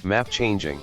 Map changing.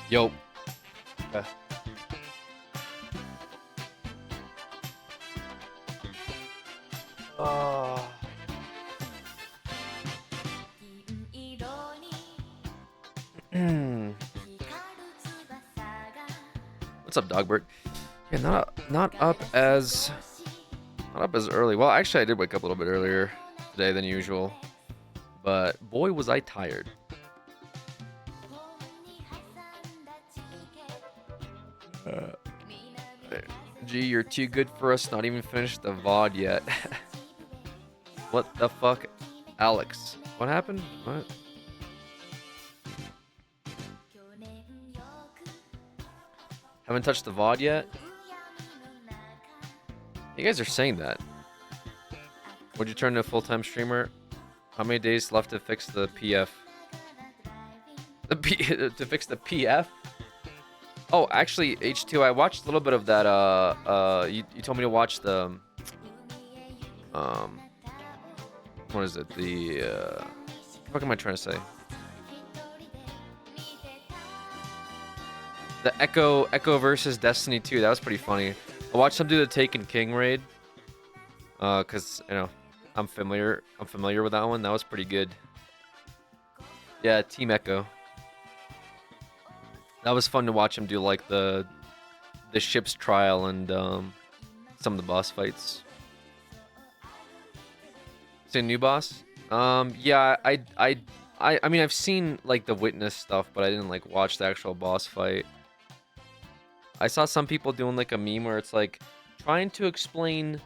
Yo. Oh. What's up, Dogbert? Yeah, not up as early. Well, actually, I did wake up a little bit earlier today than usual, but boy, was I tired. Gee, you're too good for us. Not even finished the VOD yet. What the fuck, Alex? What happened? What? Haven't touched the VOD yet? You guys are saying that. Would you turn to a full-time streamer? How many days left to fix the PF? To fix the PF? Oh, actually, H2, I watched a little bit of that. You told me to watch the what is it? What am I trying to say? The Echo versus Destiny 2. That was pretty funny. I watched them do the Taken King raid. Cause I'm familiar with that one. That was pretty good. Yeah, Team Echo. That was fun to watch him do like the ship's trial and some of the boss fights. See a new boss? Yeah, I mean I've seen like the witness stuff, but I didn't like watch the actual boss fight. I saw some people doing like a meme where it's like trying to explain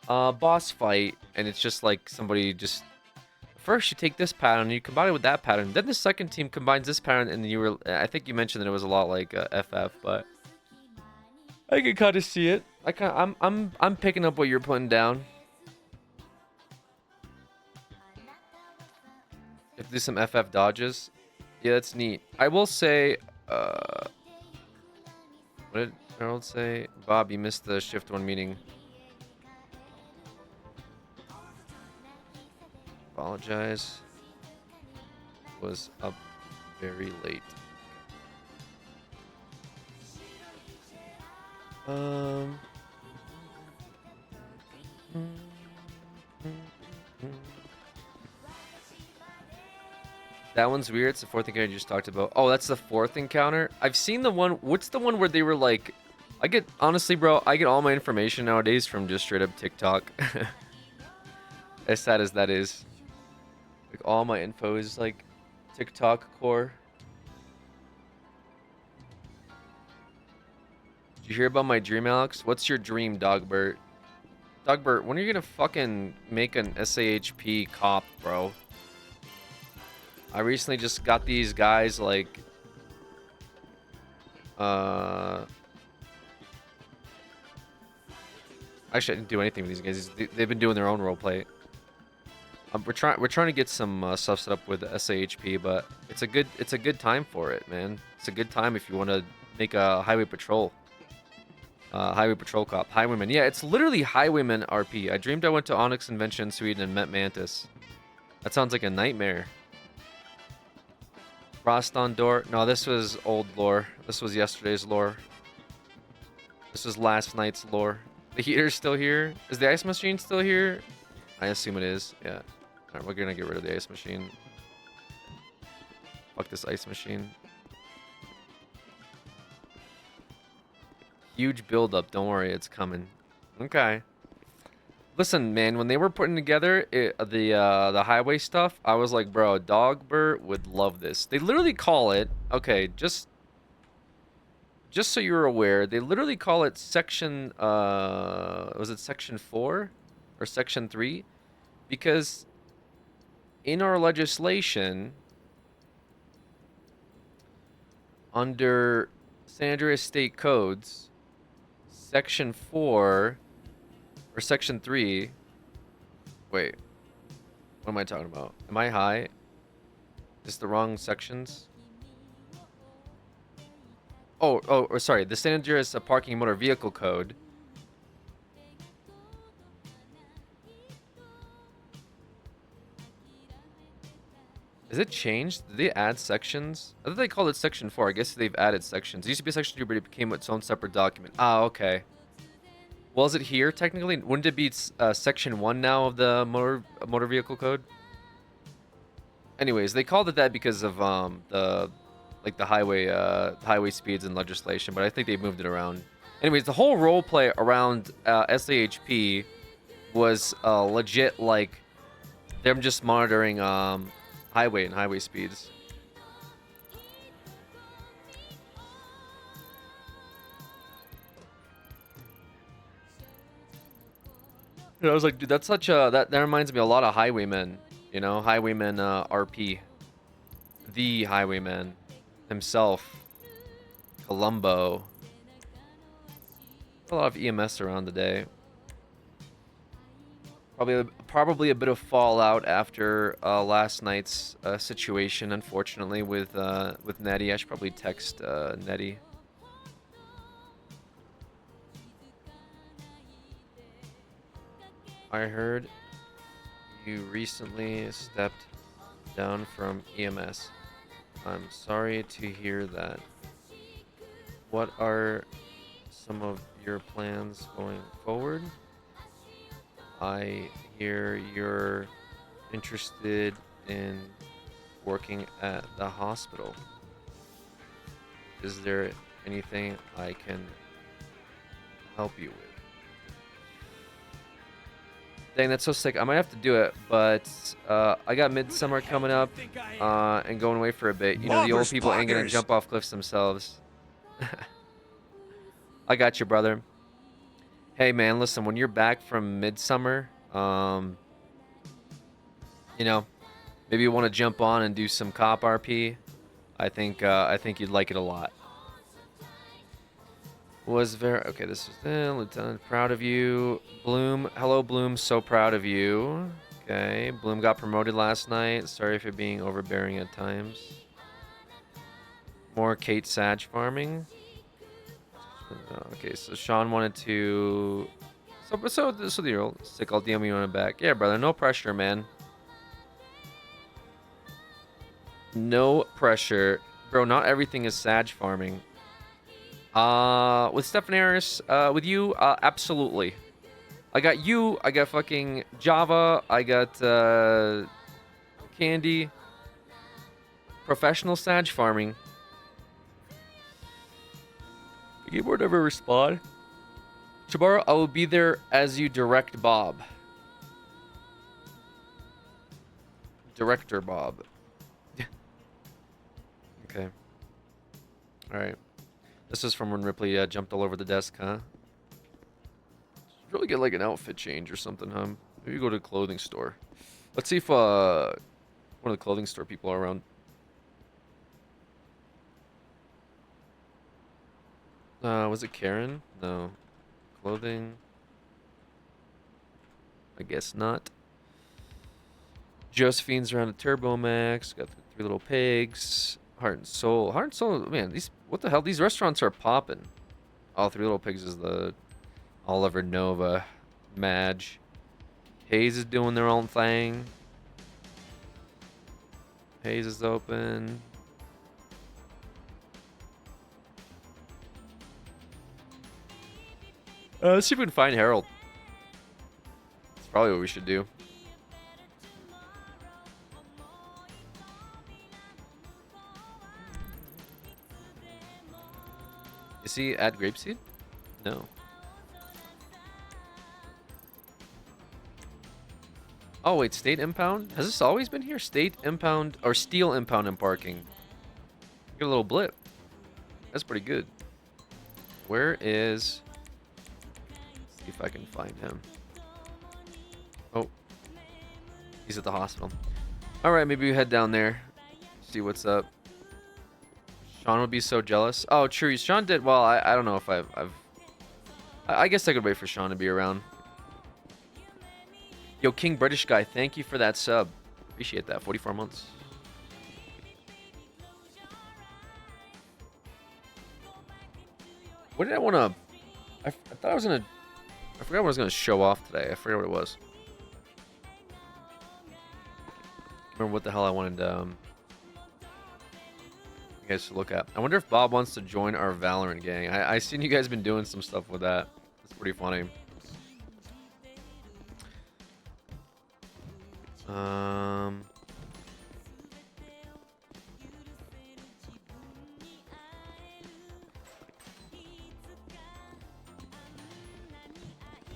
boss fight, and it's just like somebody just first you take this pattern, you combine it with that pattern, then the second team combines this pattern, and I think you mentioned that it was a lot like FF, but I can kind of see it. I'm picking up what you're putting down. If do some FF dodges, yeah, that's neat. I will say, what did Harold say? Bob, you missed the Shift 1 meeting. Apologize. Was up very late. That one's weird. It's the fourth encounter you just talked about. Oh, that's the fourth encounter? I've seen the one... What's the one where they were like... Honestly, bro, I get all my information nowadays from just straight up TikTok. As sad as that is. Like, all my info is, like, TikTok core. Did you hear about my dream, Alex? What's your dream, Dogbert? Dogbert, when are you gonna fucking make an SAHP cop, bro? I recently just got these guys, like... Actually, I didn't do anything with these guys. They've been doing their own roleplay. We're trying to get some stuff set up with the SAHP, but it's a good time for it, man. It's a good time if you want to make a highway patrol. Highway Patrol Cop. Highwayman. Yeah, it's literally Highwayman RP. I dreamed I went to Onyx Invention in Sweden and met Mantis. That sounds like a nightmare. Frost on door. No, this was old lore. This was yesterday's lore. This was last night's lore. The heater's still here. Is the ice machine still here? I assume it is. Yeah. Alright, we're gonna get rid of the ice machine. Fuck this ice machine. Huge buildup. Don't worry, it's coming. Okay. Listen, man, when they were putting together the highway stuff, I was like, bro, Dogbert would love this. They literally call it, okay, just so you're aware, they literally call it section, was it section 4 or section 3? Because in our legislation, under San Andreas State Codes, section 4 or section 3, wait, what am I talking about? Am I high? Is the wrong sections? Oh, sorry. The San Andreas Parking Motor Vehicle Code. Is it changed? Did they add sections? I thought they called it section 4. I guess they've added sections. It used to be section 2, but it became its own separate document. Ah, okay. Well, is it here technically? Wouldn't it be section 1 now of the motor vehicle code? Anyways, they called it that because of the highway speeds and legislation, but I think they moved it around. Anyways, the whole role play around SAHP was legit like them just monitoring highway and highway speeds. And I was like, dude, that's such a that reminds me a lot of Highwaymen, you know, Highwayman RP. The Highwayman himself, Columbo. A lot of EMS around today. Probably a bit of fallout after last night's situation, unfortunately, with Nettie. I should probably text Nettie. I heard you recently stepped down from EMS. I'm sorry to hear that. What are some of your plans going forward? I hear you're interested in working at the hospital. Is there anything I can help you with? Dang, that's so sick. I might have to do it, but I got Midsummer coming up and going away for a bit. You know, the old people ain't gonna jump off cliffs themselves. I got you, brother. Hey, man, listen, when you're back from Midsummer, you know, maybe you want to jump on and do some cop RP. I think you'd like it a lot. Was very okay. This is Lieutenant. Proud of you, Bloom. Hello, Bloom. So proud of you. Okay, Bloom got promoted last night. Sorry for being overbearing at times. More Kate Sag farming. Okay, so Sean wanted to. So this is the old sick. I'll DM you on it back. Yeah, brother. No pressure, man. No pressure, bro. Not everything is Sag farming. With Stefan Harris, with you, absolutely. I got you, I got fucking Java, I got, Candy. Professional Sag farming. Keyboard never respond. Tomorrow, I will be there as you direct Bob. Director Bob. Okay. Alright. This is from when Ripley jumped all over the desk, huh? Should really get like an outfit change or something, huh? Maybe go to a clothing store. Let's see if one of the clothing store people are around. Was it Karen? No. Clothing. I guess not. Josephine's around a Turbo Max. Got the 3 little pigs. Heart and Soul. Heart and Soul, man, these, what the hell? These restaurants are popping. Oh, Three Little Pigs is the Oliver Nova Madge. Hayes is doing their own thing. Hayes is open. Let's see if we can find Harold. That's probably what we should do. Is he at Grapeseed? No. Oh wait, State Impound? Has this always been here? State Impound or Steel Impound and parking. Get a little blip. That's pretty good. Where is... Let's see if I can find him. Oh. He's at the hospital. Alright, maybe we head down there. See what's up. Sean would be so jealous. Oh, true. Sean did well. I don't know if I guess I could wait for Sean to be around. Yo, King British Guy, thank you for that sub. Appreciate that. 44 months. What did I want to... I thought I was going to... I forgot what I was going to show off today. I forgot what it was. Remember what the hell I wanted you guys to look at. I wonder if Bob wants to join our Valorant gang. I seen you guys been doing some stuff with that. It's pretty funny.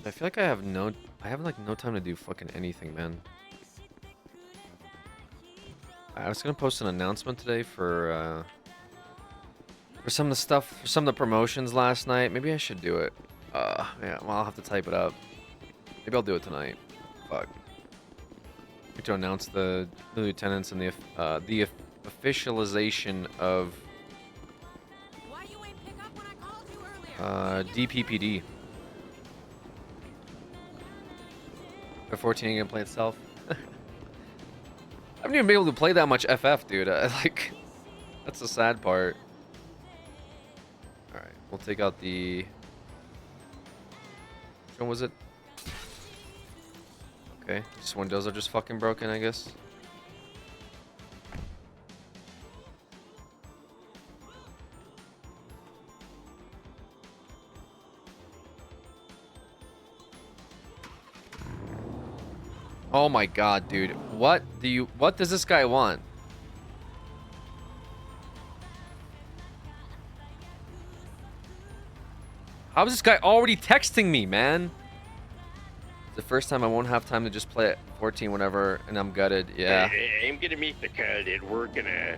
I feel like I have like no time to do fucking anything, man. I was gonna post an announcement today for some of the stuff, for some of the promotions last night. Maybe I should do it. Yeah, well, I'll have to type it up. Maybe I'll do it tonight. Fuck. To announce the lieutenants and the officialization of DPPD. The 14 ain't gonna play itself. I haven't even been able to play that much FF, dude. Like, that's the sad part. All right, we'll take out the. Which one was it? Okay, these windows are just fucking broken, I guess. Oh my god, dude. What does this guy want? How is this guy already texting me, man? The first time I won't have time to just play at 14 whenever, and I'm gutted. Yeah. I'm gonna make the call that we're gonna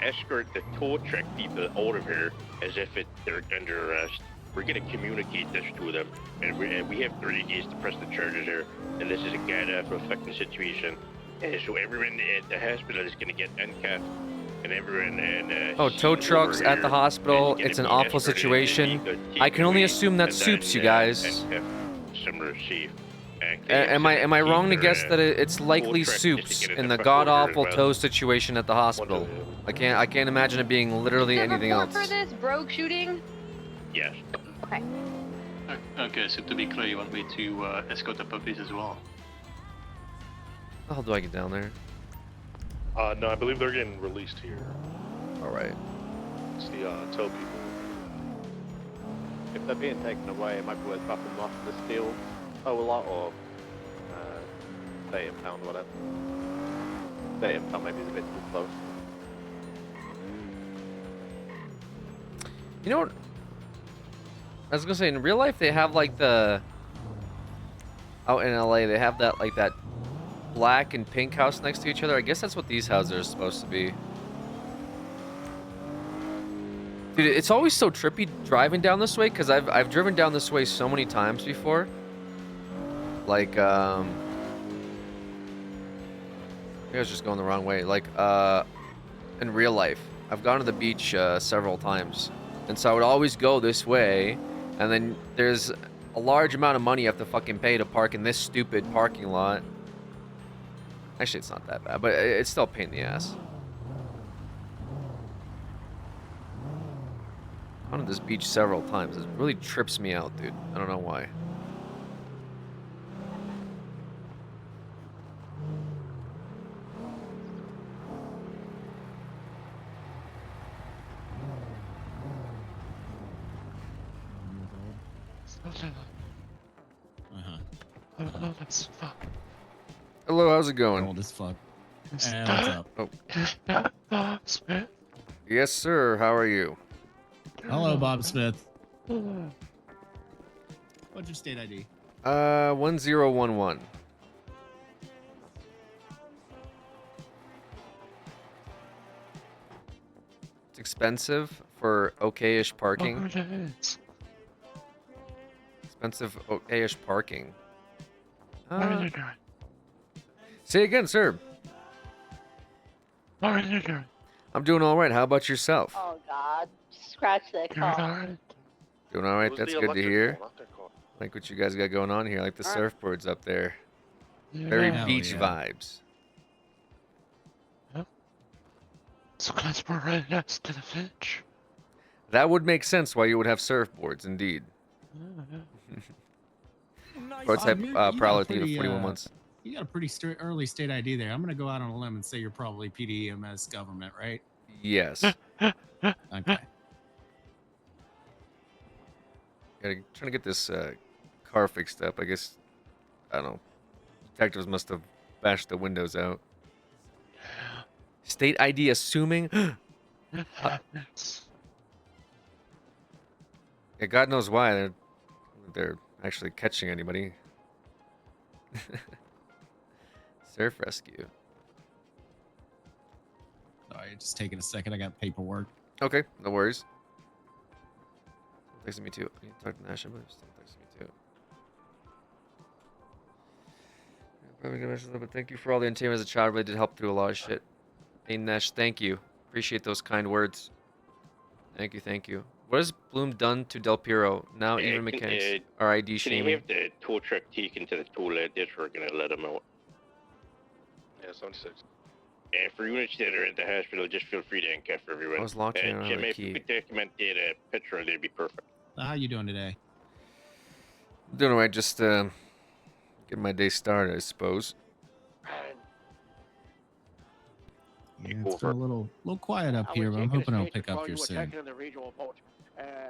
escort the tow truck people out of here as if they're under arrest. We're gonna communicate this to them, and we have 30 days to press the charges here, and this is a god-awful fucking situation. So everyone at the hospital is gonna get uncuffed, and everyone oh, tow trucks at the hospital. It's an awful situation. I can only assume that Soups, you guys. Somewhere safe. Am I wrong to guess that it's likely Soups in the god-awful tow situation at the hospital? I can't imagine it being literally anything else. For this rogue shooting? Yes. Okay. Okay, so to be clear, you want me to escort the puppies as well? How the hell do I get down there? No, I believe they're getting released here. Alright. It's the tow people. If they're being taken away, it might be worth dropping them off the steel tow lot or State Impound or whatever. State Impound maybe is a bit too close. You know what? I was gonna say, in real life, they have like the... Out in LA, they have that, like that black and pink house next to each other. I guess that's what these houses are supposed to be. Dude, it's always so trippy driving down this way, because I've driven down this way so many times before. Like, I was just going the wrong way. Like, in real life, I've gone to the beach several times. And so I would always go this way, and then there's a large amount of money you have to fucking pay to park in this stupid parking lot. Actually, it's not that bad, but it's still a pain in the ass. Gone to this beach several times. It really trips me out, dude. I don't know why. Hello, how's it going? Old as fuck. What's up? Oh. Yes, sir. How are you? Hello, Bob Smith. What's your state ID? 1011. It's expensive for okay-ish parking. Expensive okay-ish parking. Say again, sir. I'm doing all right. How about yourself? Oh God, scratch that car. Doing all right. It was That's the good to electric hear. one, not their car. Like what you guys got going on here. Like the Alright. surfboards up there. Very Hell beach yeah. vibes. So because we're right next to the beach. That would make sense why you would have surfboards, indeed. Prototype You got a Prowler pretty, 41 months. You got a pretty early state ID there. I'm gonna go out on a limb and say you're probably PDEMS government, right? Yes. Okay. Trying to get this car fixed up. I guess, I don't know. Detectives must have bashed the windows out. State ID assuming. It happens. Yeah, God knows why they're actually catching anybody. Surf rescue. Sorry, just taking a second. I got paperwork. Okay, no worries. Texting me too. I need to talk to Nash. But still texting me too. Probably gonna mention that, but thank you for all the entertainment as a child. Really did help through a lot of shit. Hey Nash, thank you. Appreciate those kind words. Thank you, thank you. What has Bloom done to Del Piero? Now even mechanics are ID Can he shaming. have the tow truck taken to the toll ditch? We're gonna let him out. Yeah, 76. And for units that are at the hospital, just feel free to handcuff everyone. I was locked in on Jim, the if you key. could document the picture, that'd be perfect. How you doing today? Doing alright, just getting my day started, I suppose. Yeah, it's been a little quiet up here, but I'm hoping it'll pick up here soon.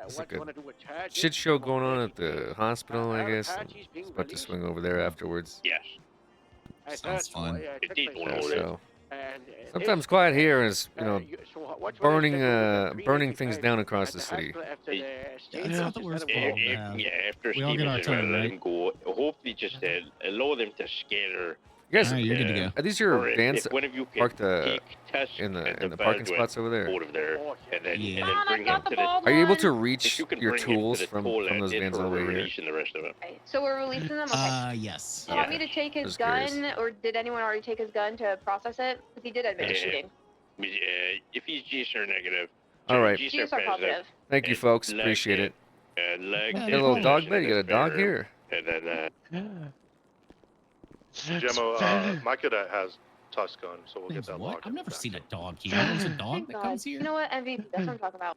It's like a shit show going on at the hospital, I guess. I'm just about to swing over there afterwards. Yes. Sounds fun. It did one Yeah, over so sometimes quiet here is, you know, burning things down across the city. It's not the worst problem to have. Yeah, after We all get our Stevenson, turn, let right? him go. Hopefully, just allow them to scatter. You guys, Alright, you're good to go. are these Or your if vans one of you can parked take tests in at the parking Baldwin spots over there? out of there, and then, Yeah. and then bring them to the. Are you able to If reach you can your bring it to tools the from toll those ditch, vans we're all the way here? releasing the rest of it. Okay, so we're releasing them. Okay. Yes. Do you want me to take his Just curious. gun, or did anyone already take his gun to process it? Because he did admit to Yeah. shooting. If he's GSR negative, All right. GSR positive. Thank you, and folks. leg Appreciate it. leg Yeah, Got a little no dog bed. You got a dog here. And then Gemmo, Micah has Tusk gun, so we'll get Name's that what? locked I've in never back. seen a dog here. There's a dog Thank that God. comes here. You know what, MVP? That's what I'm talking about.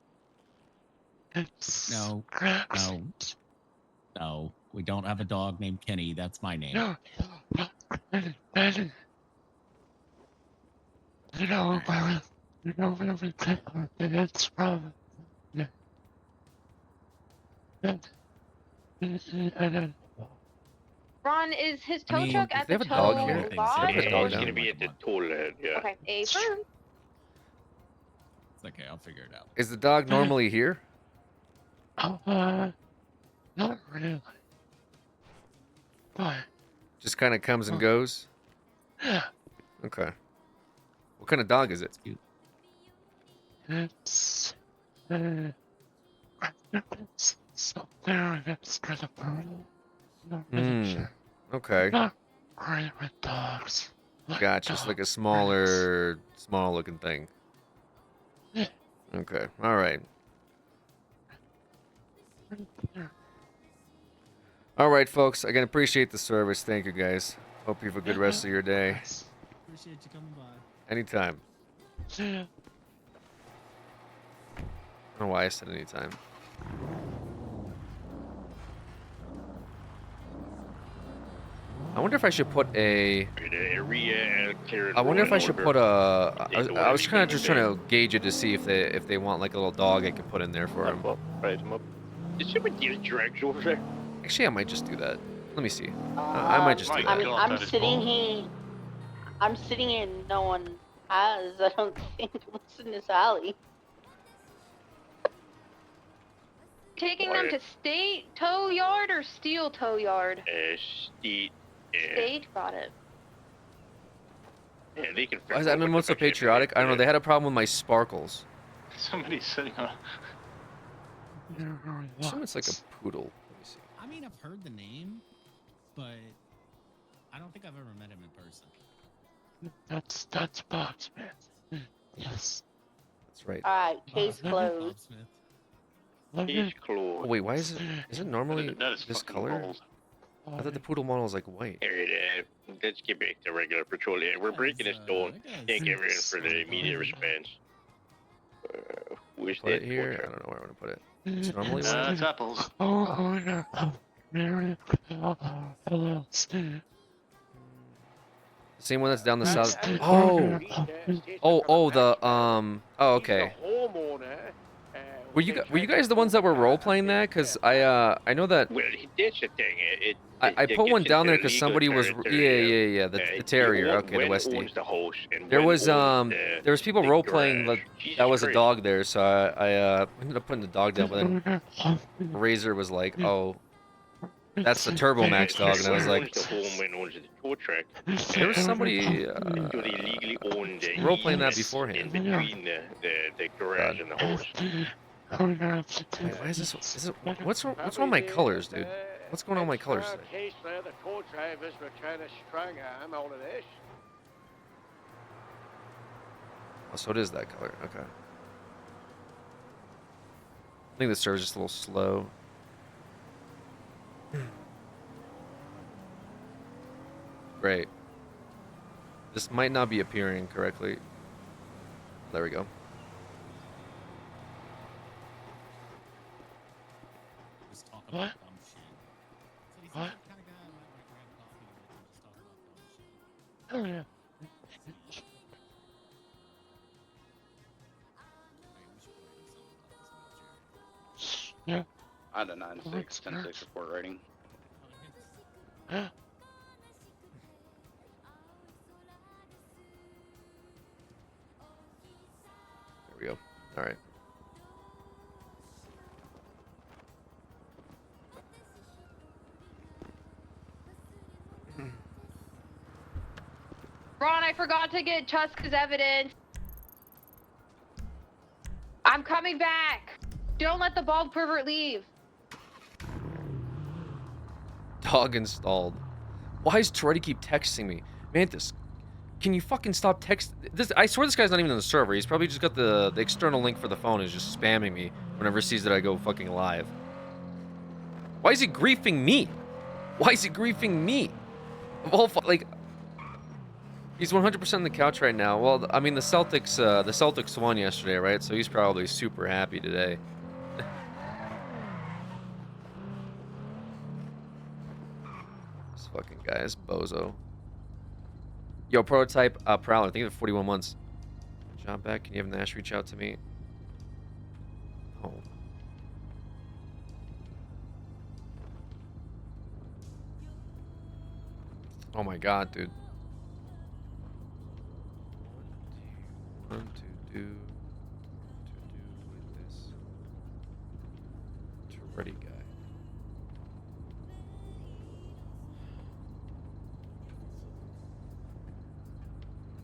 No, no, we don't have a dog named Kenny. That's my name. No, Ben, you know where we pick our minutes from. And Ron, is his I tow mean, truck if at they the have a dog tow here, they lot? have a dog it's down. gonna be at the toll. Yeah. Okay, a firm. It's okay. I'll figure it out. Is the dog normally here? not really. But Just kind of comes and goes? yeah, Okay. What kind of dog is it? It's cute. it's it's something extra the poodle. Not really Hmm. sure. Okay. Not great with dogs. Gotcha. It's like a dog smaller looking thing. Yeah. Okay. All right. breeds. All right, folks. Again, appreciate the service. Thank you, guys. Hope you have a good rest of your day. Appreciate you coming by. Anytime. See ya. I don't know why I said anytime. I wonder if I should put a. The area I wonder if I should put a. I was kind of just trying to. to gauge it to see if they want like a little dog I can put in there for That's him. what raise them up. Did someone get drags over there? Actually, I might just do that. Let me see. I might just do my that. God. I'm that is sitting bold. here. I'm sitting here and no one has. I don't think what's in this alley. Taking them to state tow yard or steel tow yard? State. Yeah. State, got it. Yeah, they can. Why is that memo so patriotic? I don't know. They had a problem with my sparkles. Somebody's sitting on. Assume it's like a poodle. Let me see. I mean, I've heard the name, but I don't think I've ever met him in person. That's Bob Smith. Yes. That's right. Alright, case Bob closed. Smith. He's Oh, close. wait, why is it? Is it normally That is this fucking color? bold. I thought the poodle model is like white. Alright, let's get back to regular patrol. Yeah, we're breaking this down. Can't get ready for the immediate response. Where's Put it that here. tow I truck? don't know where I want to put it. It's normally white. It's apples. Oh no. Mary LLC. The same one that's down the south. That's- Oh, the Oh, okay. Were you guys the ones that were role playing that? Cause I know that Well, that's the thing. I it put one gets down there into because legal somebody was territory, yeah the terrier. Okay, the when Westie. owns the house and There when was owns there was people the role playing garage. that Jesus that was a Christ. dog there, so I ended up putting the dog down, but then Razor was like, oh, that's the Turbo Max dog, and I was When like, owns the home and owns the tow truck. there was somebody Do they legally own the role playing that easements beforehand. in between the garage and the house? Wait, why is this? Is it? What's wrong with my colors, dude? What's going on with my colors today? Oh, so it is that color. Okay. I think the server's just a little slow. Great. This might not be appearing correctly. There we go. Just talk about What? dumb shit. So he's What? the kind of guy I might grab coffee with and just talk about dumb shit. Oh yeah. Hey, we should play something about this now, Jared. Yeah. I had a 9.6, 10.6 report rating. Yeah. There we go. All right. Ron, I forgot to get Tusk's evidence. I'm coming back. Don't let the bald pervert leave. Dog installed. Why does Toretti keep texting me? Mantis, can you fucking stop text? This, I swear this guy's not even on the server. He's probably just got the external link for the phone. Is just spamming me whenever he sees that I go fucking live. Why is he griefing me? Why is he griefing me? Of all like, he's 100% on the couch right now. Well, I mean the Celtics won yesterday, right? So he's probably super happy today. This fucking guy is bozo. Yo, prototype Prowler. I think it's 41 months. John Beck, can you have Nash reach out to me? Oh. Oh my god, dude. What to do with this Toretti guy?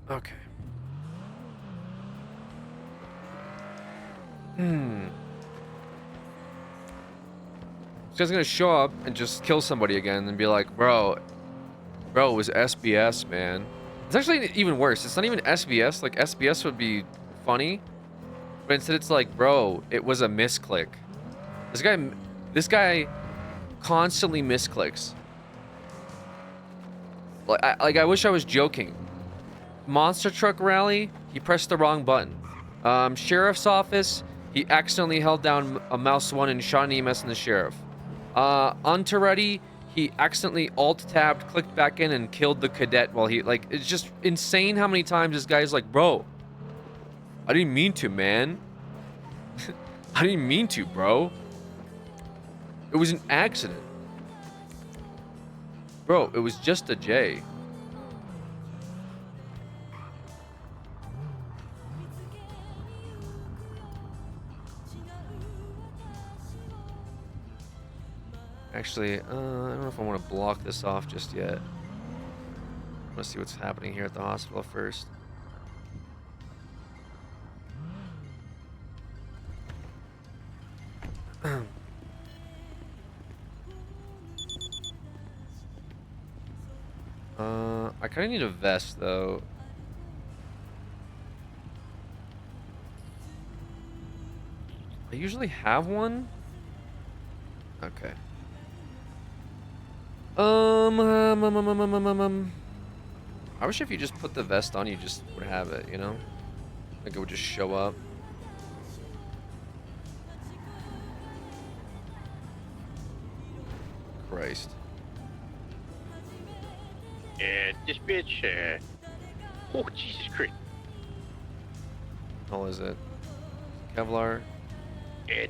Okay. This guy's gonna show up and just kill somebody again and be like, bro, it was SBS, man. It's actually even worse. It's not even SBS. Like, SBS would be funny. But instead it's like, bro, it was a misclick. This guy constantly misclicks. Like, I wish I was joking. Monster truck rally, he pressed the wrong button. Sheriff's office, he accidentally held down a mouse 1 and shot an EMS and the sheriff. On Toretti, he accidentally alt-tabbed, clicked back in, and killed the cadet while he, like, it's just insane how many times this guy's like, bro, I didn't mean to, man. I didn't mean to, bro. It was an accident. Bro, it was just a J. Actually, I don't know if I want to block this off just yet. I want to see what's happening here at the hospital first. I kind of need a vest though. I usually have one. Okay. I wish if you just put the vest on, you just would have it, you know? Like it would just show up. Christ. Dispatch, oh, Jesus Christ. How is it? Kevlar?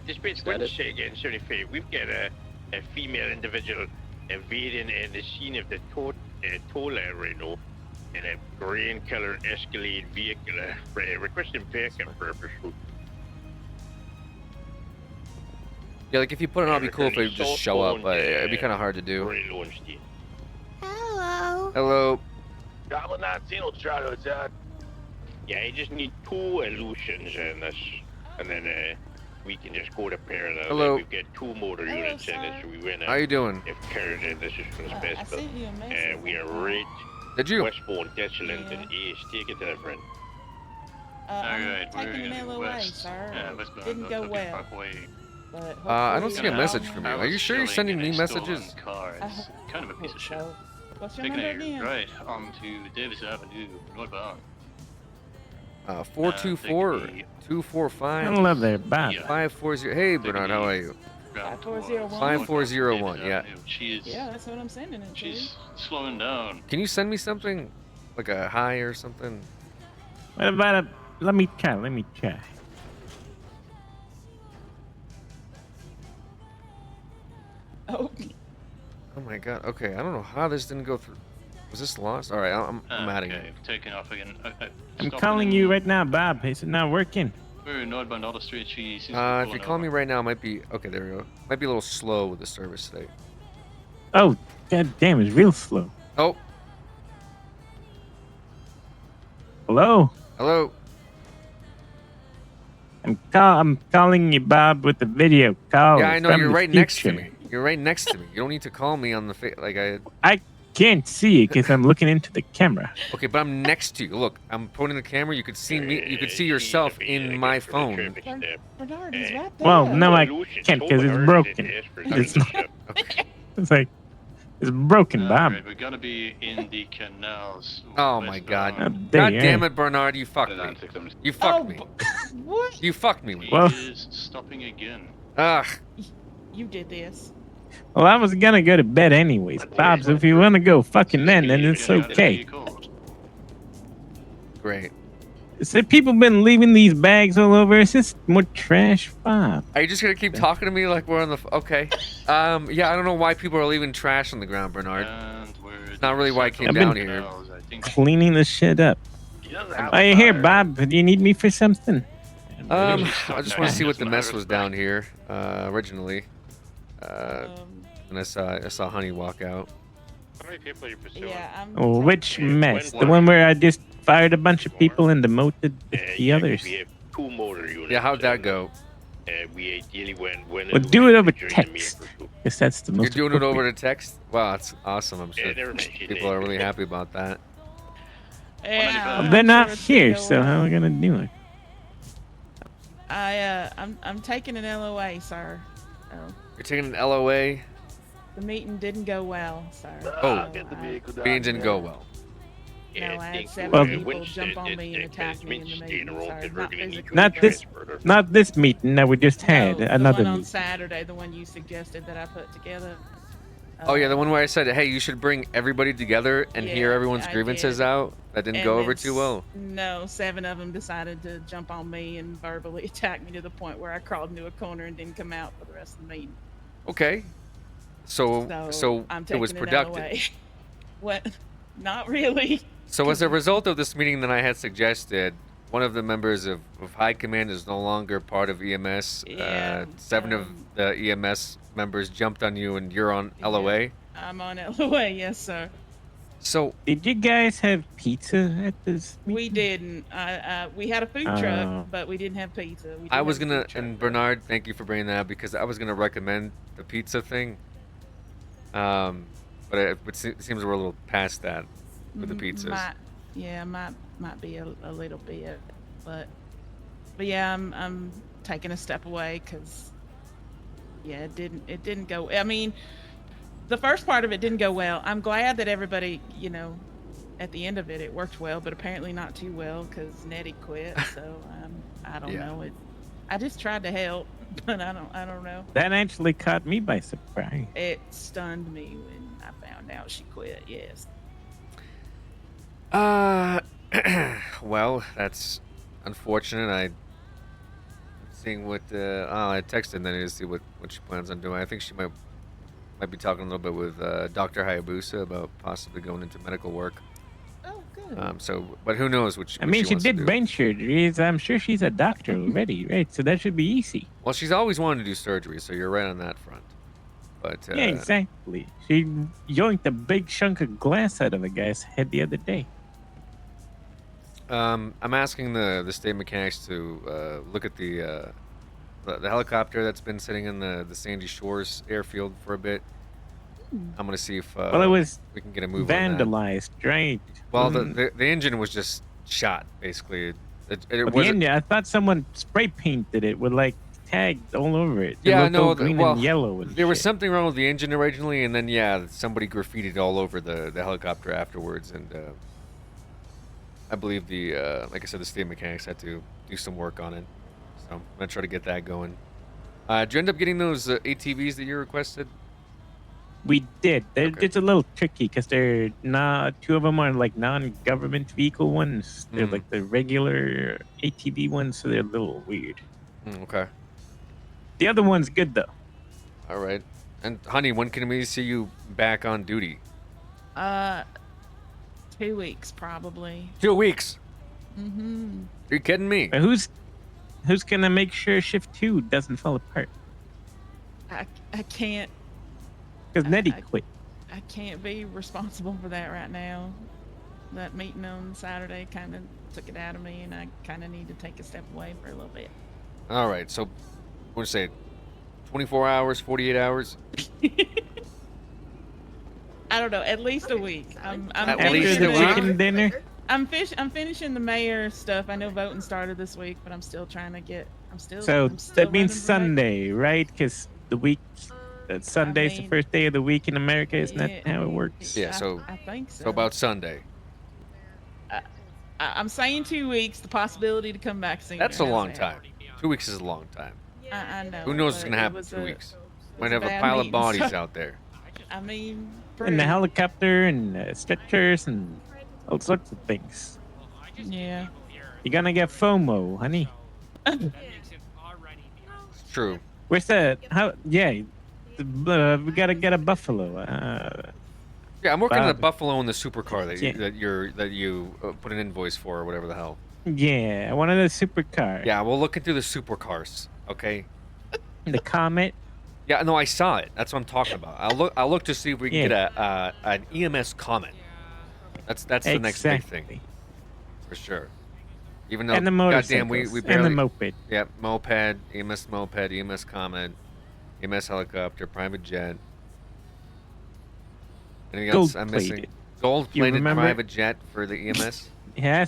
Dispatch, what did you say again, 75? We've got a female individual invading the scene of the toll right now in a green-colored Escalade vehicle, requesting backup purpose. Yeah, like if you put it on, it'd be cool if it would just show up, but it'd be kind of hard to do. Hello. Hello. Goblin 19 will try to attack. Yeah, I just need 2 illusions in this, and then we can just go to parallel. Hello. We've got 2 motor units in this, so we win. How you doing? If carried in, this is from the special. We are right. Did you? Westbourne, Desolate, and East. Take it to the front. Alright, we're taking gonna an go LOA, west. sir. Yeah, westbound, Didn't go looking well. Parkway. But I don't see a hopefully- message from you. Are you sure you're sending me messages? Car. It's kind of a piece of shit. So, what's your Taking number a again? right onto Davis Avenue, northbound. 424-245. Hello there, Bob. 540. Hey, Bernard, how are you? 5401. 5401, yeah. She's Yeah, that's what I'm sending it to. she's slowing down. Can you send me something? Like a hi or something? What about a... Let me try. Oh, Oh my god. Okay, I don't know how this didn't go through. Was this lost? Alright, I'm adding Okay, it. taking off again. I'm Stopping calling in- you right now, Bob. Is it not working? We're northbound Auto Street. She seems to be If pulling you call me over. right now, it might be... Okay, there we go. Might be a little slow with the service today. Oh, god damn, it's real slow. Oh, Hello? hello. I'm calling you, Bob, with the video call. Yeah, I know, from you're the right next to future. me. You're right next to me. You don't need to call me on the face. Like, I can't see it because I'm looking into the camera. Okay, but I'm next to you. Look, I'm pointing the camera. You could see me. You could see yourself in my phone. Bernard, he's right there. Well, no, I can't because it's broken. It's not. Okay. It's like, it's broken, Bob. Alright, we're gonna be in the canals. Oh my god. westbound. there God you damn are. it, Bernard. You fucked me. 967. You fucked Oh, me. What? You fucked me. He Well- is stopping again. Ugh. You did this. Well, I was gonna go to bed anyways, Bob. So if you wanna go fucking then it's Get out of the okay. vehicle. Great. So people been leaving these bags all over. Is this more trash, Bob? Are you just gonna keep talking to me like we're on the? Okay. Yeah, I don't know why people are leaving trash on the ground, Bernard. And we're It's not really why I came I've down been- here. canals, I think. Cleaning this shit up. Are you here, Bob? Do you need me for something? I just want to see what the mess was down here originally. And I saw Honey walk out. How many people are you pursuing? Yeah, I'm. Oh, which mess? The one where I just fired a bunch of people and demoted the others? We have 2 motor units. Yeah, how'd that go? We ideally went. Well, do it over text. Guess that's the You're most. doing it over appropriate. to text? Wow, that's awesome. I'm sure Yeah, never mind. people are really happy about that. Yeah, Well, they're I'm not sure it's here, gonna go so how am well. I gonna do it? I'm taking an LOA, sir. Oh, You're taking an LOA. the meeting didn't go well, sir. Oh, So, meeting didn't go well. Yeah, No, I had think 7 Well, people jump on me and attack me in the meeting. Sorry, not physically. Not but- this- Not this meeting that we just had. No, the Another one on meeting. Saturday, the one you suggested that I put together. Oh yeah, the one where I said, "Hey, you should bring everybody together and hear Yeah, everyone's I grievances did. out." That didn't And go then over too well. No, 7 of them decided to jump on me and verbally attack me to the point where I crawled into a corner and didn't come out for the rest of the meeting. Okay. So I'm it taking was an productive. LOA. What? Not really. So as a result of this meeting that I had suggested, one of the members of High Command is no longer part of EMS. Yeah, 7 of the EMS members jumped on you, and you're on LOA. I'm on LOA, yes, sir. So Did you guys have pizza at this meeting? We didn't. We had a food Oh. truck, but we didn't have pizza. We did I have was a gonna, food truck, and though. Bernard, thank you for bringing that up because I was gonna recommend the pizza thing. But it seems we're a little past that with the pizzas. Might be a little bit, but yeah, I'm taking a step away because yeah, it didn't go. I mean, the first part of it didn't go well. I'm glad that everybody, at the end of it, it worked well, but apparently not too well because Nettie quit. So I don't Yeah. know. I just tried to help, but I don't know. That actually caught me by surprise. It stunned me when I found out she quit. Yes. Well, that's unfortunate. Seeing what I texted Nettie to see what she plans on doing. I think she might be talking a little bit with Dr. Hayabusa about possibly going into medical work. Oh, good. But who knows what I mean, she wants to did do. brain surgeries. I'm sure she's a doctor already, right? So that should be easy. Well, she's always wanted to do surgery, so you're right on that front. But Yeah, exactly. She yoinked a big chunk of glass out of a guy's head the other day. I'm asking the state mechanics to look at the helicopter that's been sitting in the Sandy Shores airfield for a bit. I'm gonna see if Well, it was we can get a move on that. vandalized, right? Well, Wasn't- the engine was just shot, basically. It But the wasn't. end, I thought someone spray painted it with like tagged all over it. It Yeah, looked all no, green well, and yellow. And there was shit. something wrong with the engine originally, and then somebody graffitied all over the helicopter afterwards, and I believe like I said, the state mechanics had to do some work on it. So I'm gonna try to get that going. Did you end up getting those ATVs that you requested? We did. They're Okay. just a little tricky because they're not. 2 of them are like non-government vehicle ones. They're Mm. like the regular ATV ones, so they're a little weird. Okay. The other one's good though. All right. And honey, when can we see you back on duty? 2 weeks probably. 2 weeks. Mm-hmm. Are you kidding me? But who's gonna make sure shift 2 doesn't fall apart? I can't. Because Nettie quit. I can't be responsible for that right now. That meeting on Saturday kind of took it out of me, and I kind of need to take a step away for a little bit. All right. So, what do you say? 24 hours, 48 hours? I don't know. At least a week. I'm At After least the a week? chicken dinner. I'm finishing the mayor stuff. I know voting started this week, but I'm still trying to get. So I'm still that means running for Sunday, right? Because the week, Sunday's the mean, first day of the week in America. Isn't that yeah, how it works? Yeah, so- I think so. So about Sunday. I'm saying 2 weeks. The possibility to come back sooner. That's a How's long that? time. 2 weeks is a long time. I know. Who knows what's but gonna it happen in was 2 a- weeks? it Might was a have a bad pile of meeting, bodies so- out there. I mean, And the pretty. helicopter and stretchers and all sorts of things. Yeah. You're gonna get FOMO, honey. It's true. Where's that? How? Yeah, we gotta get a buffalo. Yeah, I'm working on the Bob. Buffalo and the supercar that Yeah. that you put an invoice for or whatever the hell. Yeah, one of the supercars. Yeah, we'll look into the supercars. Okay. The Comet. Yeah, no, I saw it. That's what I'm talking about. I'll look to see if we can Yeah. get an EMS Comet. That's the next big thing Exactly. for sure. Even though And the goddamn motorcycles. we barely and the moped. yeah, moped, EMS Comet, EMS helicopter, private jet. Anything else I'm missing? Gold-plated. Gold-plated remember- private jet for the EMS. Yeah.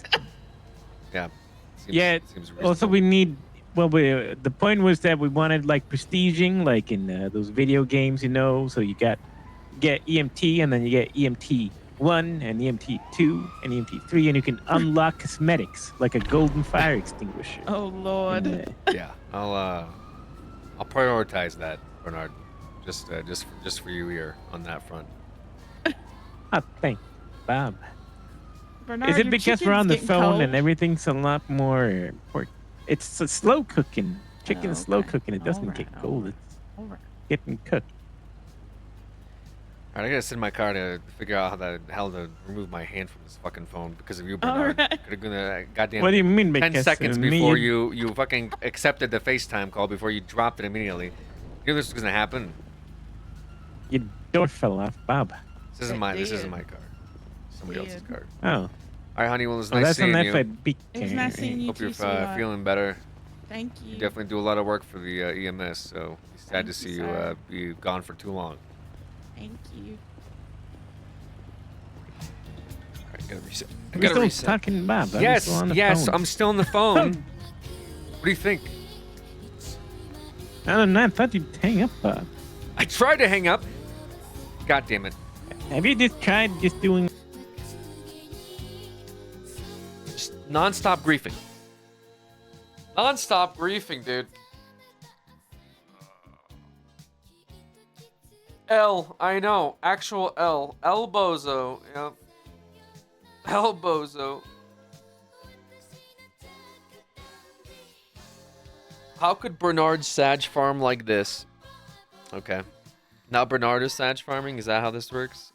Yeah. Yeah, Seems Also, reasonable. we need. Well, the point was that we wanted like prestiging, like in those video games, So you get EMT and then you get EMT 1 and EMT 2 and EMT 3, and you can unlock cosmetics like a golden fire extinguisher. Oh Lord. And, Yeah, I'll prioritize that, Bernard. Just for you here on that front. oh, thank Bob. Bernard, Is it your because we're on the chicken's phone getting and cold? everything's a lot more? It's a slow cooking. Chicken is slow okay. cooking. It doesn't Alright, get cold. alright, It's alright. getting cooked. Alright, I gotta sit in my car to figure out how the hell to remove my hand from this fucking phone because of you, Bernard. Alright. Could have gone goddamn What do you mean? 10 Because seconds me before and- you fucking accepted the FaceTime call before you dropped it immediately. You knew this was gonna happen. Your door fell off, Bob. This isn't It my did. car. Somebody else's Did. car. Oh, All right, honey. Well, it's well, nice that's seeing an you. FIB. It was nice seeing you Hope too, you're sweetheart. feeling better. Thank you. You definitely do a lot of work for the EMS, so it's sad Thank to see you, you sir. be gone for too long. Thank you. All right, gotta reset. I We're gotta still reset. talking, Bob. I'm Yes, still on the yes, phone. I'm still on the phone. What do you think? I don't know. I thought you'd hang up, Bob. I tried to hang up. God damn it. Have you just tried just doing? Just non-stop griefing. Non-stop griefing, dude. L, I know. Actual L. El Bozo. Yep. El Bozo. How could Bernard Sag farm like this? Okay. Now Bernard is Sag farming? Is that how this works?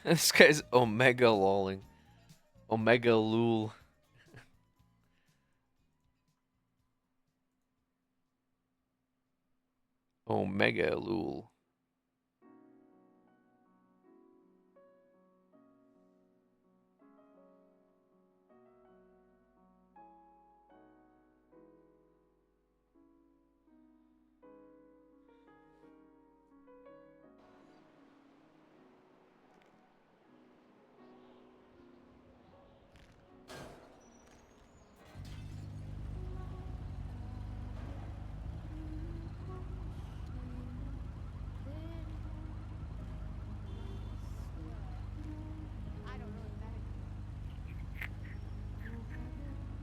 This guy's Omega lolling. Omega lul. Omega lul.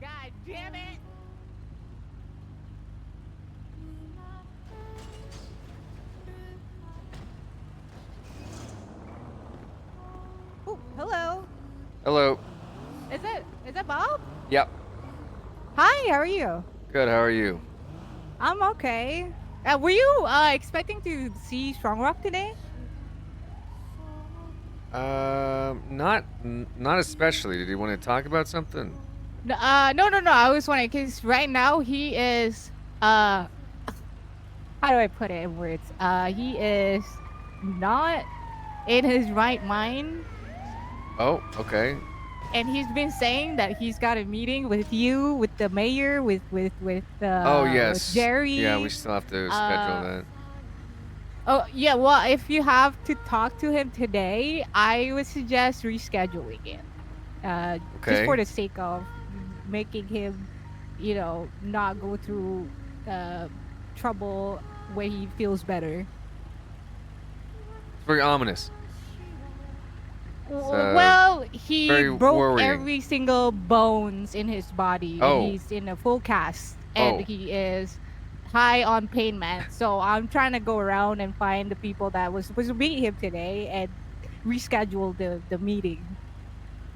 God damn it! Oh, hello. Hello. Is that Bob? Yep. Hi, how are you? Good. How are you? I'm okay. Were you expecting to see Strong Rock today? Not especially. Did you want to talk about something? No. I was wondering because right now he is how do I put it in words? He is not in his right mind, Oh, okay. and he's been saying that he's got a meeting with you, with the mayor, with Oh yes. with Jerry. Yeah, we still have to schedule that. Oh, yeah, well, if you have to talk to him today, I would suggest rescheduling it. Just Okay. for the sake of making him, not go through trouble when he feels better. It's very ominous. Well, he very broke worrying. every single bones in his body. Oh. And he's in a full cast, and Oh. he is high on pain meds. So I'm trying to go around and find the people that was supposed to meet him today and reschedule the meeting.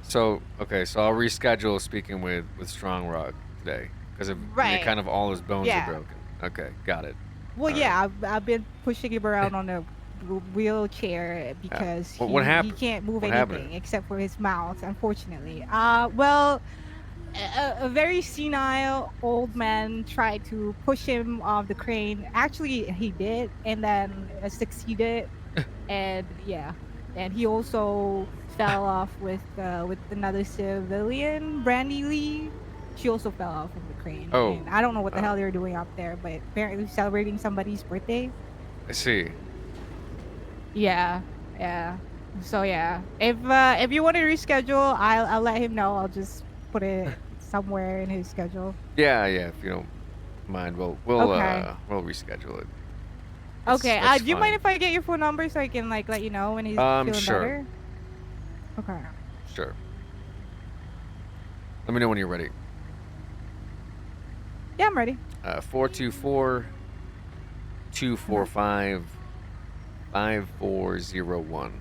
So okay, so I'll reschedule speaking with Strong Rock today because Right. kind of all his bones Yeah. are broken. Okay, got it. Well, yeah, I've been pushing him around on a wheelchair because What happened? he can't move What anything happened? except for his mouth, unfortunately. Well, a very senile old man tried to push him off the crane. Actually, he did, and then succeeded. And yeah, and he also fell off with another civilian, Brandy Lee. She also fell off from the crane. Oh. And I don't know what the hell they're doing up there, but apparently celebrating somebody's birthday. I see. Yeah, yeah. So yeah, if you want to reschedule, I'll let him know. I'll just put it somewhere in his schedule. Yeah, if you don't mind, we'll Okay. we'll reschedule it. Okay. That's Do you fine. mind if I get your phone number so I can like let you know when he's feeling Sure. better? Okay. Sure. Let me know when you're ready. Yeah, I'm ready. 424-245-5401.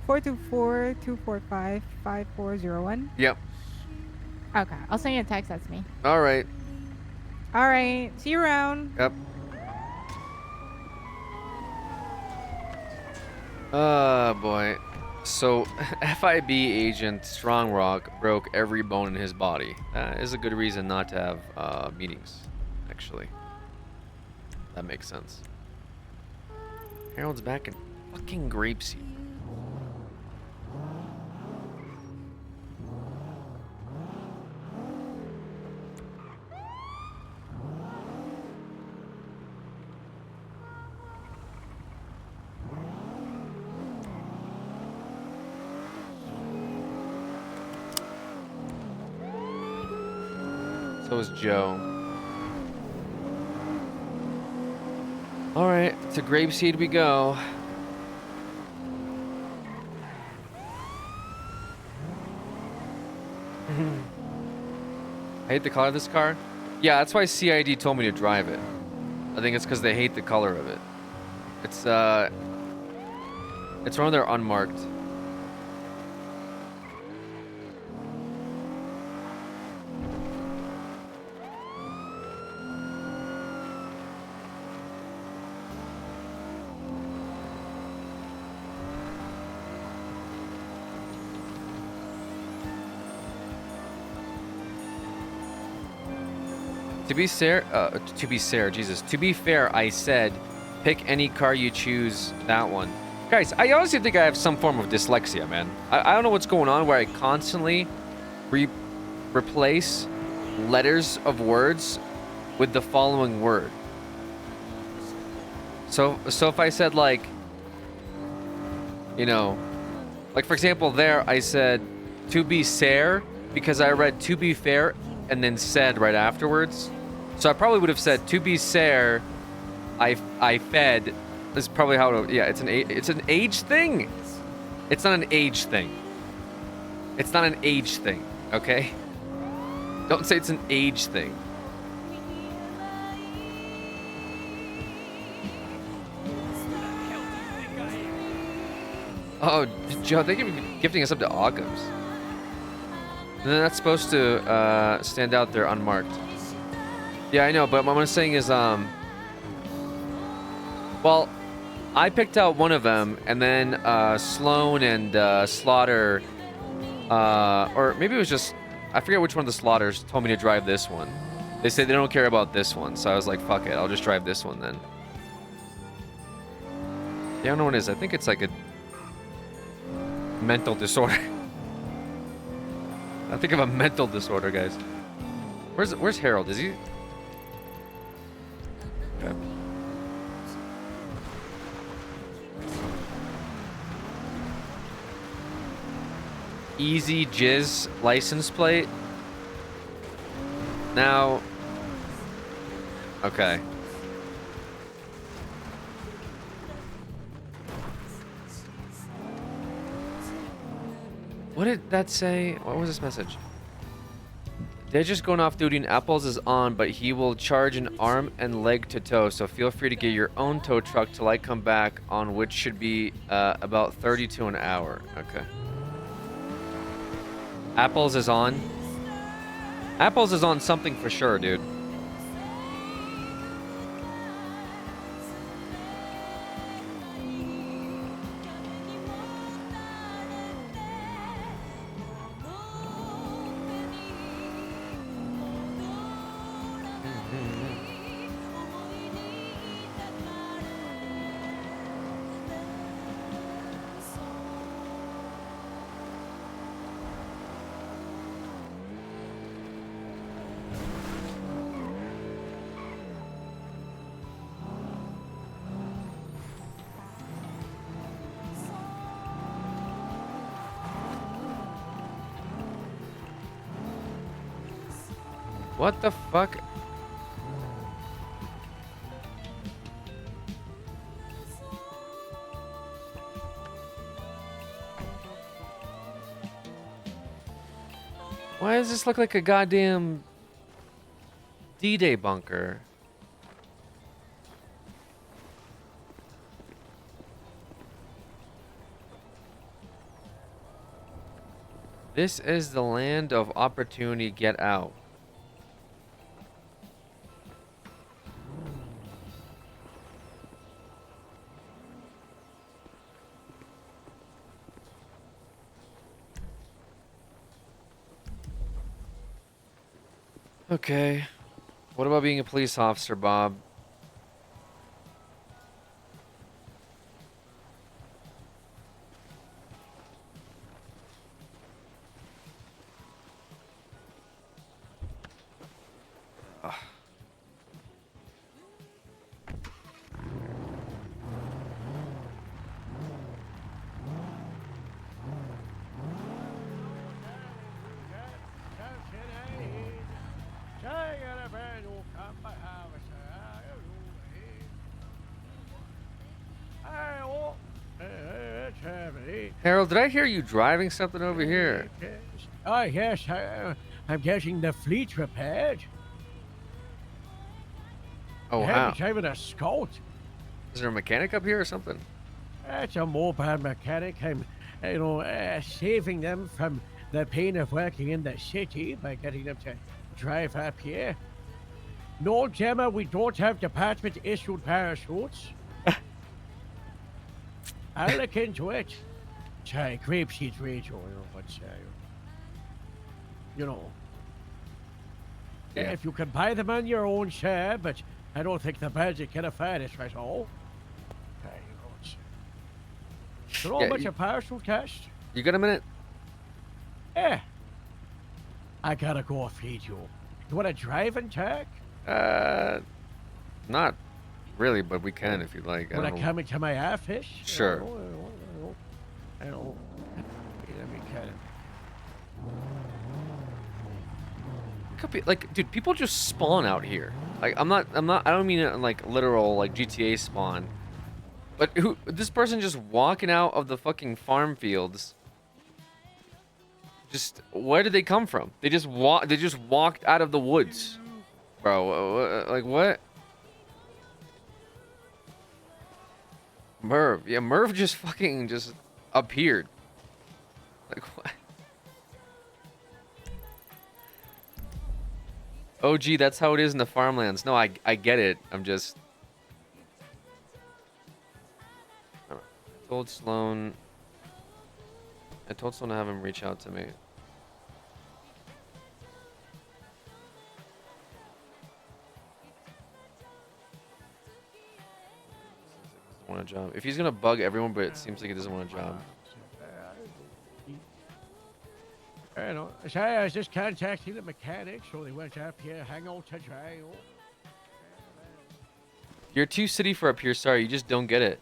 424-245-5401. Yep. Okay. I'll send you a text. That's me. All right. All right. See you around. Yep. Boy. So, FIB agent Strong Rock broke every bone in his body. Is a good reason not to have meetings, actually. That makes sense. Harold's back in fucking Grapeseed. So is Joe. Alright, to Grapeseed we go. I hate the color of this car. Yeah, that's why CID told me to drive it. I think it's because they hate the color of it. It's one of their unmarked. To be fair, I said, pick any car you choose, that one. Guys, I honestly think I have some form of dyslexia, man. I don't know what's going on where I constantly replace letters of words with the following word. So if I said like, you know, like for example there, I said, to be fair, because I read to be fair and then said right afterwards. So I probably would have said, to be fair, I fed. This is probably how it, yeah, it's an age thing. It's not an age thing. It's not an age thing, okay? Don't say it's an age thing. Oh, Joe, thank you for gifting us up to Occam's. And then that's supposed to stand out there unmarked. Yeah, I know, but what I'm saying is, well, I picked out one of them, and then Sloan and Slaughter, or maybe it was just, I forget which one of the Slaughters told me to drive this one. They said they don't care about this one, so I was like, fuck it, I'll just drive this one then. Yeah, I don't know what it is. I think it's like a mental disorder. I think of a mental disorder, guys. Where's Harold? Is he? Okay. Easy Jizz license plate. Now. Okay. What did that say? What was this message? They're just going off duty and Apples is on, but he will charge an arm and leg to tow, so feel free to get your own tow truck till I come back on, which should be about 32 an hour. Okay. Apples is on. Apples is on something for sure, dude. What the fuck? Why does this look like a goddamn D-Day bunker? This is the land of opportunity. Get out. Okay. What about being a police officer, Bob? Ugh. Harold, did I hear you driving something over here? Oh, yes, I'm getting the fleet repaired. Oh, how? Having a scout. Is there a mechanic up here or something? It's a mobile mechanic. I'm, saving them from the pain of working in the city by getting them to drive up here. No, Gemma, we don't have department-issued parachutes. I'll look into it. Sorry, Grapeseed Radio, Yeah. If you can buy them on your own share, but I don't think the budget can afford it right all. So how much a parachute cost? You got a minute? Yeah. I gotta go feed you. You want to drive and talk? Not really, but we can if you'd like. Want to come into my office? Sure. Let me kind of... Could be like, dude, people just spawn out here. Like, I don't mean it in like literal like GTA spawn, but this person just walking out of the fucking farm fields. Just where did they come from? They just walked out of the woods, bro. Like what? Merv, yeah, Merv just fucking just appeared. Like what? Oh, gee, that's how it is in the farmlands. No, I get it. I'm just... I told Sloan to have him reach out to me. Doesn't want a job. If he's gonna bug everyone, but it seems like he doesn't want a job. So I was just contacting the mechanic, so they went up here, hang out to dry. You're too city for up here. Sorry, you just don't get it.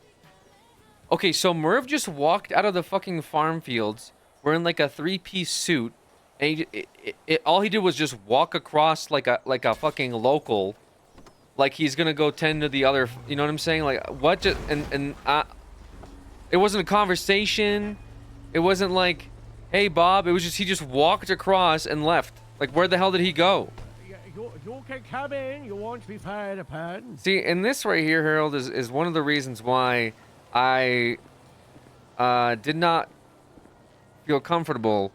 Okay, so Merv just walked out of the fucking farm fields wearing like a 3-piece suit, and all he did was just walk across like a fucking local, like he's gonna go tend to the other. You know what I'm saying? Like what? Just it wasn't a conversation. It wasn't like, hey Bob. It was just he just walked across and left. Like where the hell did he go? You can come in. You won't be fired upon. See, and this right here, Harold, is one of the reasons why I did not feel comfortable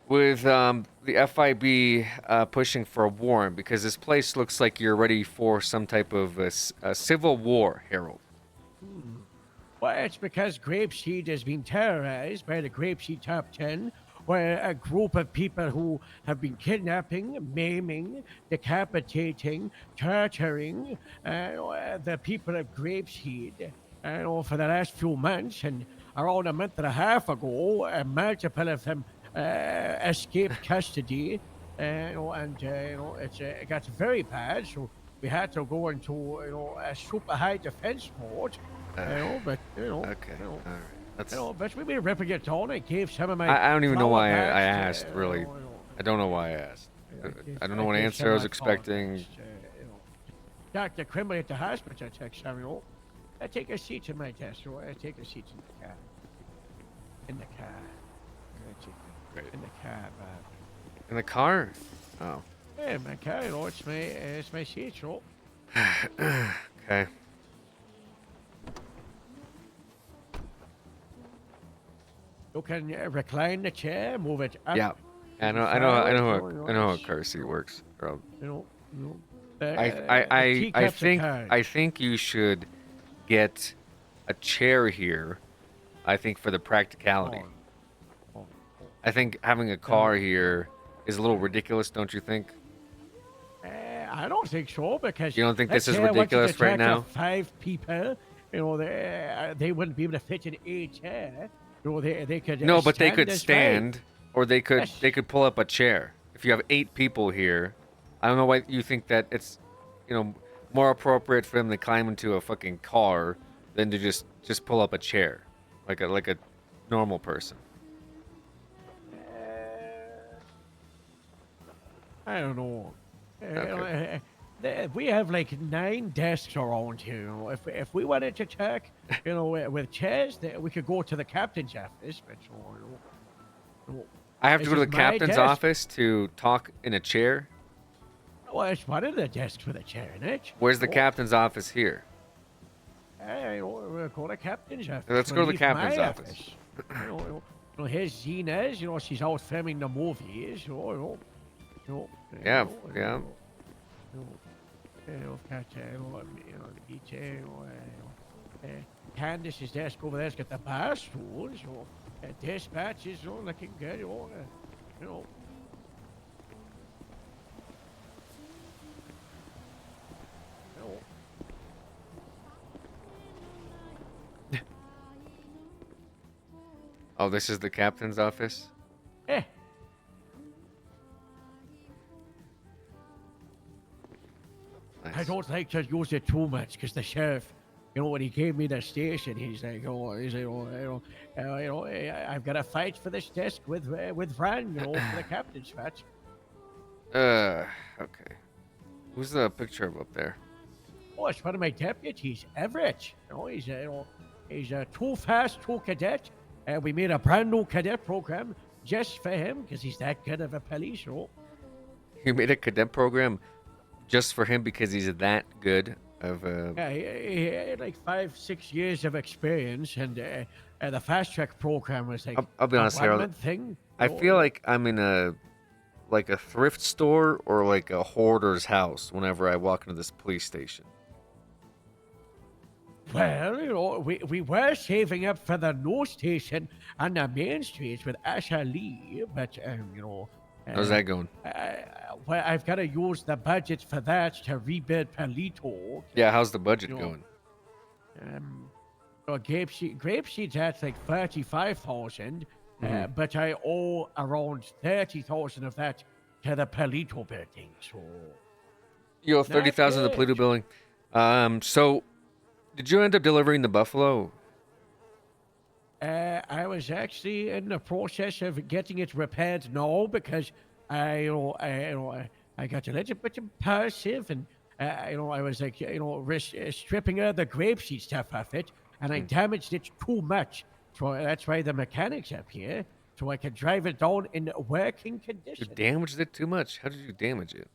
with the FIB pushing for a war, because this place looks like you're ready for some type of a civil war, Harold. Well, it's because Grapeseed has been terrorized by the Grapeseed Top 10, where a group of people who have been kidnapping, maiming, decapitating, torturing the people of Grapeseed for the last few months, and around a month and a half ago, multiple of them escaped custody, it got very bad, so we had to go into a super high defense mode. Okay. All right. That's... but we been ripping it down. I gave some of my... I don't even know why I packs, asked, really. I don't know why I asked. I don't know what answer I was expecting. Dr. Crimley at the hospital, text Samuel. I take a seat in my desk, or I take a seat in the car. In the car. In the car, Bob. In the car? Oh. Yeah, my car, it's my seat, Okay. You can recline the chair, move it up. Yeah. I know how a car seat works. Bro. I think you should get a chair here. I think for the practicality. I think having a car here is a little ridiculous, don't you think? I don't think so, because you don't think this is ridiculous right now? 5 people, they wouldn't be able to fit in a chair. They could. No, but they could stand, or they could pull up a chair. If you have 8 people here, I don't know why you think that it's, more appropriate for them to climb into a fucking car than to just pull up a chair, like a normal person. I don't know. Okay. We have like 9 desks around here. If we wanted to check, with chairs, we could go to the captain's office. But I have to go to the captain's office to talk in a chair. Well, it's one of the desks with a chair in it. Where's the captain's office here? We'll go to the captain's office. Let's go to the captain's office. Here's Zinez. She's out filming the movies. Yeah. Candace's desk over there's got the bar stools. Dispatches looking good. Oh, this is the captain's office? Eh. Nice. I don't like to use it too much because the sheriff, when he gave me the station, he's like, I've got to fight for this desk with Fran, for the captain's fetch. Okay. Who's the picture of up there? Oh, it's one of my deputies, Everett. He's a too fast, too cadet. We made a brand new cadet program just for him because he's that good of a police. You made a cadet program just for him because he's that good of a... Yeah, he had like 5-6 years of experience, and the fast track program was like I'll be honest, Harold. Thing. I feel like I'm in a thrift store or like a hoarder's house whenever I walk into this police station. Well, we were saving up for the new station on the main streets with Asha Lee, but how's that going? Well, I've got to use the budget for that to rebuild Palito. Yeah, how's the budget going? Grapeseed's at like 35,000, but I owe around 30,000 of that to the Palito building. So you owe 30,000 to the Palito building. So did you end up delivering the buffalo? I was actually in the process of getting it repaired now because I got a little bit impulsive, and I was like stripping the grapeseed stuff off it, and I damaged it too much. So that's why the mechanic's up here, so I can drive it down in working condition. You damaged it too much. How did you damage it?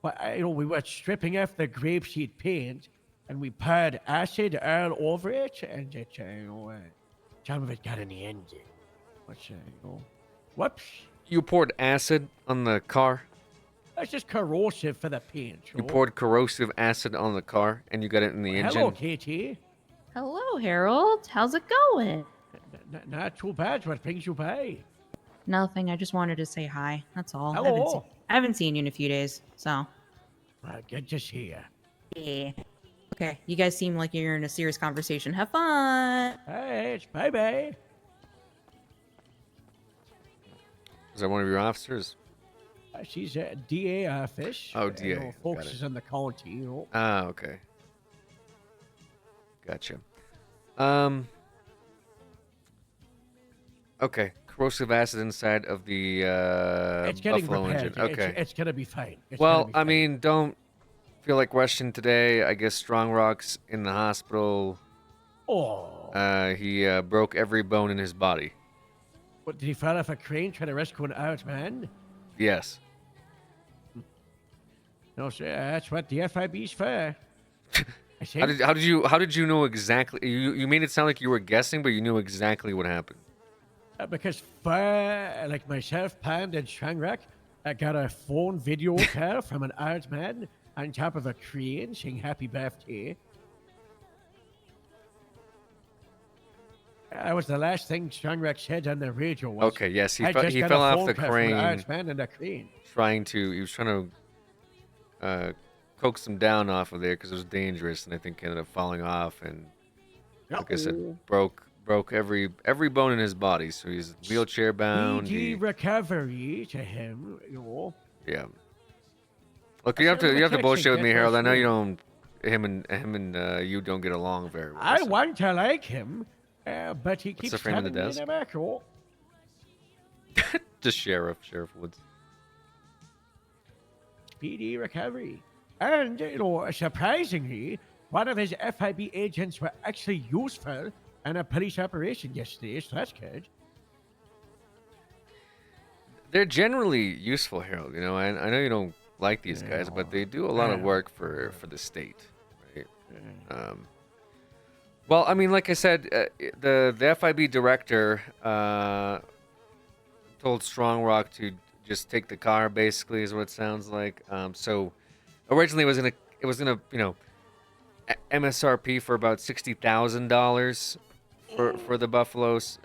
Well, we were stripping off the grapeseed paint, and we poured acid all over it, and it some of it got in the engine. Whoops. You poured acid on the car? That's just corrosive for the paint. You poured corrosive acid on the car, and you got it in the engine? Hello, Katie. Hello, Harold. How's it going? Not too bad. What brings you by? Nothing. I just wanted to say hi. That's all. Hello. I haven't seen you in a few days, so. Well, good to see you. Yeah. Okay, you guys seem like you're in a serious conversation. Have fun. Hey, bye-bye. Is that one of your officers? She's at DA office. Oh, DA. Focuses on the county. Ah, okay. Gotcha. Okay, corrosive acid inside of the It's getting Buffalo repaired. engine. Okay. It's gonna be fine. It's Well, gonna be I fine. mean, don't feel like rushing today. I guess Strong Rock's in the hospital. Oh. He broke every bone in his body. What, did he fall off a crane trying to rescue an out man? Yes. No, sir. That's what the FIB's for. I see. How did you know exactly? You made it sound like you were guessing, but you knew exactly what happened. Because like myself, Pand, and Shangrak, I got a phone video call from an old man on top of a crane saying happy birthday. That was the last thing Shangrak said on the radio. Was, Okay, yes, he "I fell, just he got fell a off phone the call from an crane. old man in the crane. He was trying to coax him down off of there because it was dangerous, and I think ended up falling off, and like I said, broke every bone in his body, so he's wheelchair bound. Speedy recovery to him, you know. Yeah. Look, you have to bullshit with me, Harold. I know you don't. Him and you don't get along very well. I so- want to like him, but he keeps the frame of the telling me desk? in the back, oh. Just Sheriff Woods. Speedy recovery. And, you know, surprisingly, one of his FIB agents were actually useful in a police operation yesterday, so that's good. They're generally useful, Harold. You know, I know you don't like these guys, but they do a lot of work for the state, right? Well, I mean, like I said, the FIB director told Strong Rock to just take the car. Basically, is what it sounds like. So originally it was gonna MSRP for about $60,000 for the Buffaloes.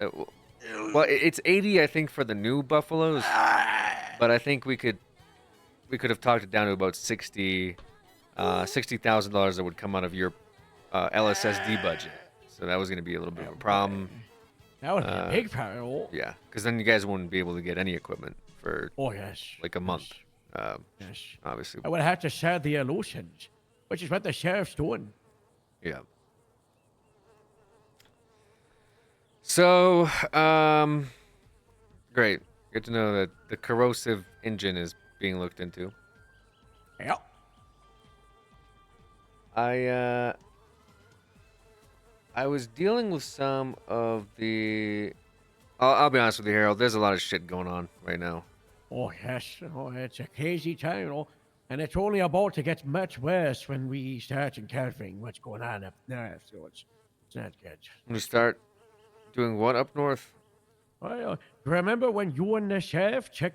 Well, it's 80, I think, for the new Buffaloes, but I think we could have talked it down to about $60,000 that would come out of your LSSD budget. So that was going to be a little bit of a problem. That would be a big problem. Yeah, because then you guys wouldn't be able to get any equipment for like a month. Yes. Obviously. I would have to share the illusions, which is what the sheriff's doing. Yeah. So, great. Good to know that the corrosive engine is being looked into. Yep. I was dealing with some of the. I'll be honest with you, Harold. There's a lot of shit going on right now. Oh, yes. Oh, it's a crazy time, you know. And it's only about to get much worse when we start encountering what's going on up north. So it's not good. I'm gonna start doing what up north? Well, remember when you and the sheriff took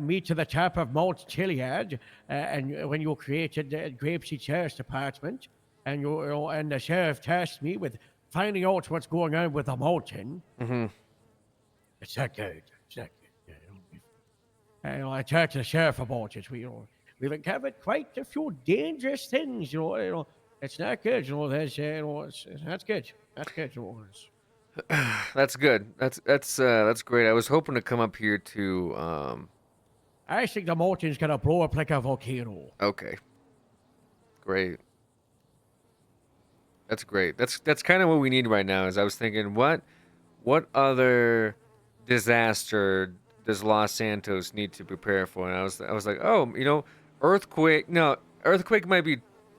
me to the top of Mount Chiliad, and when you created the Grapeseed Sheriff's Department, and and the sheriff tasked me with finding out what's going on with the mountain? Mm-hmm. It's not good. It's not good. I talked to the sheriff about it. We've uncovered quite a few dangerous things. It's not good. There's it's not good. That's good. That's good. That's great. I was hoping to come up here to. I think the mountain's gonna blow up like a volcano. Okay. Great. That's great. That's kind of what we need right now. Is I was thinking, what other disaster does Los Santos need to prepare for? And I was like, oh, earthquake. No, earthquake might be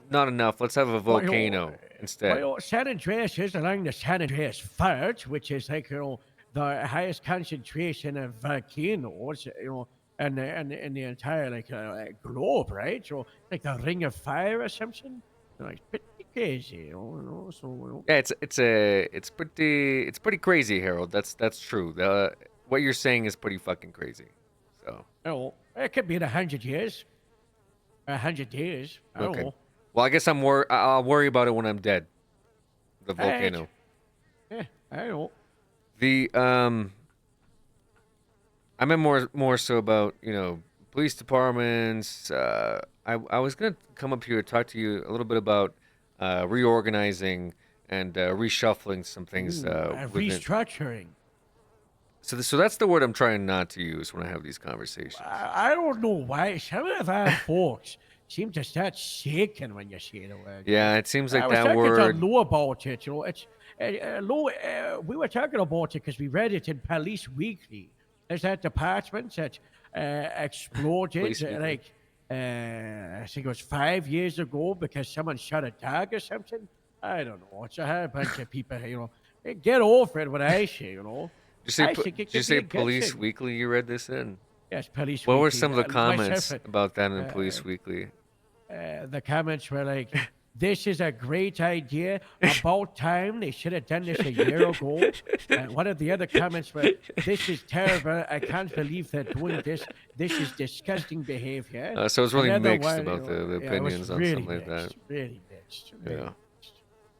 not enough. Let's have a volcano instead. Well, San Andreas is along the San Andreas Fault, which is like the highest concentration of volcanoes, in the entire globe, right? So like the Ring of Fire or something. It's pretty crazy, So Yeah, it's pretty crazy, Harold. That's true. What you're saying is pretty fucking crazy. So. It could be in 100 years. 100 days. I don't know. Well, I guess I'll worry about it when I'm dead. The volcano. Yeah, I know. I meant more so about police departments. I was gonna come up here and talk to you a little bit about reorganizing and reshuffling some things. Restructuring. So that's the word I'm trying not to use when I have these conversations. I don't know why some of our folks seem to start shaking when you say the word. Yeah, it seems like I was that talking word. to Lou about it. It's Lou. We were talking about it because we read it in Police Weekly. There's that department that exploded Police Weekly. like I think it was 5 years ago because someone shot a dog or something. I don't know. It's a whole bunch of people. Get over it. What I say. Did you I say, think it did you could say be a good Police thing. Weekly? You read this in? Yes, Police What Weekly. were some of the comments Myself, about that in Police Weekly? the comments were like, "This is a great idea. About time. They should have done this a year ago." One of the other comments were, "This is terrible. I can't believe they're doing this. This is disgusting behavior." So it's really Another mixed one, about the yeah, it was opinions on really something like that. mixed, really mixed. Really Yeah.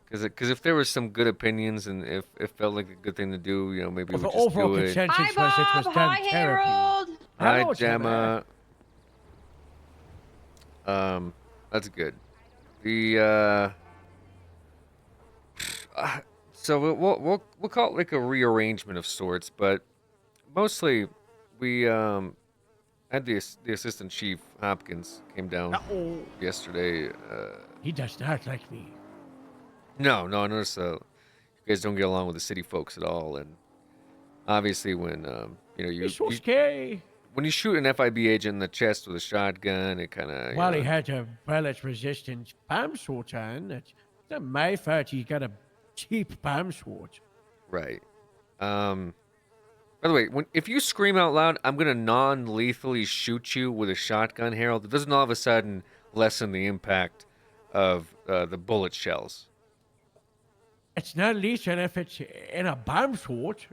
Because if there was some good opinions and if it felt like a good thing to do, maybe we Well, would the just overall do it. consensus Hi, was it was Bob. done Hi, terribly. Harold. Hi, Hello, Gemma. That's good. The so we'll call it like a rearrangement of sorts, but mostly we had the assistant chief Hopkins came down Uh-oh. yesterday. He does not like me. No, I noticed you guys don't get along with the city folks at all, and obviously when It's so scary. when you shoot an FIB agent in the chest with a shotgun, it kind of Well, he had a bullet-resistant bomb suit on. It's not my fault he got a cheap bomb suit. right. By the way, if you scream out loud, I'm gonna non-lethally shoot you with a shotgun, Harold. It doesn't all of a sudden lessen the impact of the bullet shells. It's not lethal if it's in a bomb suit,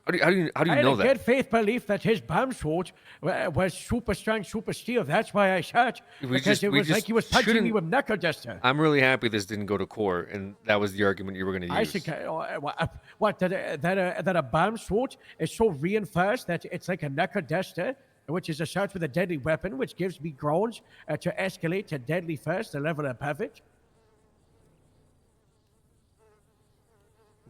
How do you I know had a that? good faith belief that his bomb suit was super strong, super steel. That's why I shot. Because it was like he was punching me with knuckle duster. I'm really happy this didn't go to court, and that was the argument you were going to I use. think that a bomb suit is so reinforced that it's like a knuckle duster, which is a shot with a deadly weapon, which gives me groans to escalate to deadly first, the level above it.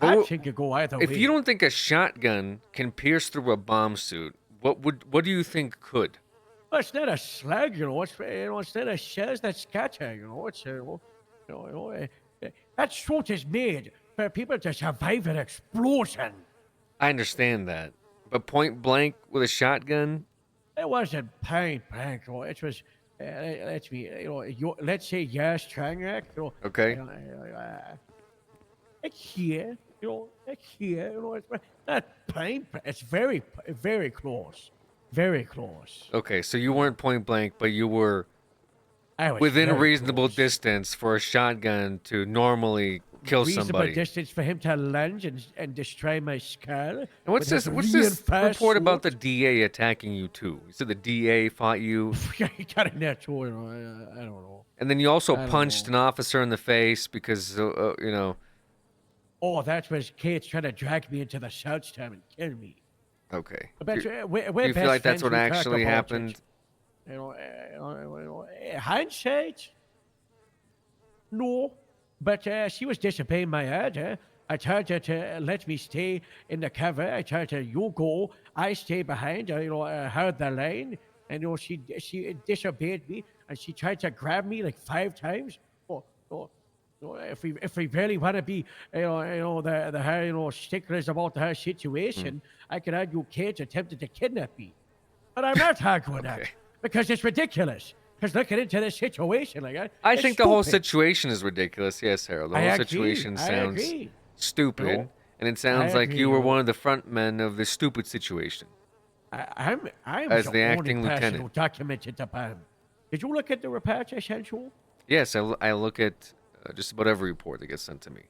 I think it go either way. If you don't think a shotgun can pierce through a bomb suit, what do you think could? Well, it's not a slug, It's it's not a shells that scatter, It's that suit is made for people to survive an explosion. I understand that, but point blank with a shotgun. It wasn't point blank, It was. Let's say yes, Tranrak. Okay. It's here. It's here. It's not point. It's very, very close. Very close. Okay, so you weren't point blank, but you were I was within a very reasonable close. distance for a shotgun to normally kill Reasonable somebody. distance for him to lunge and destroy my skull. And what's this report about the DA attacking you too? You said the DA fought you, He got in there too. I don't know. and then you also I don't punched an officer in the face because Oh, that was Kate's trying to drag me into the South Town and kill me. Okay. But we're Do you feel best like that's friends, what we talk actually about happened? it. Hindsight? No. But she was disobeying my order. I told her to let me stay in the cover. I told her, you go, I stay behind. I held the line. And she disobeyed me, and she tried to grab me like 5 times. If we really want to be, the sticklers about her situation, I could argue Kate attempted to kidnap me, but I'm not arguing that because it's ridiculous. Because looking into this situation like that, I it's think the whole stupid. situation is ridiculous. Yes, Harold. The I whole agree, situation I sounds agree. stupid, and it sounds like you were one of the front men of this stupid situation. I'm as the the only acting person lieutenant. who documented the bomb. Did you look at the report I sent you? Yes, I look at just about every report that gets sent to me.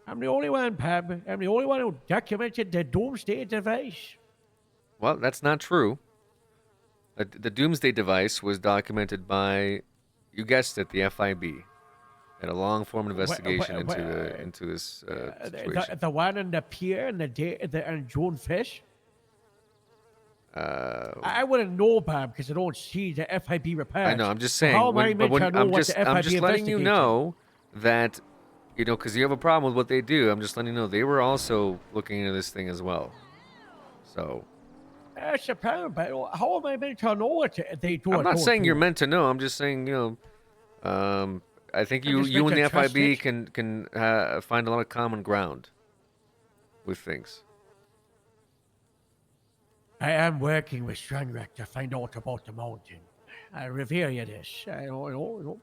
I'm the only one, Pab. I'm the only one who documented the doomsday device. Well, that's not true. The Doomsday device was documented by, you guessed it, the FIB. Had a long-form investigation into this situation. The one on the pier and and June Fish. I wouldn't know, Bob, because I don't see the FIB report. I know. I'm just saying. How am I meant to know I'm what just, the I'm FIB just letting you investigated? know that, because you have a problem with what they do. I'm just letting you know they were also looking into this thing as well. So, That's the problem, but how am I meant to know what they do? I'm or not don't saying do? you're meant to know. I'm just saying, I think I'm you just you meant and the to trust FIB it. can find a lot of common ground with things. I am working with Strangreck to find out about the mountain. I reveal you this. I know.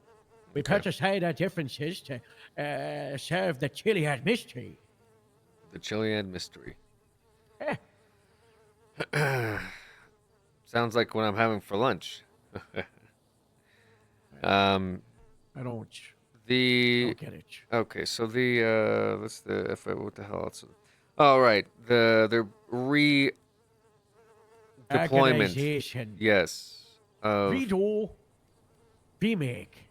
We put aside our differences to serve the Chiliad mystery. The Chilean mystery. Eh. Sounds like what I'm having for lunch. I don't get it. Okay, so what's the what the hell else? Oh right, the redeployment. Organization. Yes. Redo. Remake.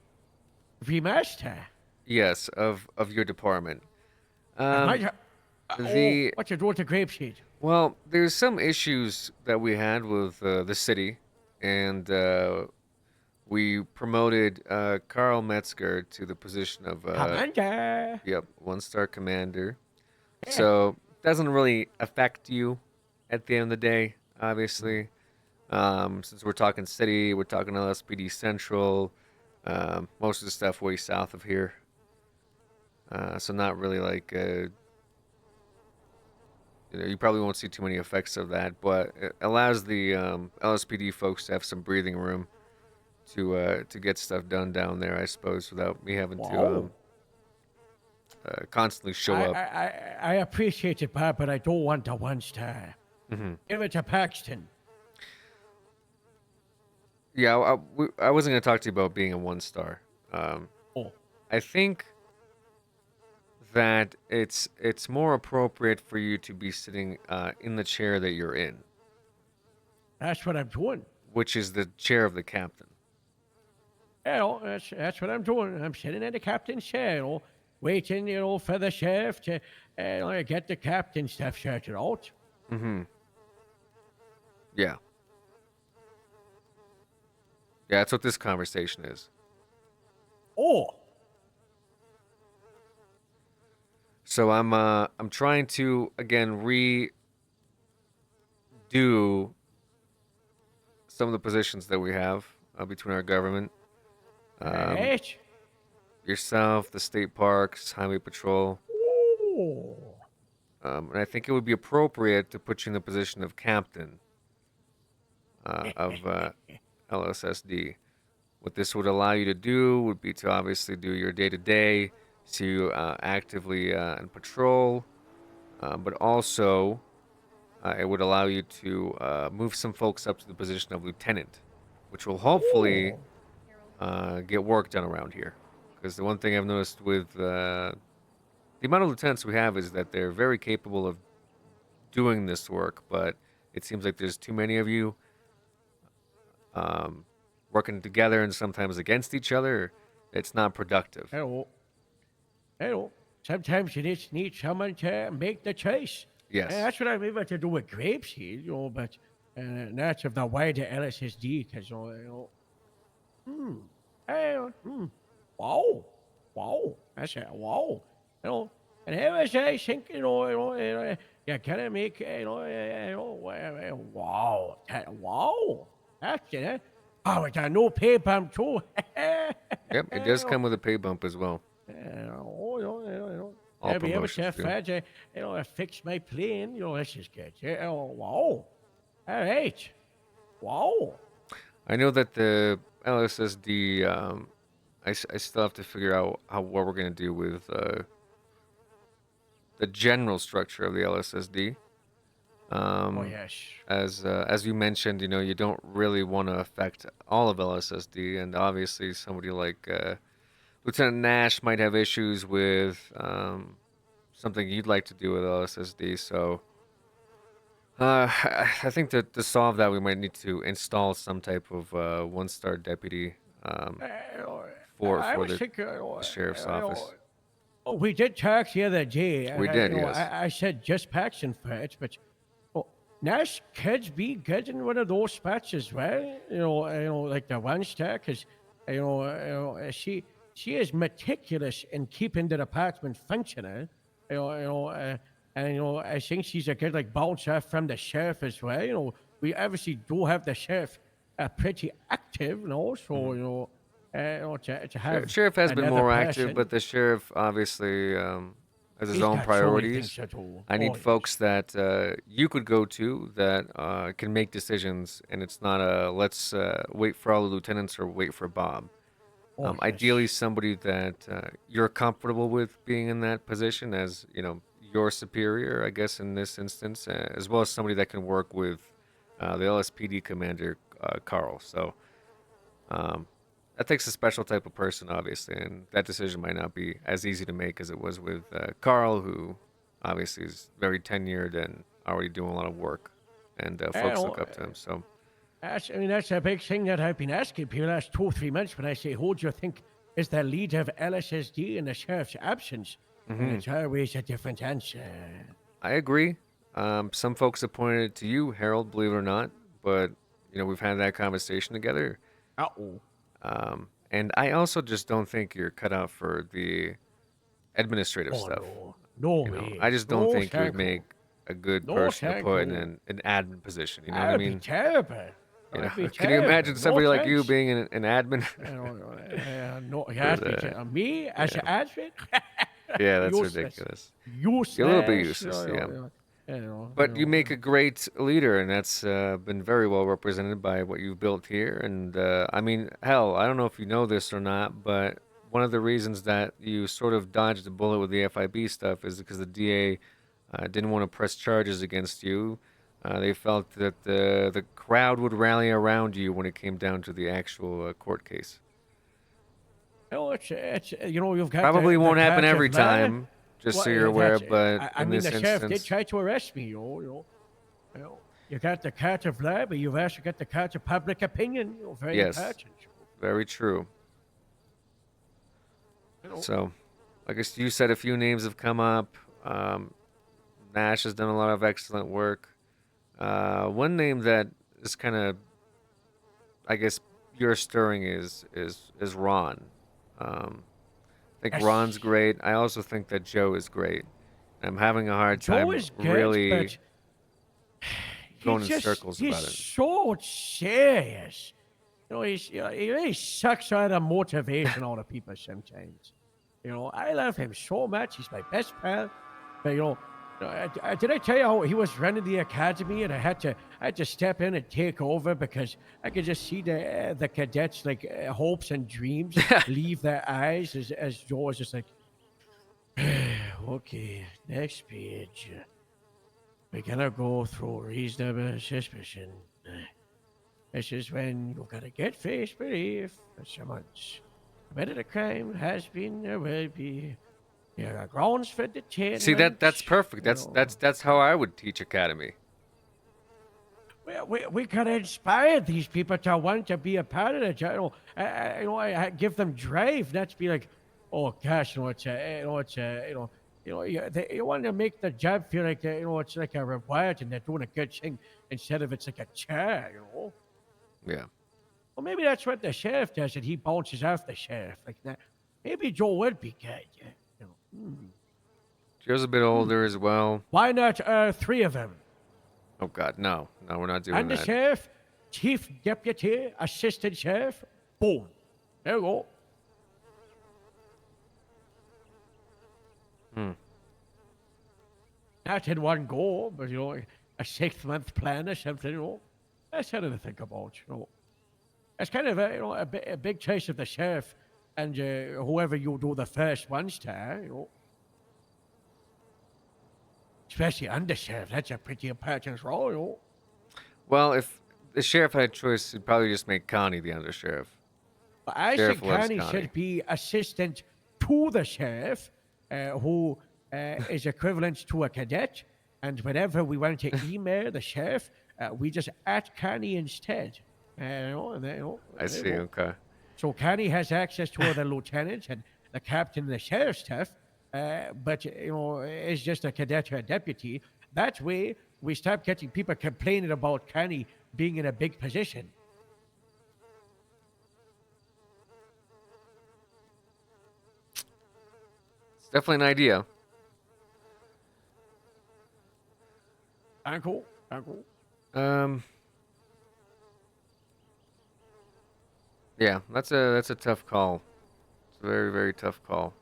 Remaster. Yes, of your department. What you do with the grapeseed? Well, there's some issues that we had with the city, and we promoted Carl Metzger to the position of Commander. Yep, 1-star commander. So doesn't really affect you at the end of the day, obviously. Since we're talking city, we're talking LSPD Central, most of the stuff way south of here. So not really like you probably won't see too many effects of that, but it allows the LSPD folks to have some breathing room to get stuff done down there, I suppose, without me having to constantly show up. I appreciate it, Bob, but I don't want a 1-star. Give it to Paxton. Yeah, I wasn't going to talk to you about being a 1-star. I think that it's more appropriate for you to be sitting in the chair that you're in. That's what I'm doing. Which is the chair of the captain. That's what I'm doing. I'm sitting in the captain's chair, waiting, for the sheriff to get the captain stuff sorted out. Yeah. Yeah, that's what this conversation is. So I'm trying to again redo some of the positions that we have between our government. Yourself, the state parks, highway patrol. And I think it would be appropriate to put you in the position of captain of LSSD. What this would allow you to do would be to obviously do your day-to-day, to actively in patrol, but also it would allow you to move some folks up to the position of lieutenant, which will hopefully get work done around here. Because the one thing I've noticed with the amount of lieutenants we have is that they're very capable of doing this work, but it seems like there's too many of you working together and sometimes against each other. It's not productive. Hello. Sometimes you just need someone to make the choice. Yes. And that's what I'm able to do with grapeseed, but that's of the wider LSSD, because, wow. That's it, wow. And here I think, you gotta make, wow. That's it, Oh, it's a new pay bump, too. Yep, it does come with a pay bump as well. All I'll be able promotions to do. afford to, fix my plane. This is good. Wow. All right. Wow. I know that the LSSD, I still have to figure out what we're going to do with the general structure of the LSSD. Yes. As you mentioned, you don't really want to affect all of LSSD, and obviously somebody like Lieutenant Nash might have issues with something you'd like to do with LSSD. So I think that to solve that, we might need to install some type of 1-star deputy for the sheriff's office. We did talk the other day. We did, yes. I said just Paxton first, but Nash could be good in one of those spots as well. Like the 1-star, because she is meticulous in keeping the department functional. And I think she's a good bounce off from the sheriff as well. we obviously do have the sheriff pretty active, you know. So to have Sheriff has been another more person, active, but the sheriff obviously has his he's own got so many priorities. things to do. I need Oh, folks that you could go to that can make decisions, and it's not a let's wait for all the lieutenants or wait for Bob. Oh, Ideally, somebody that you're comfortable with being in that position as, you know, your superior, I guess, in this instance, as well as somebody that can work with the LSPD commander, Carl. So that takes a special type of person, obviously, and that decision might not be as easy to make as it was with Carl, who obviously is very tenured and already doing a lot of work, and folks look up to him. So. That's a big thing that I've been asking people the last 2 or 3 months when I say, who do you think is the leader of LSSD in the sheriff's absence? And it's always a different answer. I agree. Some folks have pointed it to you, Harold, believe it or not, but, you know, we've had that conversation together. Uh-oh. And I also just don't think you're cut out for the administrative stuff. No you know, way. I just don't No, think you would thank you. make a good No, person to thank put in you. an admin position. You know That'd what I mean? be terrible. You know, That'd be can you terrible. imagine No somebody like you thanks. being an admin? No, you have to be me as an admin? Yeah, that's Useless. ridiculous. Useless. You're a little bit useless, yeah. But you make a great leader, and that's been very well represented by what you built here. And I mean, hell, I don't know if you know this or not, but one of the reasons that you sort of dodged the bullet with the FIB stuff is because the DA didn't want to press charges against you. They felt that the crowd would rally around you when it came down to the actual court case. Oh, it's you know, you've got Probably the won't happen catch of every lie. time, just so you're aware. But I in mean, this the sheriff instance, did try to arrest me. You got the catch of lie, but you've also got the catch of public opinion. Very yes, important. very true. So, like you said, a few names have come up. Nash has done a lot of excellent work. One name that is kind of, I guess, you're stirring is Ron. I think Yes. Ron's great. I also think that Joe is great. I'm having a hard time Joe is good, really but going in just, circles he's about it. so serious. You know, he really sucks out of motivation out of people sometimes. You know, I love him so much. He's my best pal. But did I tell you how he was running the academy and I had to step in and take over because I could just see the cadets like hopes and dreams leave their eyes as Joe was just like, okay, next page. We're gonna go through reasonable suspicion. This is when you've got to get face belief that someone's committed a crime, has been or will be. There are grounds for detainment. See, that's perfect. That's how I would teach academy. We could inspire these people to want to be a part of the job. I give them drive. Not to be like, oh gosh, you want to make the job feel like it's like a reward and they're doing a good thing instead of it's like a chore, Yeah. Well, maybe that's what the sheriff does, and he bounces off the sheriff like that. Maybe Joe would be good. Joe's a bit older as well. Why not 3 of them? Oh God, no, we're not doing And the that. sheriff, chief deputy, assistant sheriff, boom. There you go. Not in one go, but a 6-month plan or something. That's something to think about. It's kind of a big choice of the sheriff and whoever you do the first ones to. Especially under sheriff, that's a pretty important role. Well, if the sheriff had a choice, he'd probably just make Connie the undersheriff. But I Sheriff think loves Connie should be assistant to the sheriff, who is equivalent to a cadet. And whenever we want to email the sheriff, we just at Connie instead. I see. Okay. So Connie has access to the lieutenants and the captain and the sheriff stuff, but is just a cadet or a deputy. That way, we stop getting people complaining about Connie being in a big position. It's definitely an idea. Uncle. Yeah, that's a tough call. It's a very, very tough call.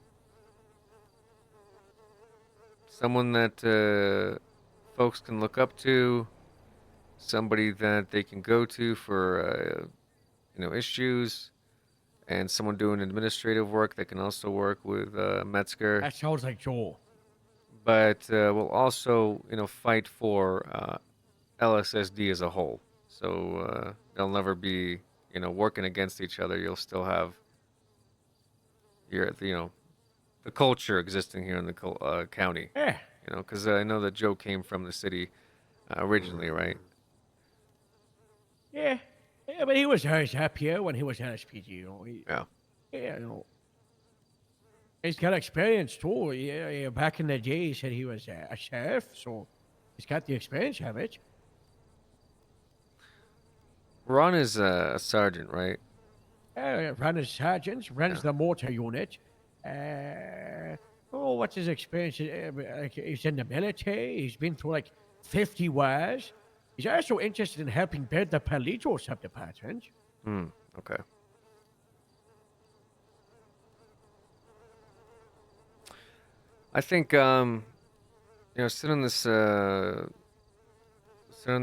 Someone that folks can look up to, somebody that they can go to for issues, and someone doing administrative work that can also work with Metzger, That sounds like Joel. but will also fight for LSSD as a whole. So they'll never be working against each other. You'll still have the culture existing here in the county. Yeah. Because I know that Joe came from the city originally, right? Yeah. Yeah, but he was always happier when he was LSPD, Yeah. Yeah, He's got experience too. Yeah, back in the day, he said he was a sheriff, so he's got the experience of it. Ron is a sergeant, right? Runs sergeant, runs the motor unit. What's his experience? He's in the military. He's been through like 50 wars. He's also interested in helping build the Palito sub-department. Okay. I think sit on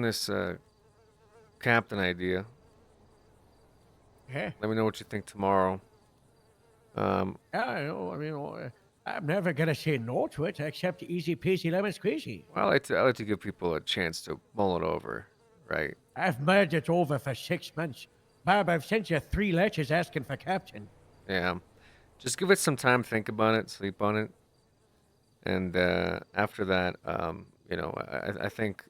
this captain idea. Yeah. Let me know what you think tomorrow. Yeah, I know. I mean, I'm never gonna say no to it, except easy peasy lemon squeezy. Well, I like to give people a chance to mull it over, right? I've mulled it over for 6 months. Bob, I've sent you 3 letters asking for captain. Yeah. Just give it some time, think about it, sleep on it. And after that, I think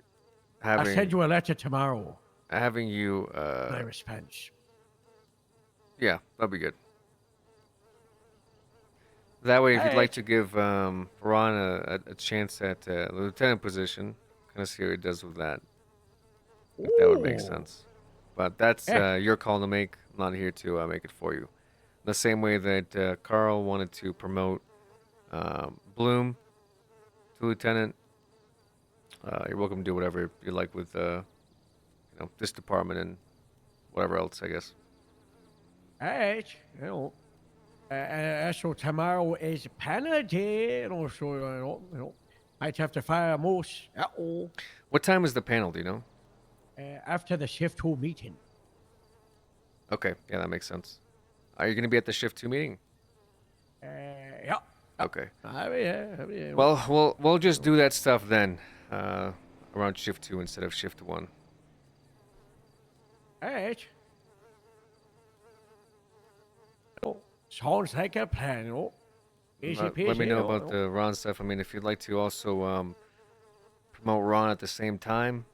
I'll send you a letter tomorrow. having you My response. yeah, that'd be good. That way, if you'd like Alright. to give Ron a chance at the lieutenant position, kind of see what he does with that. If that would make Ooh. sense. But that's Yeah. your call to make. I'm not here to make it for you. The same way that Carl wanted to promote Bloom to lieutenant, you're welcome to do whatever you like with this department and whatever else, I guess. Alright. So tomorrow is panel day, so might have to fire a moose. Uh-oh. What time is the panel? Do you know? After the shift 2 meeting. Okay, yeah, that makes sense. Are you going to be at the shift 2 meeting? Yeah. Okay. Yeah. Well, we'll just do that stuff then, around shift 2 instead of shift 1. Alright. Sounds like a plan, Easy peasy. Let me know about the Ron stuff. I mean, if you'd like to also promote Ron at the same time,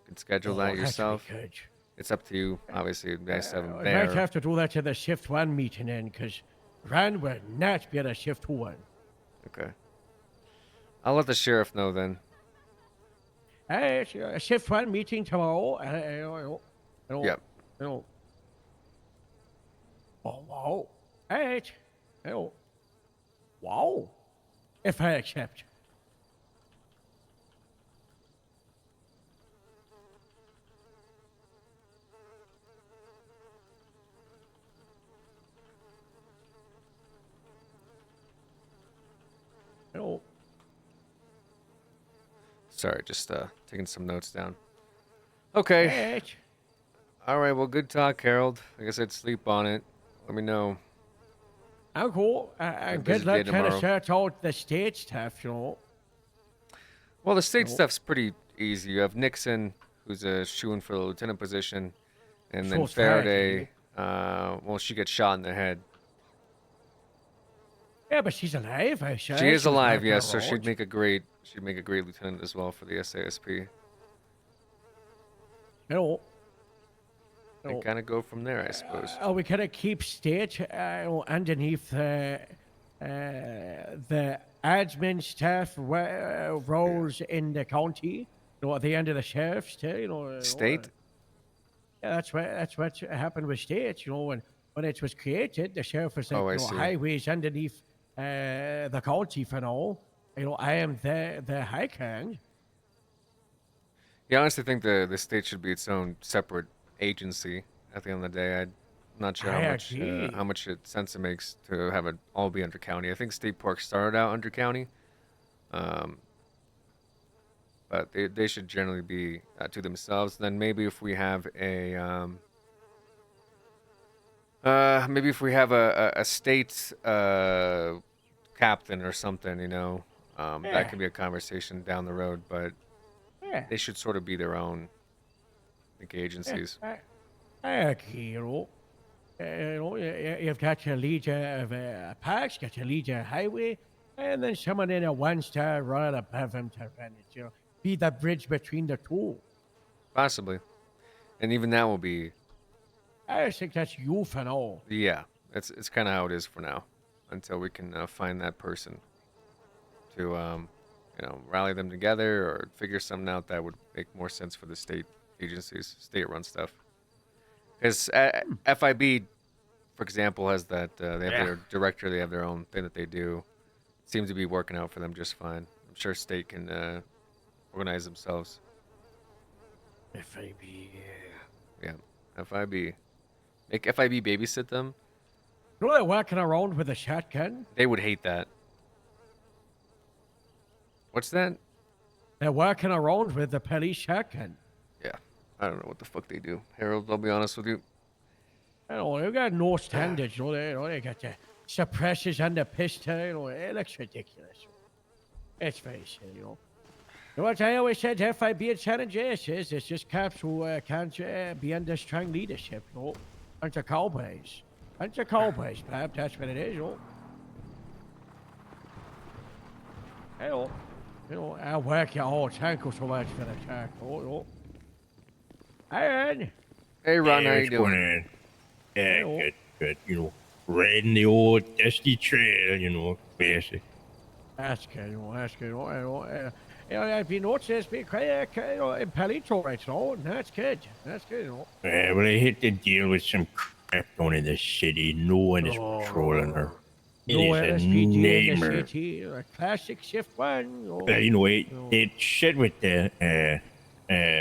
you can schedule that that'd be yourself. good. It's up to you. Obviously, it'd be nice to have him I there. might have to do that to the shift 1 meeting then, because Ron will not be at a shift 2 one. Okay. I'll let the sheriff know then. Alright, shift 1 meeting tomorrow. Yep. Oh, wow. Alright. Wow. If I accept. Sorry, just taking some notes down. Okay. Alright. All right. Well, good talk, Harold. Like I said, sleep on it. Let me know. I'm cool. And busy good luck day trying to tomorrow. sort out the state stuff, Well, the state Nope. stuff's pretty easy. You have Nixon, who's shooing for the lieutenant position, and then So's Faraday. Faraday. Well, she gets shot in the head. Yeah, but she's alive. She is alive, yes. So she'd she'd make a great lieutenant as well for the SASP. And kind of go from there, I suppose. We kind of keep state underneath the admin staff roles in the county. At the end of the sheriff's too. State? Yeah, that's what happened with state. When it was created, the sheriff was like, Oh, I see. highways underneath the county for now. I am the high king. Yeah, I honestly think the state should be its own separate agency. At the end of the day, not sure I how agree. much sense it makes to have it all be under county. I think state parks started out under county, but they should generally be to themselves. Then maybe if we have a state captain or something, Yeah. that can be a conversation down the road. But Yeah. they should sort of be their own, like, Yeah, agencies. I agree, you've got your leader of parks, got your leader of highway, and then someone in a one-star right above him to run it, be the bridge between the two. Possibly, and even that will be. I think that's you for now. Yeah, it's kind of how it is for now, until we can find that person to rally them together or figure something out that would make more sense for the state agencies, state-run stuff. Because FIB, for example, has that they have Yeah. their director, they have their own thing that they do. Seems to be working out for them just fine. I'm sure state can organize themselves. FIB, Yeah, FIB. Make FIB babysit them. they're walking around with a shotgun. They would hate that. What's that? They're walking around with the police shotgun. Yeah, I don't know what the fuck they do, Harold. I'll be honest with you. They've got no standards, they got the suppressors and the pistol, it looks ridiculous. It's very silly, What I always said to FIB and San Andreas is it's just cops who can't be under strong leadership, Bunch of cowboys. Bunch of cowboys, Bob, that's what it is, I work your whole tackle so much for the tackle, Aaron. Hey, Ron, how you what's going doing? on? Yeah, good. Riding the old dusty trail, basic. That's good, that's good. I've been noticing it's been quite in Palito right now, and that's good. That's good, Well, I hit to deal with some crap going in the city. No one is patrolling her. It No is a LSPD in the nightmare. city, a classic shift one. Well, it shit with the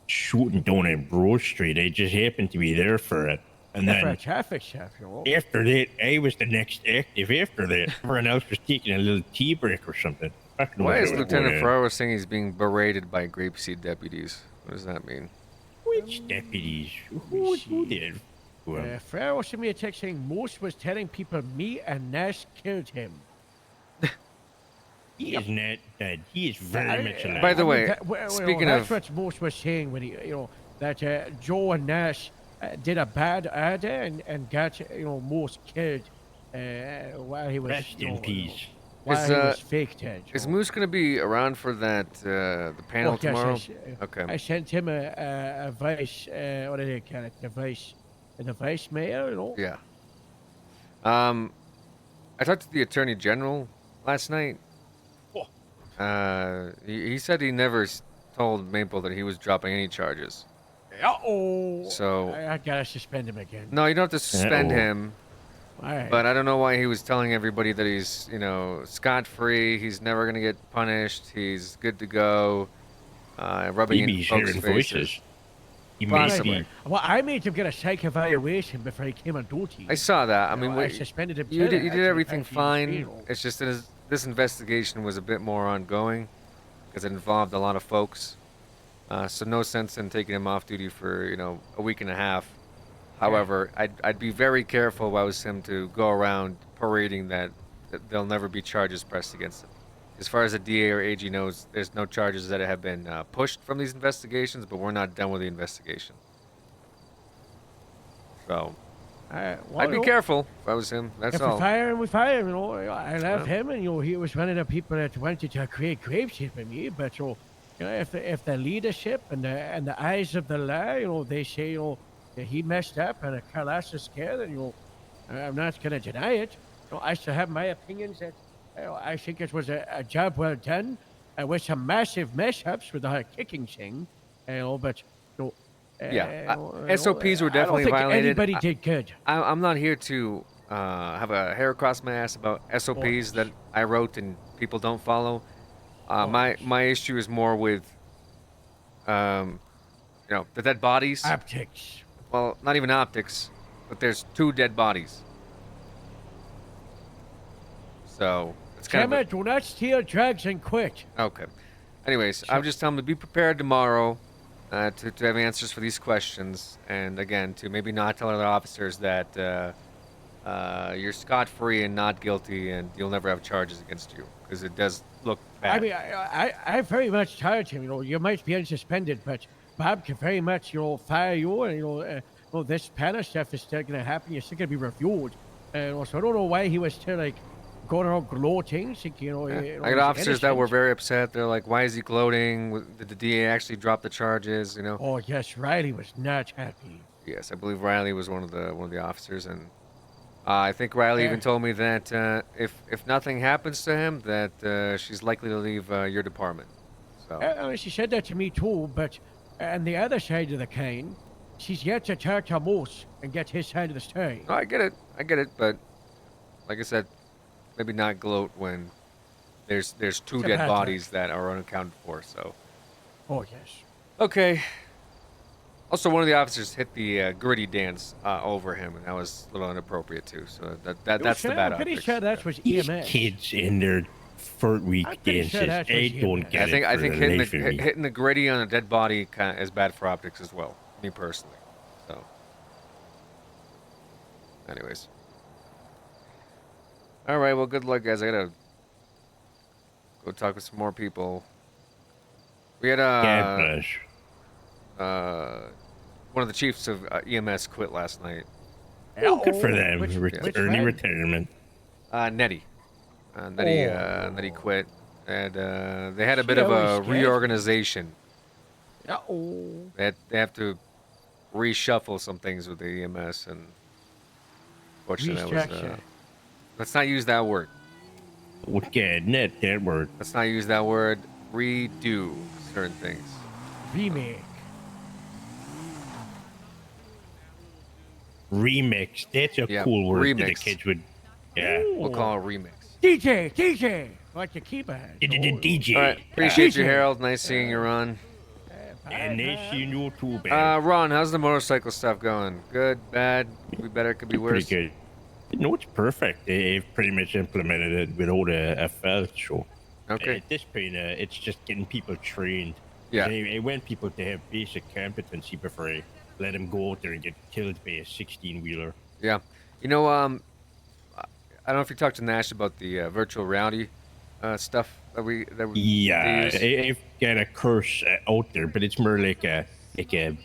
shooting down in Broad Street. I just happened to be there for it. And For a then traffic shift, after that, I was the next active after that. Everyone else was taking a little tea break or something. Fucking Why what is was Lieutenant going on. Ferraro saying he's being berated by grapeseed deputies? What does that mean? Which deputies? Who did? Well, Ferraro sent me a text saying Moose was telling people me and Nash killed him. he is not dead. He is very much alive. By the way, speaking that's what Moose was saying when he, that Joe and Nash did a bad order and got Moose killed while he was Rest in peace. While he was fake dead. Is Moose gonna be around for that the panel Yes, tomorrow? Okay. I sent him a vice. What do they call it? The vice mayor. Yeah. I talked to the attorney general last night. He said he never told Maple that he was dropping any charges. Uh-oh. So I gotta suspend him again. no, you don't have to suspend him. Alright. But I don't know why he was telling everybody that he's, scot-free. He's never gonna get punished. He's good to go. Rubbing Maybe in he's folks' hearing faces. voices. He may Possibly. be. Well, I made him get a psych evaluation before he came on duty. I saw that. I mean, I suspended him. you today, did actually, everything after he was fine. penal. It's just that this investigation was a bit more ongoing because it involved a lot of folks. So no sense in taking him off duty for a week and a half. However, I'd be very careful if I was him to go around parading that there'll never be charges pressed against him. As far as the DA or AG knows, there's no charges that have been pushed from these investigations, but we're not done with the investigation. So I'd be careful if I was him. That's if all. we fire him, we fire him. I love him, and he was one of the people that wanted to create grapeship in me. But if the leadership and the eyes of the law, they say that he messed up and Carlos is scared, and I'm not going to deny it. I still have my opinions that I think it was a job well done, with some massive mess ups with the kicking thing, but. SOPs were definitely I don't think violated. Anybody did good. I'm not here to have a hair across my ass about SOPs that I wrote and people don't follow. My issue is more with, the dead bodies. Optics. Well, not even optics. but there's 2 dead bodies. So it's kind Damn of it, do not steal drugs and quit. okay. Anyways, I'm just telling them to be prepared tomorrow to have answers for these questions, and again, to maybe not tell other officers that you're scot-free and not guilty, and you'll never have charges against you, because it does look bad. I mean, I very much told him, you might be unsuspended, but Bob can very much, fire you, and, this panel stuff is still going to happen. You're still going to be reviewed. So I don't know why he was still, going around gloating, thinking, I got officers that were very upset. They're like, why is he gloating? Did the DA actually drop the charges, Oh, yes, Riley was not happy. Yes, I believe Riley was one of the officers, and I think Riley even told me that if nothing happens to him, that she's likely to leave your department. So She said that to me too, but on the other side of the coin, she's yet to talk to Moose and get his side of the story. no, I get it, but like I said, maybe not gloat when there's 2 It's a dead bad bodies that are unaccounted for. So Oh, yes. okay. Also, one of the officers hit the gritty dance over him, and that was a little inappropriate too. So that's the bad I'm pretty optics. sure that was These EMS. kids in their 4th week I'm pretty sure dances, that's I what don't you get I it. think for the life of me. hitting the gritty on a dead body kind of is bad for optics as well. Me personally. So, anyways. All right. Well, good luck, guys. I gotta go talk with some more people. We had God bless. one of the chiefs of EMS quit last night. Oh, good for them. Which Early one? retirement. Nettie. Nettie quit, and they had a She bit of a always scares me. reorganization. Uh-oh. They have to reshuffle some things with the EMS, and fortunately, that was, Restructure. let's not use that word. Okay, net that word. Let's not use that word. Redo certain things. Remake. Remix. That's a Yeah, cool word that the remix. kids would. Yeah. We'll call it remix. DJ. Like your keypad. DJ. All right. Appreciate you, DJ. Harold. Nice seeing you, Ron. And they see you too, man. Ron, how's the motorcycle stuff going? Good, bad, could be better, could be worse. Pretty good. No, it's perfect. They've pretty much implemented it without a fault. So Okay. at this point, it's just getting people trained. Yeah. I want people to have basic competency before I let them go out there and get killed by a 16-wheeler. Yeah. I don't know if you talked to Nash about the virtual reality stuff that we Yeah, they use. I've got a curse out there, but it's more like a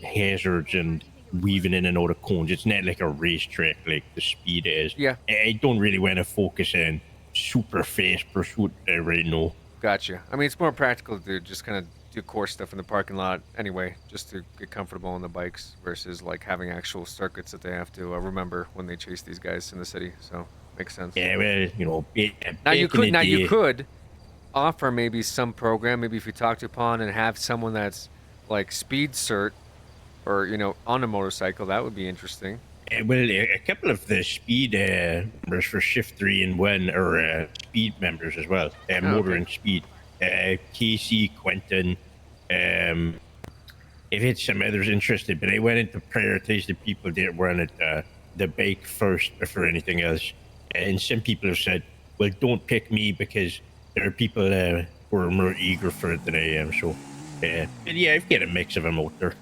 hazards and weaving in and out of cones. It's not like a racetrack like the speed is. Yeah. I don't really want to focus on super fast pursuit right now. Gotcha. I mean, it's more practical to just kind of do course stuff in the parking lot anyway, just to get comfortable on the bikes versus like having actual circuits that they have to remember when they chase these guys in the city. So makes sense. Yeah, well, Now you back in the you day- could offer maybe some program, maybe if you talked upon and have someone that's like speed cert or on a motorcycle, that would be interesting. Well, a couple of the speed members for Shift 3 and 1 are speed members as well. Motor okay. and speed. Casey, Quentin, if it's some others interested, but I wanted to prioritize the people that were on it, the bike first before anything else. And some people have said, well, don't pick me because there are people who are more eager for it than I am. So, but yeah, I've got a mix of them out there.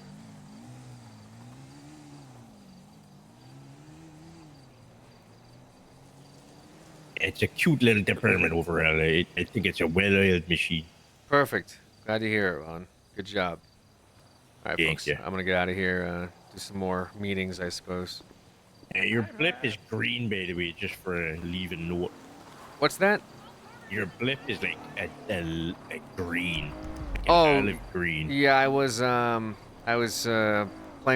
It's a cute little department overall. I think it's a well-oiled machine. Perfect. Glad to hear it, Ron. Good job. All right, Thank folks. you. I'm gonna get out of here. Do some more meetings, I suppose. Your blip is green, by the way, just for a leaving note. What's that? Your blip is like a green. Like an Oh, olive green. Yeah, I was playing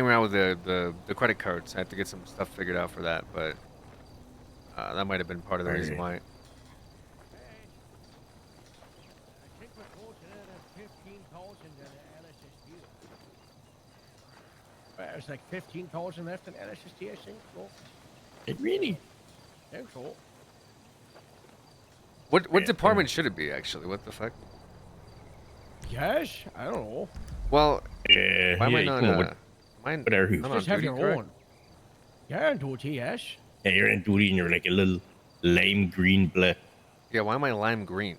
around with the credit cards. I had to get some stuff figured out for that, but that might have been part of the reason why. I think we're close to that 15,000 in LSSD. There's like 15,000 left in LSSD, I think. No? Really? I think so. What department should it be, actually? What the fuck? Yes? I don't know. Well, why am I yeah, not? no, Am what- I what are you? not on Just have duty, your correct? own. Yeah, on duty, yes. Yeah, you're on duty and you're like a little lime green blip. Yeah, why am I lime green?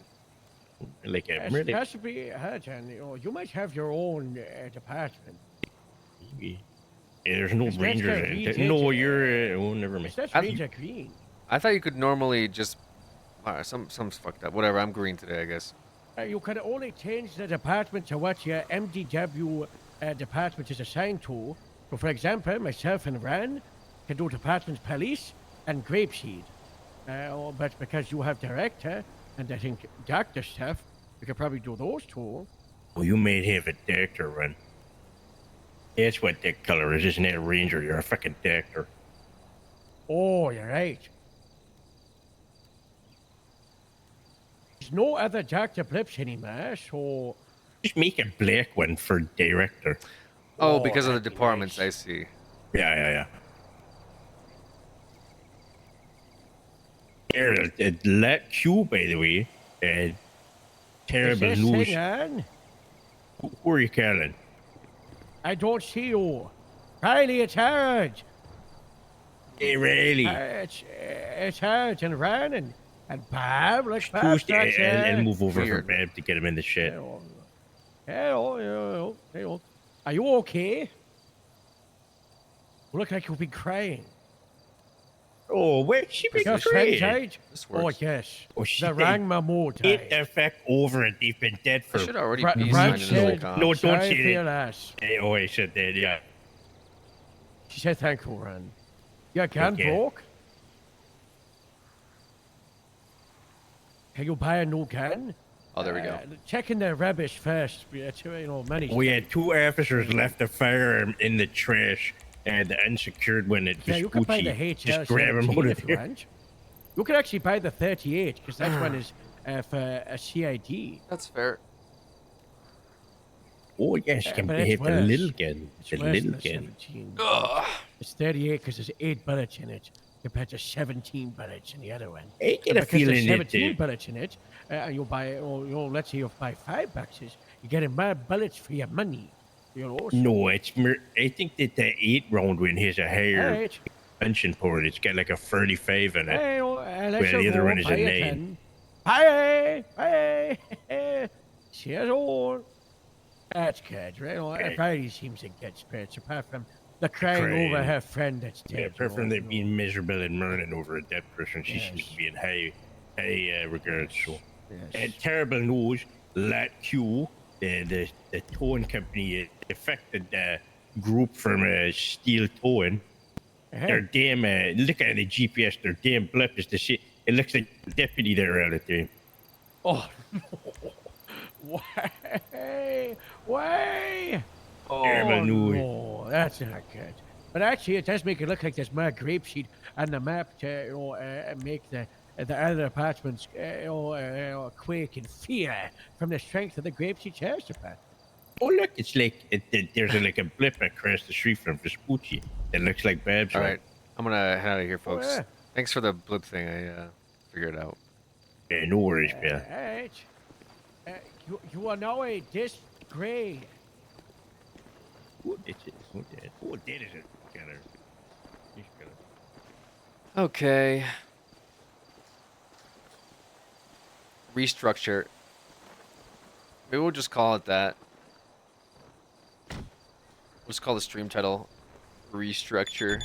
Like a Yes, it has to be head, and you might have your own department. Yeah, there's no It's rangers. got in green there. tinge, No, you're. Oh, never mind. That's Have Ranger Green. I thought you could normally just. Alright, some's fucked up. Whatever. I'm green today, I guess. You can only change the department to what your MDW department is assigned to. So, for example, myself and Ran can do department police and grapeseed. But because you have director and I think doctor stuff, we could probably do those two. Oh, you may have a doctor run. That's what that color is, isn't it, Ranger? You're a fucking doctor. Oh, you're right. There's no other Dr. Blips anymore, so... Just make a black one for director. Oh, because of the that'd be departments, nice. I see. Yeah. Here, let Q, by the way, terrible Is this news. thing on? Who are you calling? I don't see you. Riley, it's hard. Hey, Riley. It's hard and Ran and Bob, like Bob's Tuesday, not I'll move over Weird. for Bab to get him in the shit. Hello. Are you okay? You look like you've been crying. Oh, where she been Your friend crying? died? This Oh, works. yes. Oh, she The did. Rang Mamo Get died. the fuck over it. They've been dead I for. should already Ra- be Rang signing said- this No, don't Sorry say for your that. loss. Oh, I said that, yeah. She said thank you, Ran. Your gun Okay. broke? Can you buy a new gun? Oh, there we go. Checking the rubbish first. Money. We had 2 officers left the firearm in the trash, and the unsecured one at Yeah, you can buy the Vespucci. HL Just grab him out of if you there. want. You can actually buy the 38 because that one is for a CID. That's fair. Oh, yes, you can but have it's the worse. little gun. It's The worse little than the gun. 17. Ugh. It's 38 because there's 8 bullets in it compared to 17 bullets in the other one. I get And a because feeling there's that 17 bullets in it, and you'll buy, let's say you buy 5 boxes, you're getting more bullets for your money. So- No, I think that the 8-round one has a higher Alright. punching power. It's got like a 35 in it. Hey, let's Well, the other go one is a buy 9. 10. Bye. Cheers all. That's good, right? Everybody seems in good spirits, apart from the crying crying. over her friend that's Yeah, dead. apart from that being miserable and mourning over a dead person, she seems Yes. to be in high regards. So, Yes. terrible news. Lat Q, the towing company, affected group from Steel Towing. Uh-huh. Their damn look at the GPS. Their damn blip is the shit. It looks like the deputy there all the time. Oh, no. Why? Terrible news. No, that's not good. But actually, it does make it look like there's more grapeseed on the map to make the other apartments quake in fear from the strength of the grapeseed sheriff's department. Oh look, it's like there's like a blip across the street from Vespucci. It looks like Babs. All right. I'm gonna head out of here, folks. yeah. Thanks for the blip thing. I figured it out. Yeah, no worries, All pal. right. You are now a disgrace. Who did it? Who did it? Gunner. He's gonna- Okay. Restructure. Maybe we'll just call it that. We'll just call the stream title Restructure.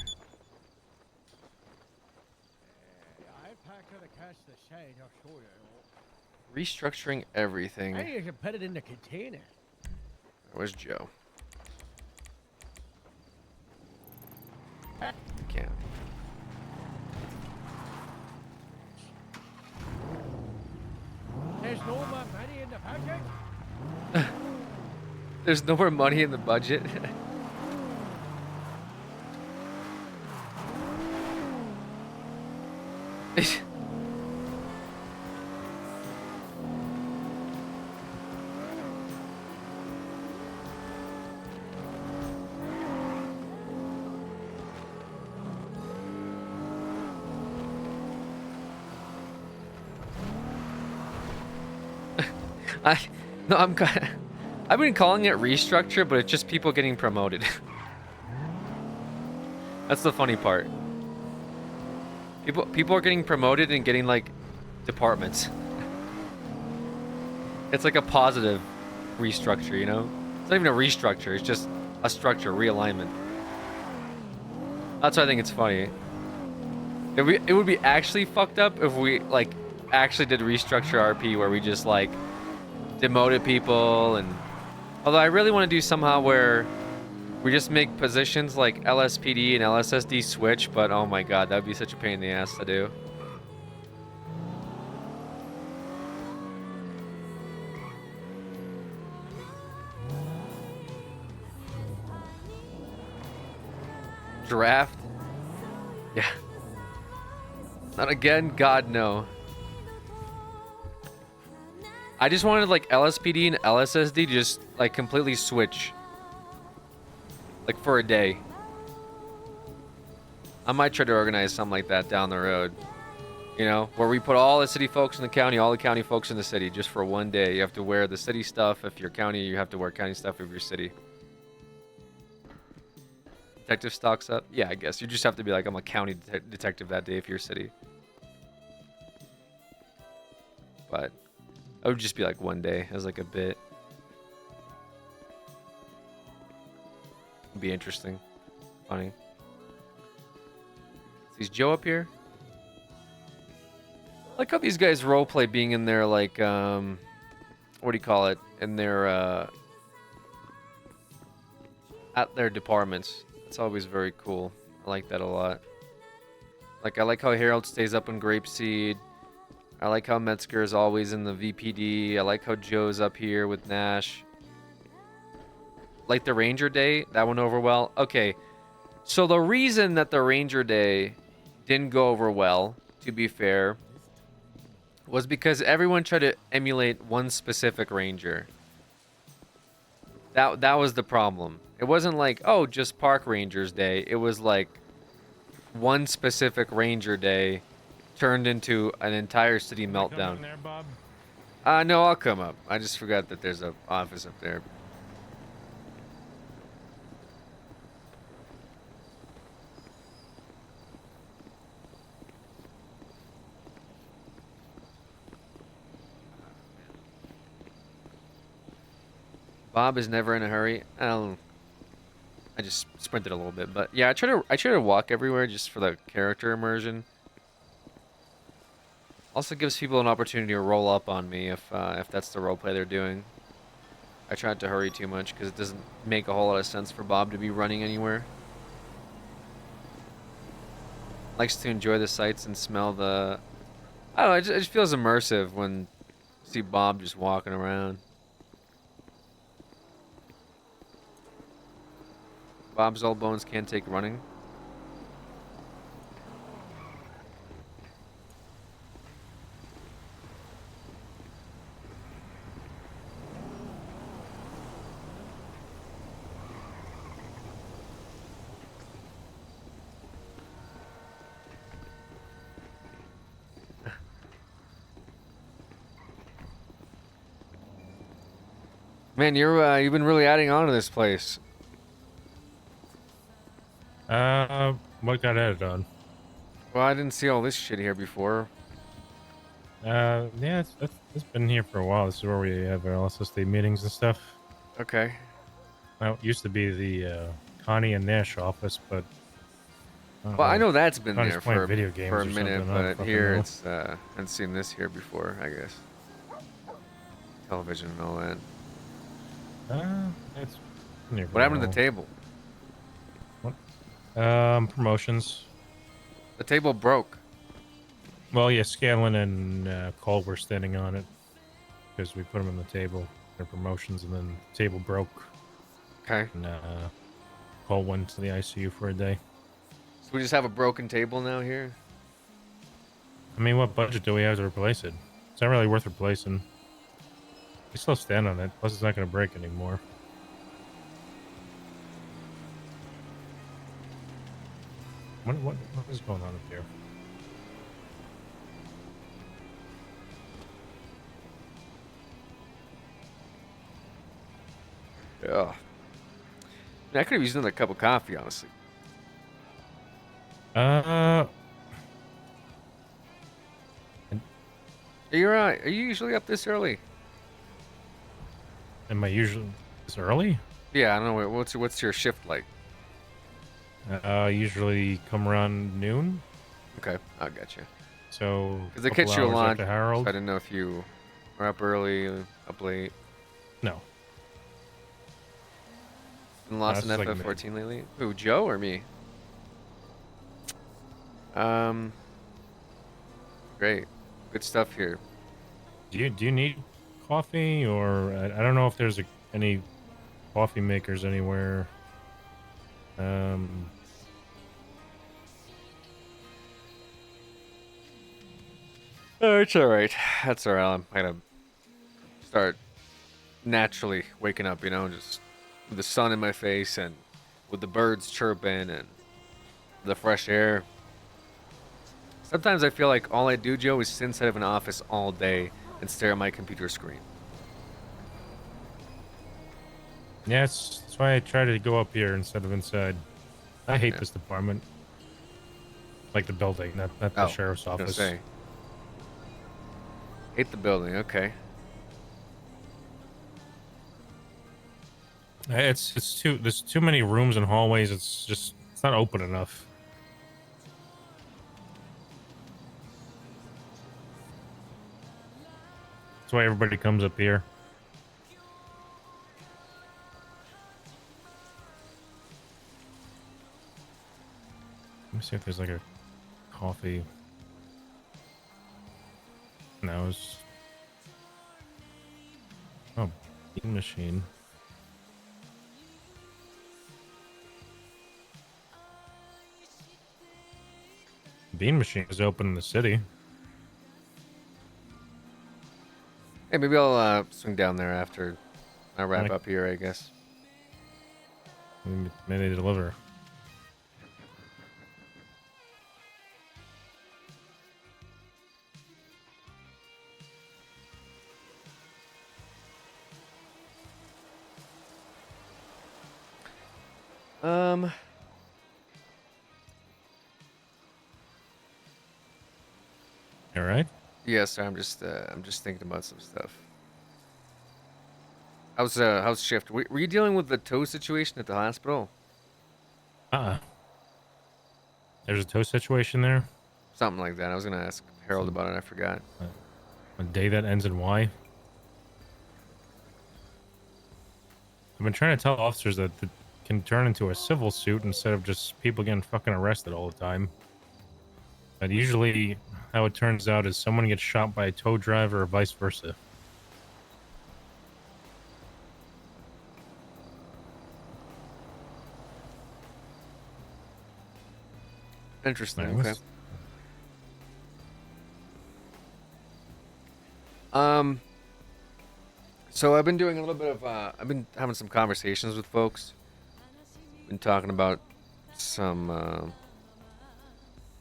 I packed it across the side. I'll show you. Restructuring everything. I you can put it in the container. Where's Joe? Can't. There's no more money in the packet. There's no more money in the budget. I've been calling it restructure, but it's just people getting promoted. That's the funny part. People are getting promoted and getting like departments. It's like a positive restructure, you know? It's not even a restructure, it's just a structure, realignment. That's why I think it's funny. It would be actually fucked up if we like actually did restructure RP where we just like demoted people. And although I really want to do somehow where we just make positions like LSPD and LSSD switch, but oh my god, that would be such a pain in the ass to do. Draft? Yeah. Not again? God, no. I just wanted like LSPD and LSSD to just like completely switch. Like for a day. I might try to organize something like that down the road. You know, where we put all the city folks in the county, all the county folks in the city, just for one day. You have to wear the city stuff if you're county, you have to wear county stuff if you're city. Detective stocks up? Yeah, I guess. You just have to be like, I'm a county detective that day if you're city. But it would just be like one day as like a bit. It'd be interesting. Funny. Is Joe up here? I like how these guys roleplay being in their like, what do you call it? In their, at their departments. It's always very cool. I like that a lot. Like, I like how Harold stays up in Grapeseed. I like how Metzger is always in the VPD. I like how Joe's up here with Nash. Like the Ranger Day, that went over well. Okay, so the reason that the Ranger Day didn't go over well, to be fair, was because everyone tried to emulate one specific Ranger. That was the problem. It wasn't like, oh, just Park Rangers Day. It was like one specific Ranger Day turned into an entire city meltdown. There, Bob? No, I'll come up. I just forgot that there's an office up there. Bob is never in a hurry. I just sprinted a little bit, but yeah, I try to walk everywhere just for the character immersion. Also gives people an opportunity to roll up on me if that's the roleplay they're doing. I try not to hurry too much because it doesn't make a whole lot of sense for Bob to be running anywhere. Likes to enjoy the sights and smell the... I don't know, it just feels immersive when you see Bob just walking around. Bob's old bones can't take running. Man, you've been really adding on to this place. What got added on? Well, I didn't see all this shit here before. Yeah, it's been here for a while. This is where we have our LSSD meetings and stuff. Okay. Well, it used to be the Connie and Nash office, but... Well, I know that's been there for a video games minute, something. but here it's, I haven't seen this here before, I guess. Television and all that. It's near What happened to the table? What? Promotions. The table broke. Well, yeah, Scanlon and Cole were standing on it because we put them on the table. Their promotions, and then the table broke. Okay. And Cole went to the ICU for a day. So we just have a broken table now here? I mean, what budget do we have to replace it? It's not really worth replacing. We still stand on it, plus it's not going to break anymore. What is going on up here? Yeah. I could have used another cup of coffee, honestly. Uh, Are you usually up this early? am I usually this early? Yeah, I don't know. What's your shift like? Usually come around noon. Okay, I got you. So Because they couple catch you a hours lot. after So Harold. I didn't know if you were up early, up late. No. Been lost in this is like FF14 lately? Who, Joe or me? Great. Good stuff here. Do you need coffee, or I don't know if there's any coffee makers anywhere. Oh, it's alright. That's alright. I'm gonna start naturally waking up, you know, just with the sun in my face and with the birds chirping and the fresh air. Sometimes I feel like all I do, Joe, is sit inside of an office all day and stare at my computer screen. Yeah, that's why I try to go up here instead of inside. I hate this department. Like the building, not the sheriff's I was gonna office. say. Hate the building, okay. It's too there's too many rooms and hallways. It's not open enough. That's why everybody comes up here. Let me see if there's like a coffee. No, it's bean machine. Bean machine is open in the city. Hey, maybe I'll swing down there after I wrap Like- up here, I guess. Maybe they deliver. All right. Yeah, sorry, I'm just thinking about some stuff. How's shift? Were you dealing with the toe situation at the hospital? There's a tow situation there. Something like that. I was gonna ask Harold about it. I forgot. A day that ends in Y. I've been trying to tell officers that it can turn into a civil suit instead of just people getting fucking arrested all the time. But usually, how it turns out is someone gets shot by a tow driver or vice versa. Interesting. Nice. Okay. So I've been doing a little bit of I've been having some conversations with folks. Been talking about some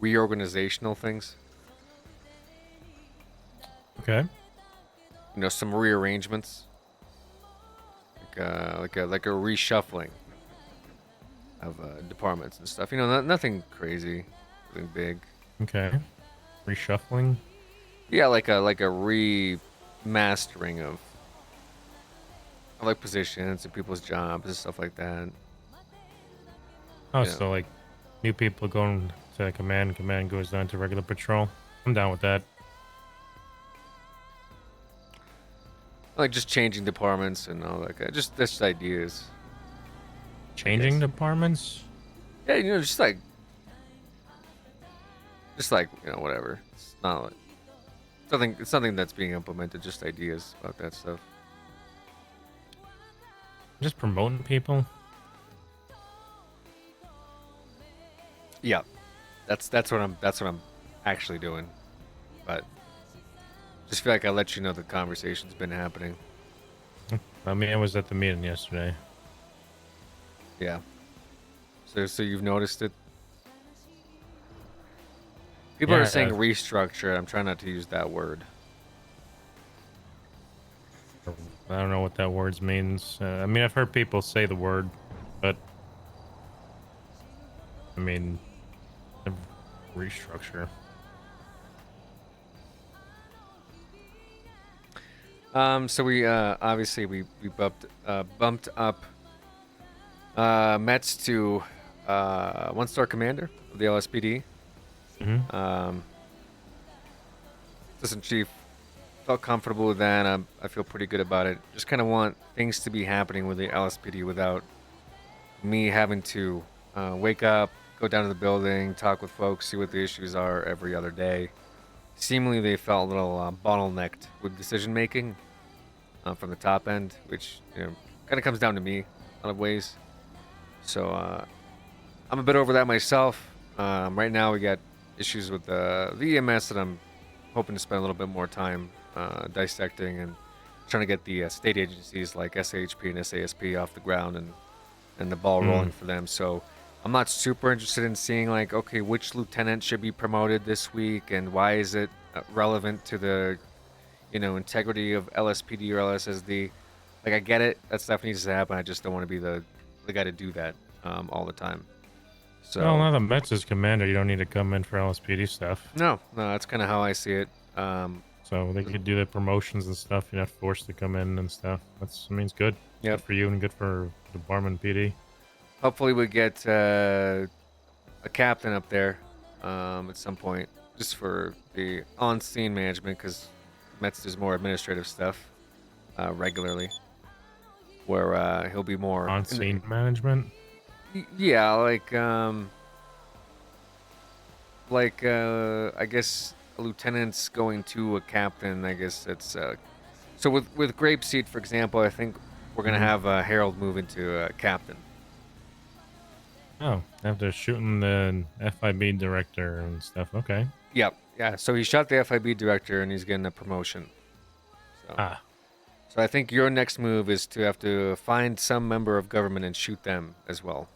reorganizational things. Okay. You know, some rearrangements. Like a reshuffling of departments and stuff. You know, nothing crazy, nothing big. Okay. Reshuffling. Yeah, like a remastering of like positions and people's jobs and stuff like that. Oh, Yeah. so like new people going to command goes down to regular patrol. I'm down with that. Like just changing departments and all that. Just ideas. Changing departments? Yeah, you know, just like you know, whatever. It's not like it's something that's being implemented. Just ideas about that stuff. Just promoting people. Yeah, that's what I'm actually doing. But just feel like I let you know the conversation's been happening. I mean, I was at the meeting yesterday. Yeah. So you've noticed it? People Yeah, are saying I- restructure. I'm trying not to use that word. I don't know what that word means. I mean, I've heard people say the word, but I mean, restructure. So we obviously we bumped up Metz to 1-star commander of the LSPD. Assistant Chief felt comfortable with that. I feel pretty good about it. Just kind of want things to be happening with the LSPD without me having to wake up, go down to the building, talk with folks, see what the issues are every other day. Seemingly, they felt a little bottlenecked with decision making from the top end, which kind of comes down to me in a lot of ways. So I'm a bit over that myself. Right now, we got issues with the EMS that I'm hoping to spend a little bit more time dissecting and trying to get the state agencies like SAHP and SASP off the ground and the ball rolling for them. So I'm not super interested in seeing like, okay, which lieutenant should be promoted this week and why is it relevant to the integrity of LSPD or LSSD. Like, I get it, that stuff needs to happen. I just don't want to be the guy to do that all the time. So well, now that Metz is commander, you don't need to come in for LSPD stuff. No, that's kind of how I see it. So they could do the promotions and stuff. You're not forced to come in and stuff. It's good. Yep. Good for you and good for the Barman PD. Hopefully we get a captain up there at some point, just for the on-scene management, because Metz does more administrative stuff regularly, where he'll be more on-scene management. Yeah, I guess a lieutenant's going to a captain. I guess it's so with Grapeseed, for example. I think we're gonna have Harold move into a captain. Oh, after shooting the FIB director and stuff. Okay. Yep. Yeah. So he shot the FIB director, and he's getting a promotion. So. So I think your next move is to have to find some member of government and shoot them as well.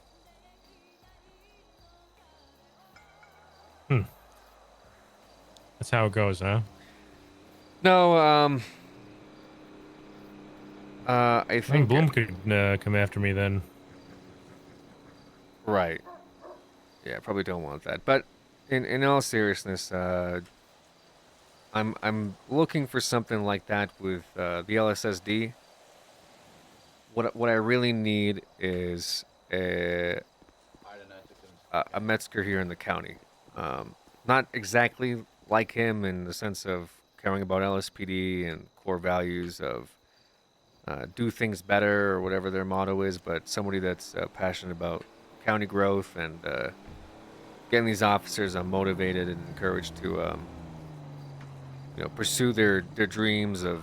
That's how it goes, huh? No, I think Bloom could come after me then. Right. Yeah, probably don't want that. But in all seriousness, I'm looking for something like that with the LSSD. What I really need is a Metzger here in the county. Not exactly like him in the sense of caring about LSPD and core values of do things better or whatever their motto is, but somebody that's passionate about county growth and getting these officers motivated and encouraged to pursue their dreams of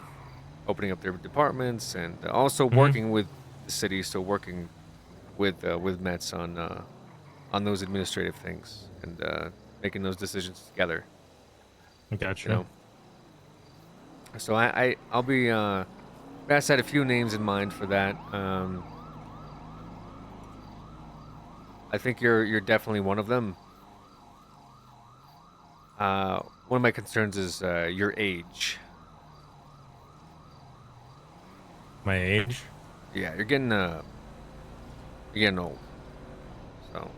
opening up their departments and also working with the city, so working with Metz on those administrative things and making those decisions together. I gotcha. So I'll be I had a few names in mind for that. I think you're definitely one of them. One of my concerns is your age. My age? Yeah, you're getting old. So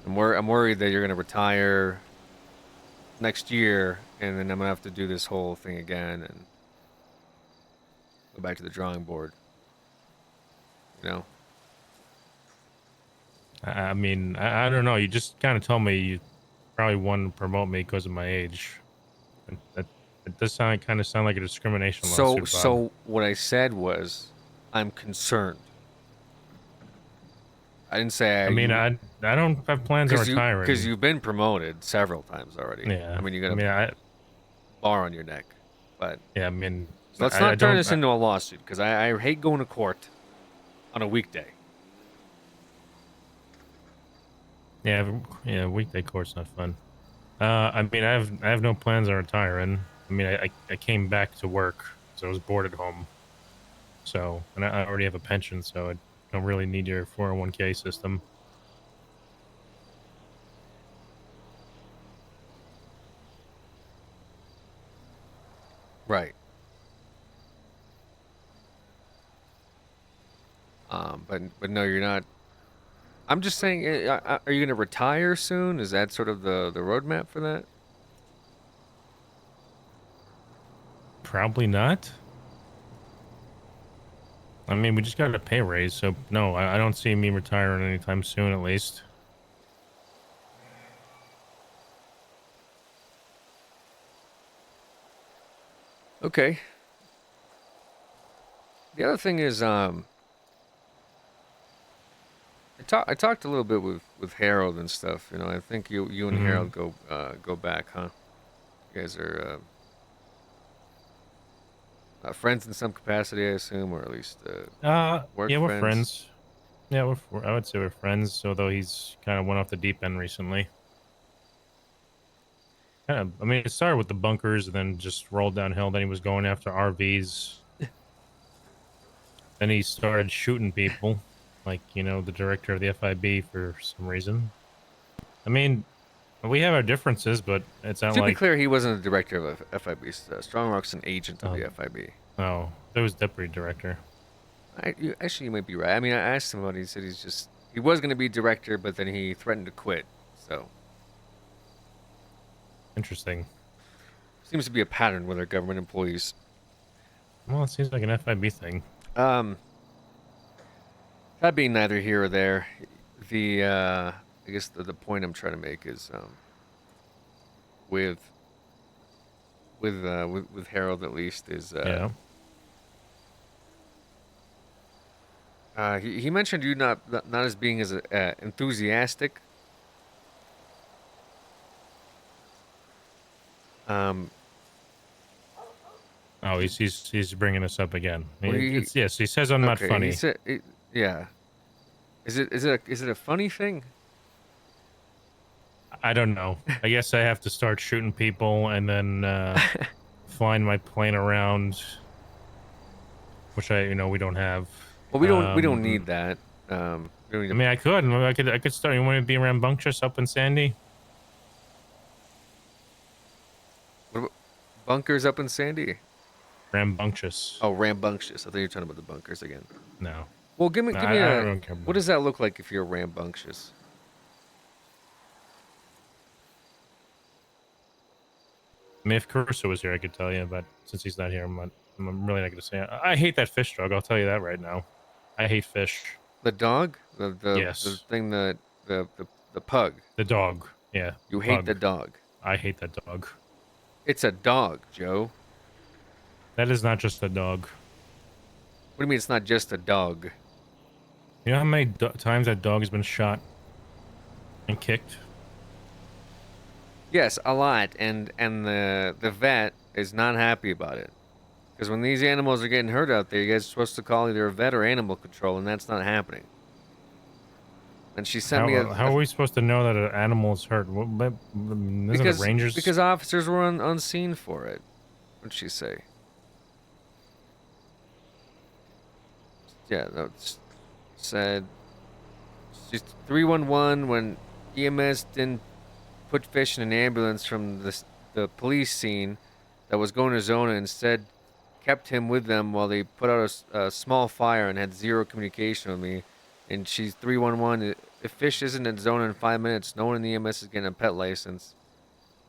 I'm worried that you're gonna retire next year, and then I'm gonna have to do this whole thing again and go back to the drawing board. I mean, I don't know. You just kind of told me you probably want to promote me because of my age. It does kind of sound like a discrimination lawsuit. So what I said was, I'm concerned. I didn't say. I don't have plans on retiring because you've been promoted several times already. Yeah. I mean, you got a bar on your neck, but yeah. I mean, so let's not turn this into a lawsuit because I hate going to court on a weekday. Yeah, weekday court's not fun. I mean, I have no plans on retiring. I mean, I came back to work, so I was bored at home. So, and I already have a pension, so I don't really need your 401k system. Right. But no, you're not. I'm just saying, are you gonna retire soon? Is that sort of the roadmap for that? Probably not. I mean, we just got a pay raise, so no, I don't see me retiring anytime soon, at least. Okay. The other thing is, I talked a little bit with Harold and stuff. You know, I think you and Mhm. Harold go back, huh? You guys are friends in some capacity, I assume, or at least work Yeah, we're friends. friends. Yeah, I would say we're friends, although he's kind of went off the deep end recently. I mean, it started with the bunkers and then just rolled downhill. Then he was going after RVs. Then he started shooting people, like, you know, the director of the FIB for some reason. I mean, we have our differences, but it's not To be like... clear, he wasn't the director of FIB. Strong-Rock's an agent of the FIB. Oh, that was deputy director. Actually, you might be right. I mean, I asked him about it. He said he was going to be director, but then he threatened to quit. So Interesting. seems to be a pattern with our government employees. Well, it seems like an FIB thing. That being neither here or there, I guess the point I'm trying to make is with Harold at least is Yeah. He mentioned you not as being as enthusiastic. Oh, he's bringing us up again. Well, Yes, he says I'm not okay, funny. He said, yeah. Is it a funny thing? I don't know. I guess I have to start shooting people and then flying my plane around, which we don't have. Well, we don't need that. We don't need I mean, I could start. You want me to be rambunctious up in Sandy? What about bunkers up in Sandy? Rambunctious. Oh, rambunctious. I thought you were talking about the bunkers again. No. Well, give me I a. don't care about What does that look like if you're rambunctious? I mean, if Caruso was here, I could tell you, but since he's not here, I'm really not going to say it. I hate that fish drug. I'll tell you that right now. I hate fish. The dog? Yes. The thing the pug. The dog. Yeah. You hate pug. the dog. I hate that dog. It's a dog, Joe. That is not just a dog. What do you mean it's not just a dog? You know how many times that dog has been shot and kicked? Yes, a lot, and the vet is not happy about it. Because when these animals are getting hurt out there, you guys are supposed to call either a vet or animal control, and that's not happening. And she sent me How are we supposed to know that an animal is hurt? Isn't it rangers? Because officers were on scene for it. What'd she say? Yeah, no, it's said she's 311 when EMS didn't put fish in an ambulance from the police scene that was going to Zona, instead kept him with them while they put out a small fire and had zero communication with me. And she's 311. If fish isn't in Zona in 5 minutes, no one in the EMS is getting a pet license.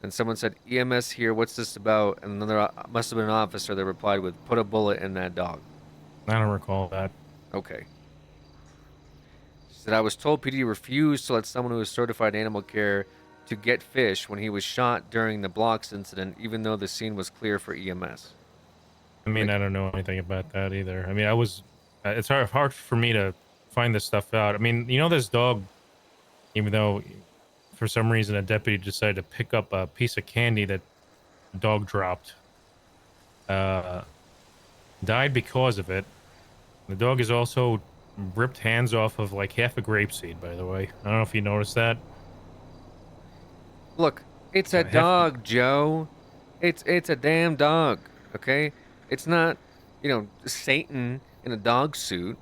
And someone said, EMS here, what's this about? And another must have been an officer that replied with, put a bullet in that dog. I don't recall that. Okay. She said, I was told PD refused to let someone who is certified animal care to get fish when he was shot during the Blocks incident, even though the scene was clear for EMS. I mean, I don't know anything about that either. I mean, it's hard for me to find this stuff out. I mean, you know, this dog, even though for some reason a deputy decided to pick up a piece of candy that the dog dropped, died because of it. The dog is also ripped hands off of like half a grapeseed, by the way. I don't know if you noticed that. Look, it's a dog, Joe. It's a damn dog, okay? It's not, Satan in a dog suit.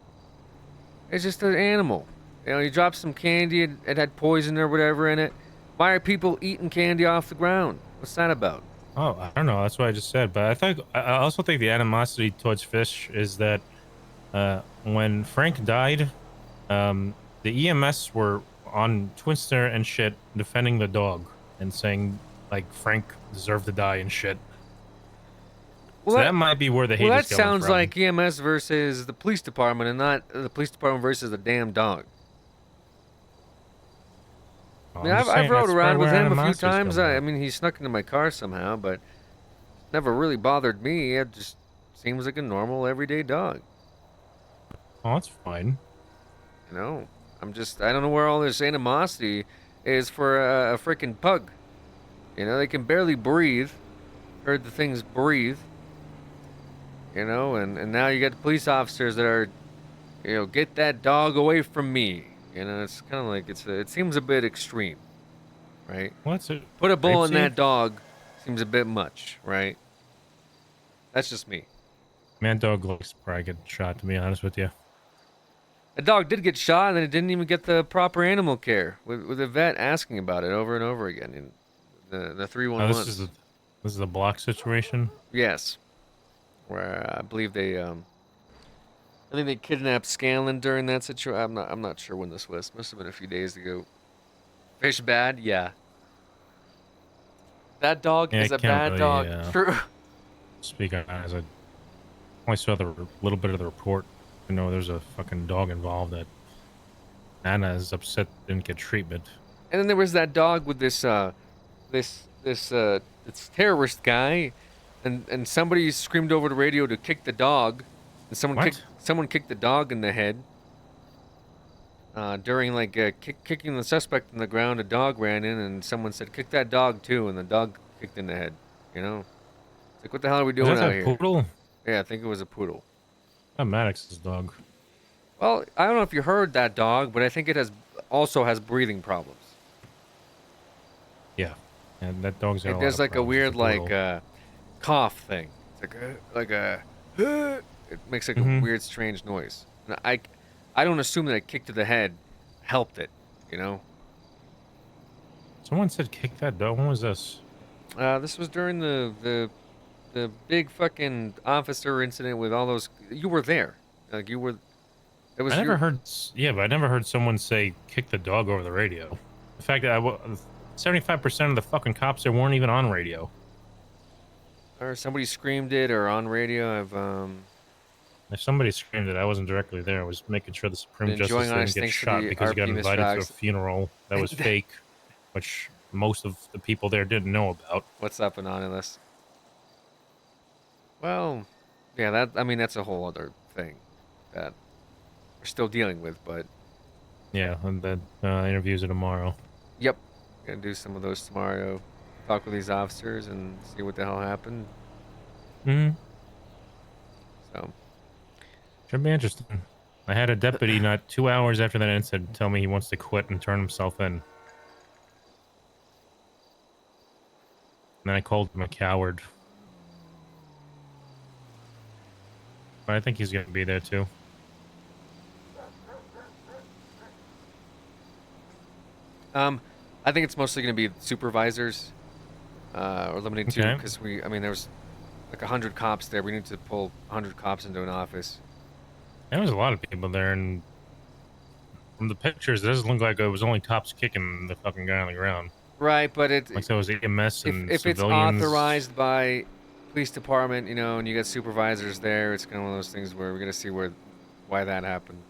It's just an animal. You dropped some candy, it had poison or whatever in it. Why are people eating candy off the ground? What's that about? Oh, I don't know. That's what I just said. But I also think the animosity towards fish is that when Frank died, The EMS were on Twister and shit defending the dog and saying like Frank deserved to die and shit. Well, So that might be where the hate well, is that coming sounds from. like EMS versus the police department, and not the police department versus the damn dog. I mean, I'm I've just saying rode that's around probably with where him a few animosity's times. coming I from. mean, he snuck into my car somehow, but never really bothered me. It just seems like a normal, everyday dog. Oh, that's fine. You know, I don't know where all this animosity is for a freaking pug. You know, they can barely breathe. Heard the things breathe. You know, and now you got the police officers that are, you know, get that dog away from me. You know, it's kind of like it seems a bit extreme, right? What's it? Put a bull in Grapeseed? that dog seems a bit much, right? That's just me. Man, dog looks probably get shot, to be honest with you. A dog did get shot, and then it didn't even get the proper animal care. With the vet asking about it over and over again in the 311. Oh, this is the block situation. Yes, where I believe they I think they kidnapped Scanlon during that situation. I'm not sure when this was. Must have been a few days ago. Fish bad, yeah. That dog Yeah, is I a can't bad really, dog. True. Speak on as I only saw the little bit of the report. I know there's a fucking dog involved that Anna is upset didn't get treatment. And then there was that dog with this terrorist guy, and somebody screamed over the radio to kick the dog, and someone kicked the dog in the head. During like kicking the suspect in the ground, a dog ran in, and someone said, "Kick that dog too," and the dog kicked in the head. You know, it's like, what the hell are we doing Was that out a here? poodle? Yeah, I think it was a poodle. Not Maddox's dog. Well, I don't know if you heard that dog, but I think it also has breathing problems. Yeah, and that dog's got It a lot does of like a problems, weird the poodle. like cough thing. It's like a it makes like a Mhm. weird strange noise. And I don't assume that a kick to the head helped it, you know. Someone said kick that dog. When was this? This was during the big fucking officer incident with all those. You were there, like you were. It was I never your- heard. Yeah, but I never heard someone say kick the dog over the radio. The fact that 75% of the fucking cops there weren't even on radio. Or somebody screamed it, or on radio. If somebody screamed it, I wasn't directly there. I was making sure the Supreme Been Justice enjoying didn't honest get thanks for shot the because he got RP invited to a misdrags. funeral that was fake, which most of the people there didn't know about. What's up, Anonymous? Well, yeah, that's a whole other thing that we're still dealing with, but Yeah, and the interviews are tomorrow. yep, gonna do some of those tomorrow. Talk with these officers and see what the hell happened. Hmm. So Should be interesting. I had a deputy not 2 hours after that incident tell me he wants to quit and turn himself in. And then I called him a coward. But I think he's going to be there too. I think it's mostly gonna be supervisors, or limited to Okay. because there was like 100 cops there. We need to pull 100 cops into an office. There was a lot of people there, and from the pictures, it doesn't look like it was only cops kicking the fucking guy on the ground. Right, but it Like there was EMS and if it's civilians. authorized by police department, you know, and you got supervisors there, it's kind of one of those things where we're gonna see why that happened.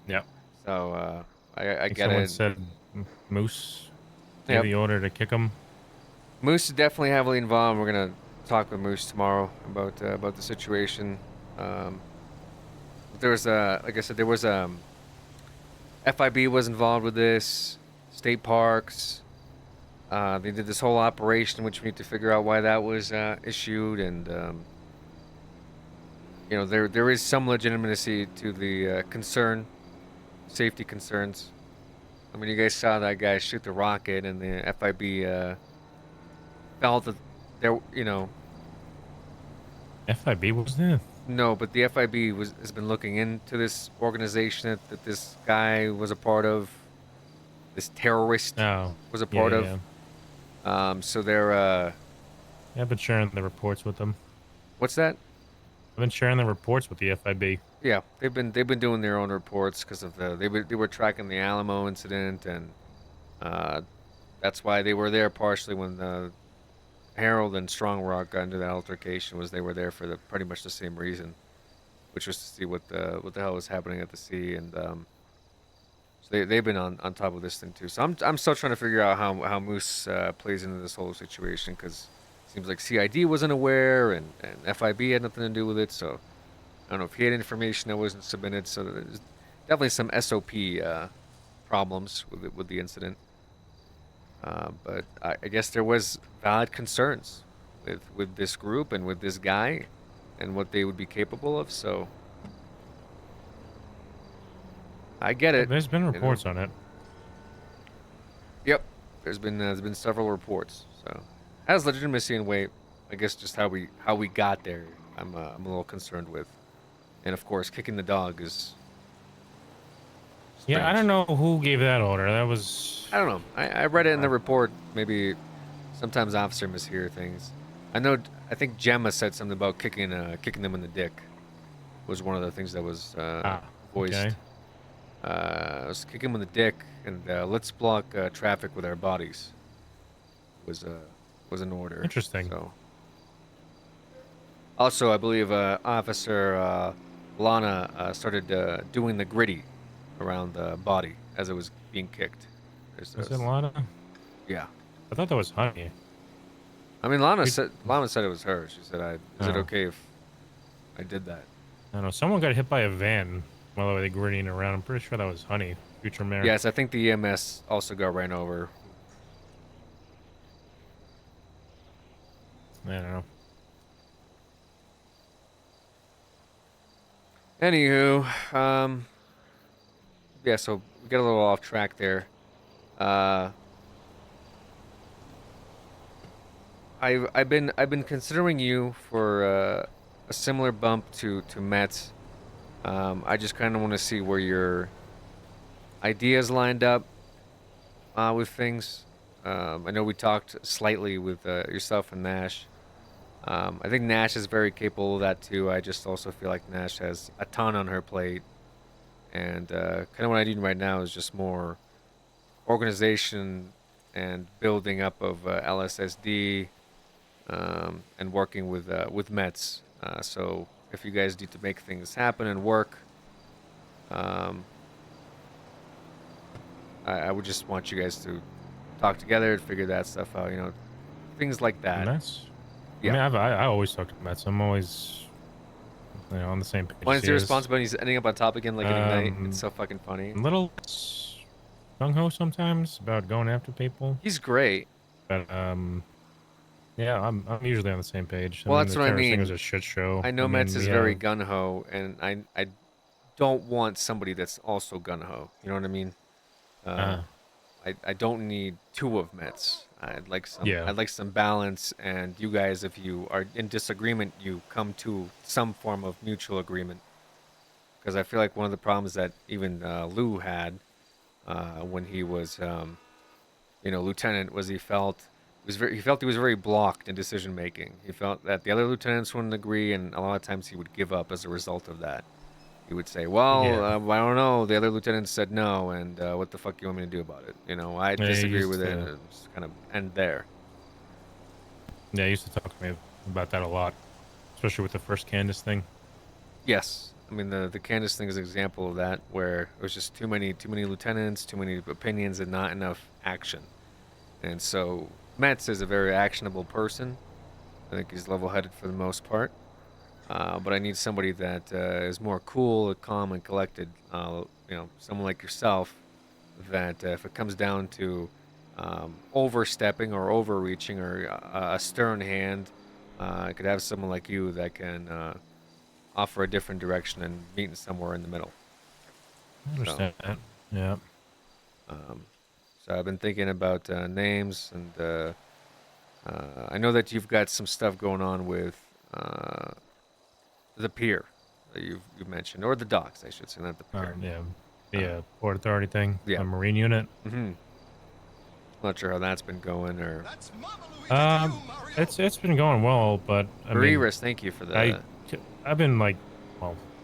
Yep. So I Like get someone it. said Moose gave Yep. the order to kick him. Moose is definitely heavily involved. We're gonna talk with Moose tomorrow about the situation. There was like I said, there was FIB was involved with this. State parks. They did this whole operation, which we need to figure out why that was issued, and you know, there is some legitimacy to the concern, safety concerns. I mean, you guys saw that guy shoot the rocket, and the FIB felt that there, you know. FIB was there. No, but the FIB has been looking into this organization that this guy was a part of. This terrorist was a part of. So they're Yeah, I've been sharing the reports with them. what's that? I've been sharing the reports with the FIB. Yeah, they've been doing their own reports because of they were tracking the Alamo incident, and that's why they were there partially when the Harold and Strong Rock got into that altercation. Was they were there for pretty much the same reason, which was to see what the hell was happening at the sea, and so they've been on top of this thing too. So I'm still trying to figure out how Moose plays into this whole situation, because it seems like CID wasn't aware, and FIB had nothing to do with it. So I don't know if he had information that wasn't submitted. So there's definitely some SOP problems with the incident. But I guess there was valid concerns with this group and with this guy and what they would be capable of. So I get it. There's been reports on it. Yep, there's been several reports. So has legitimacy and weight. I guess just how we got there, I'm a little concerned with, and of course kicking the dog is. Yeah, I don't know who gave that order. That was. I don't know. I read it in the report. Maybe sometimes officer mishear things. I think Gemma said something about kicking them in the dick. Was one of the things that was voiced. Okay. Was kick him in the dick and let's block traffic with our bodies. Was an order. Interesting. So. Also, I believe Officer Lana started doing the gritty around the body as it was being kicked. Is it Lana? Yeah. I thought that was Honey. I mean, Lana said it was her. She said, "Is it okay if I did that?" I don't know. Someone got hit by a van while they were gritting around. I'm pretty sure that was Honey, future mayor. Yes, I think the EMS also got ran over. I don't know. Anywho, yeah, so we got a little off track there. I've been considering you for a similar bump to Mets. I just kind of want to see where your ideas lined up with things. I know we talked slightly with yourself and Nash. I think Nash is very capable of that too. I just also feel like Nash has a ton on her plate, and kind of what I need right now is just more organization and building up of LSSD, and working with Mets. So if you guys need to make things happen and work, I would just want you guys to talk together and figure that stuff out. You know, things like that. Mets? Yeah. I mean, I always talk to Mets. I'm always, on the same page. When it's your responsibility, he's ending up on top again like at night. It's so fucking funny. A little gung-ho sometimes about going after people. He's great. But yeah, I'm usually on the same page. Well, that's the what I terrorist mean. thing was a shit show. I know mean, Mets is yeah. very gun-ho, and I don't want somebody that's also gun-ho. You know what I mean? I don't need two of Mets. I'd like some. Yeah. I'd like some balance, and you guys, if you are in disagreement, you come to some form of mutual agreement. Because I feel like one of the problems that even Lou had when he was, lieutenant, was he felt he was very blocked in decision making. He felt that the other lieutenants wouldn't agree, and a lot of times he would give up as a result of that. He would say, "Well, I don't know. The other lieutenants said no, and what the fuck you want me to do about it? You know, I disagree with it." And just kind of end there. Yeah, he used to talk to me about that a lot, especially with the first Candace thing. Yes, I mean the Candace thing is an example of that, where it was just too many lieutenants, too many opinions, and not enough action. And so Metz is a very actionable person. I think he's level-headed for the most part. But I need somebody that is more cool, calm, and collected. Someone like yourself, that if it comes down to overstepping or overreaching or a stern hand, I could have someone like you that can offer a different direction and meet somewhere in the middle. I understand that. Yeah. So I've been thinking about names, and I know that you've got some stuff going on with the pier that you've mentioned, or the docks, I should say, not the pier. The Port Authority thing. Yeah. The Marine unit. Mm-hmm. Not sure how that's been going, or. It's been going well, but I mean, Mariris, thank you for that. I've been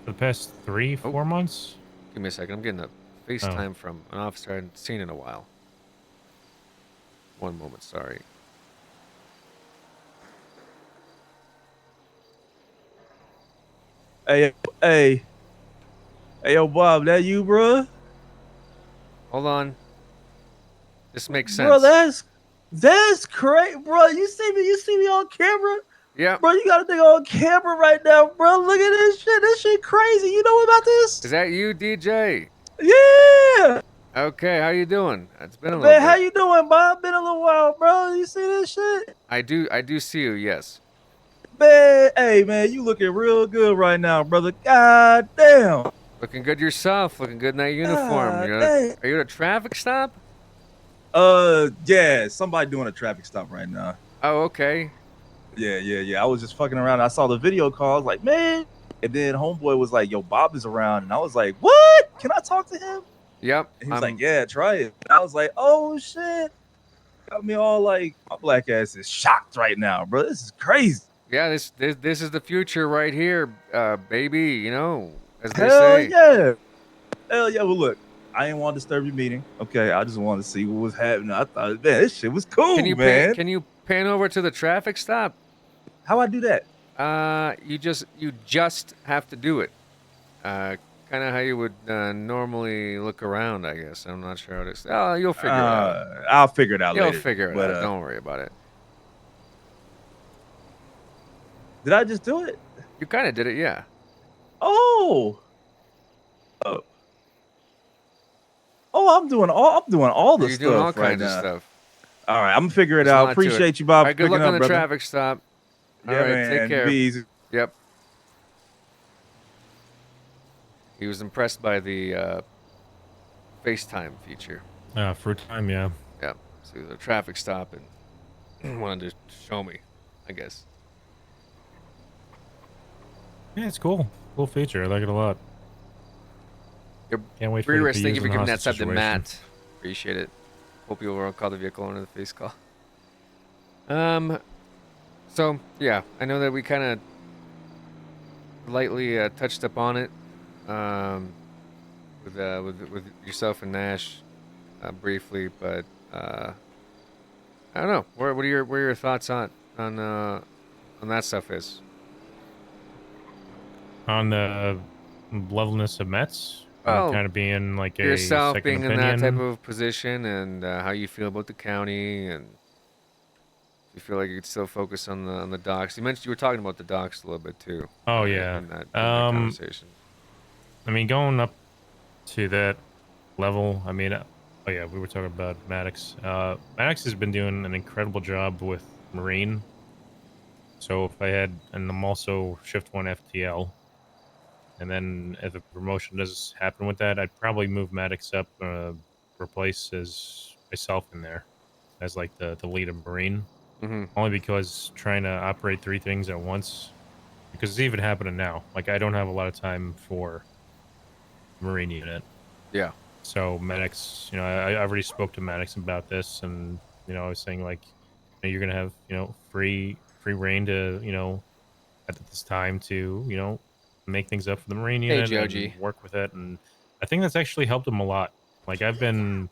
For the past 3-4 months. Give me a second. I'm getting a FaceTime from an officer I hadn't seen in a while. One moment, sorry. Hey, yo, Bob, that you, bro? Hold on. This makes sense. Bro, that's crazy, bro. You see me on camera? Yeah. Bro, you got a nigga on camera right now, bro. Look at this shit. This shit crazy. You know about this? Is that you, DJ? Yeah. Okay, how you doing? It's been a little Man, bit. how you doing, Bob? Been a little while, bro. You see this shit? I do see you, yes. Man, hey, man, you looking real good right now, brother. God damn. Looking good yourself. Looking good in that uniform. God You're damn. are you at a traffic stop? Yeah, somebody doing a traffic stop right now. Oh, okay. Yeah. I was just fucking around. I saw the video call. I was like, man. And then homeboy was like, yo, Bob is around. And I was like, what? Can I talk to him? Yep. And he was like, yeah, try it. And I was like, oh, shit. Got me all like, my black ass is shocked right now, bro. This is crazy. Yeah, this is the future right here, baby. You know, as they Hell say. yeah. Hell yeah. Well, look, I didn't want to disturb your meeting. Okay, I just wanted to see what was happening. I thought, man, this shit was cool, Can you man. can you pan over to the traffic stop? How I do that? You just have to do it. Kind of how you would normally look around, I guess. I'm not sure how to. Oh, you'll figure it out. I'll figure it out You'll later. figure it but, out. Don't worry about it. Did I just do it? You kind of did it, yeah. Oh, I'm doing all the You're stuff doing all right kinds now. of stuff. All right, I'm gonna figure it There's a out. lot to it. Appreciate you, Bob. All right, for good luck picking on up, the brother. traffic stop. All Yeah, right, man. take care. Be easy. Yep. He was impressed by the FaceTime feature. For time, yeah. Yep. So the traffic stop and wanted to show me, I guess. Yeah, it's cool. Cool feature. I like it a lot. Can't wait for it to Rearist, be thank you used for in giving that hostage sub to situation. Matt. Appreciate it. Hope you will call the vehicle owner the face call. So yeah, I know that we kind of lightly touched upon it, with yourself and Nash, briefly, but I don't know. What are your thoughts on that stuff is? On the levelness of Mets, Well, kind of being like a yourself second being opinion. in that type of position, and how you feel about the county, and you feel like you could still focus on the docks. You mentioned you were talking about the docks a little bit too. Oh yeah. In that conversation. I mean, going up to that level. I mean, oh yeah, we were talking about Maddox. Maddox has been doing an incredible job with Marine. So if I had, and I'm also Shift 1 FTL. And then if a promotion does happen with that, I'd probably move Maddox up, replace as myself in there as like the lead of Marine. Mm-hmm. Only because trying to operate 3 things at once, because it's even happening now. Like I don't have a lot of time for Marine unit. Yeah. So Maddox, you know, I already spoke to Maddox about this, and you know, I was saying like, you know, you're gonna have, you know, free reign to, you know, at this time to, you know, make things up for the Marine unit Joji. and work with it, and I think that's actually helped him a lot. Like I've been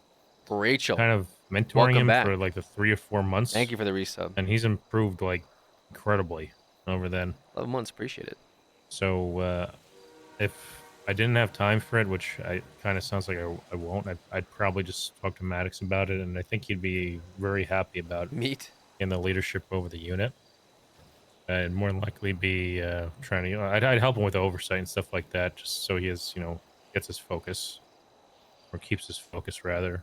Rachel kind of mentoring welcome him back. for like the 3 or 4 months. Thank you for the resub. And he's improved like incredibly over then. 11 months, appreciate it. So if I didn't have time for it, which I kind of sounds like I won't, I'd probably just talk to Maddox about it, and I think he'd be very happy about Meat in the leadership over the unit. And more than likely be trying to, you know, I'd help him with the oversight and stuff like that, just so he has, you know, gets his focus, or keeps his focus rather.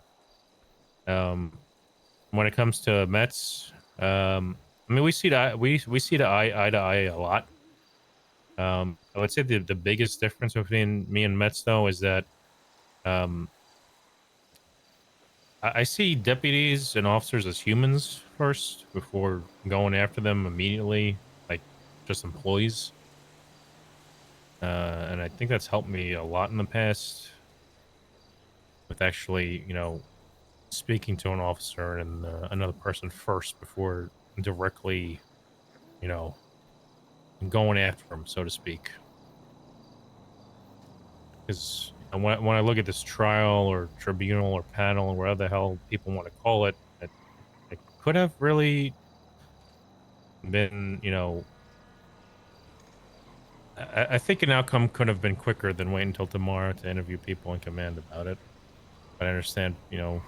When it comes to Mets, I mean, we see eye to eye a lot. I would say the biggest difference between me and Mets though is that I see deputies and officers as humans first before going after them immediately, like just employees. And I think that's helped me a lot in the past with actually, you know, speaking to an officer and another person first before directly, you know, going after them, so to speak. Because when I look at this trial or tribunal or panel or whatever the hell people want to call it, it could have really been, you know, I think an outcome could have been quicker than waiting until tomorrow to interview people in command about it. But I understand, you know,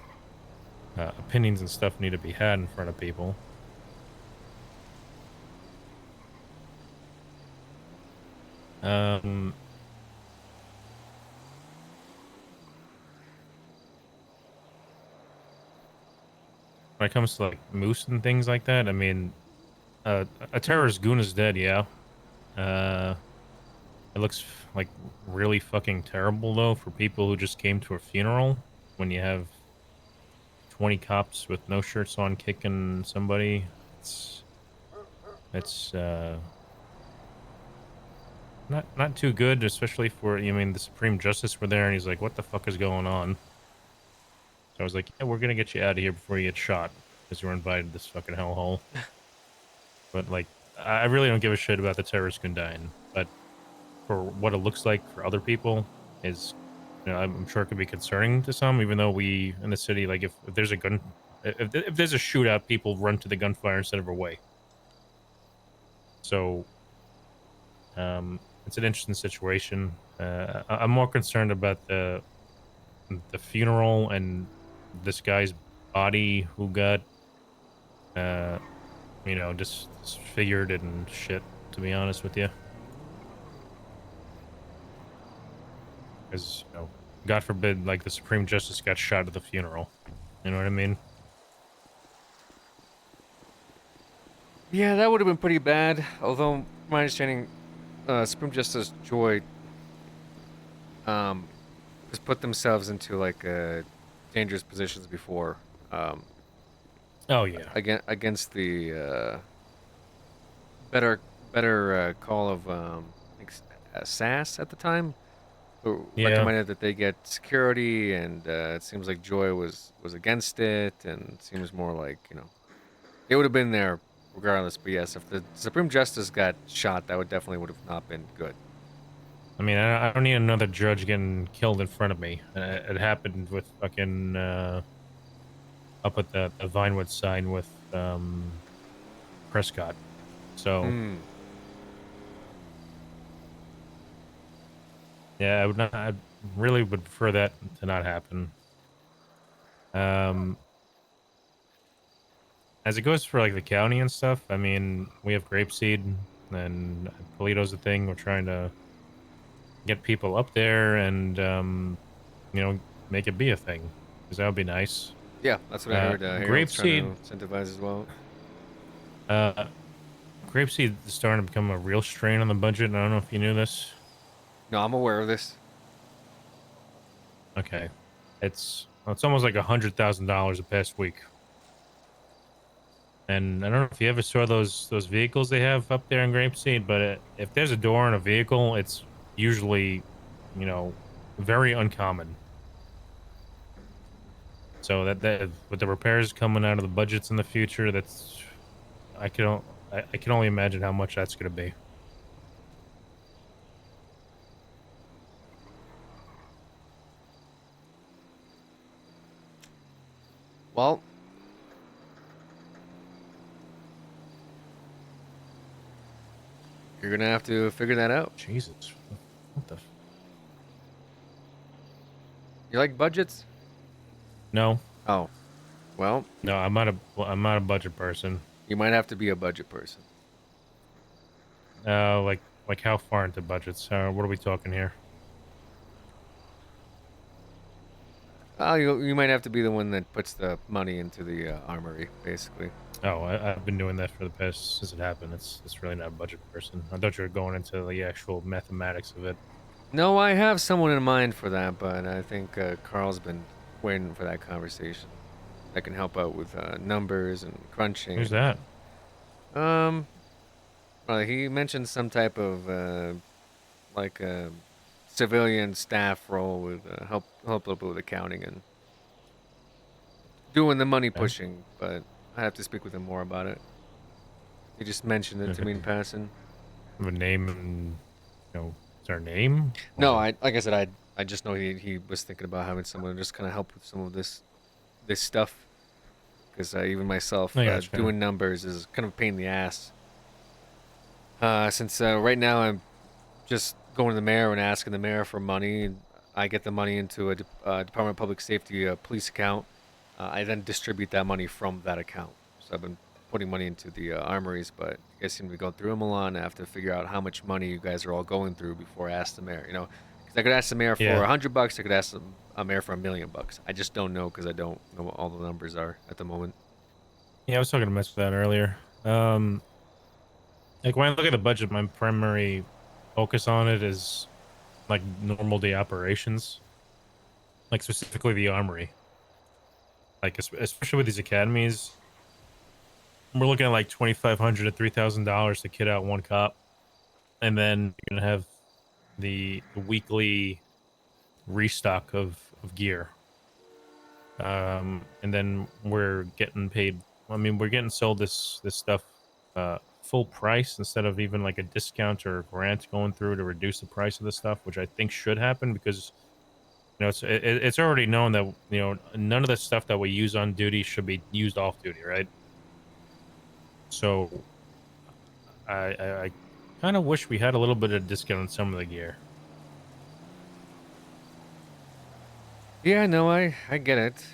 opinions and stuff need to be had in front of people. When it comes to like moose and things like that, I mean, a terrorist goon is dead, yeah. It looks like really fucking terrible though for people who just came to a funeral when you have 20 cops with no shirts on kicking somebody. It's not too good, especially for, I mean, the Supreme Justice were there and he's like, what the fuck is going on? So I was like, yeah, we're gonna get you out of here before you get shot because you were invited to this fucking hellhole. But like, I really don't give a shit about the terrorist gun dying, but for what it looks like for other people is, you know, I'm sure it could be concerning to some, even though we in the city, like if there's a gun, if there's a shootout, people run to the gunfire instead of away. So, it's an interesting situation. I'm more concerned about the funeral and this guy's body who got, you know, disfigured and shit, to be honest with you. Because, you know, God forbid, like, the Supreme Justice got shot at the funeral. You know what I mean? Yeah, that would have been pretty bad. Although, from my understanding, Supreme Justice Joy has put themselves into, like, dangerous positions before. Oh, yeah. Against the better call of I think SAS at the time, who recommended that they get security, and it seems like Joy was against it, and it seems more like, you know, they would have been there regardless. But yes, if the Supreme Justice got shot, that would have not been good. I mean, I don't need another judge getting killed in front of me. It happened with fucking up at the Vinewood sign with Prescott. So yeah, I really would prefer that to not happen. As it goes for like the county and stuff, I mean, we have Grapeseed and Polito's a thing. We're trying to get people up there and you know, make it be a thing, because that would be nice. Yeah, that's what I heard. Grapeseed incentivize as well. Grapeseed is starting to become a real strain on the budget. And I don't know if you knew this. No, I'm aware of this. Okay, it's almost like $100,000 the past week. And I don't know if you ever saw those vehicles they have up there in Grapeseed, but if there's a door in a vehicle, it's usually, you know, very uncommon. So that with the repairs coming out of the budgets in the future, that's I can only imagine how much that's going to be. Well, you're gonna have to figure that out. Jesus, what the? You like budgets? No. Oh, well. No, I'm not a budget person. You might have to be a budget person. Like how far into budgets? What are we talking here? You might have to be the one that puts the money into the armory, basically. Oh, I've been doing that for the past since it happened. It's really not a budget person. I thought you were going into the actual mathematics of it. No, I have someone in mind for that, but I think Carl's been waiting for that conversation. That can help out with numbers and crunching. Who's that? Well, he mentioned some type of like a civilian staff role with help a little bit with accounting and doing the money pushing, but I have to speak with him more about it. He just mentioned it to me in passing. Have a name and, you know, is there a name? No, like I said, I I just know he was thinking about having someone just kind of help with some of this stuff, because even myself I gotcha. doing numbers is kind of a pain in the ass. Since right now I'm just going to the mayor and asking the mayor for money, and I get the money into a Department of Public Safety police account. I then distribute that money from that account. So I've been putting money into the armories, but you guys seem to be going through them a lot, and I have to figure out how much money you guys are all going through before I ask the mayor. You know, because I could ask the mayor for Yeah. $100, I could ask a mayor for $1 million. I just don't know because I don't know what all the numbers are at the moment. Yeah, I was talking to Mitch about that earlier. Like when I look at the budget, my primary focus on it is like normal day operations, like specifically the armory. Like especially with these academies, we're looking at like $2,500 to $3,000 to kit out one cop, and then you're gonna have the weekly restock of gear. And then we're getting paid. I mean, we're getting sold this stuff full price instead of even like a discount or a grant going through to reduce the price of the stuff, which I think should happen because you know it's already known that you know none of the stuff that we use on duty should be used off duty, right? So I kind of wish we had a little bit of discount on some of the gear. Yeah, no, I get it.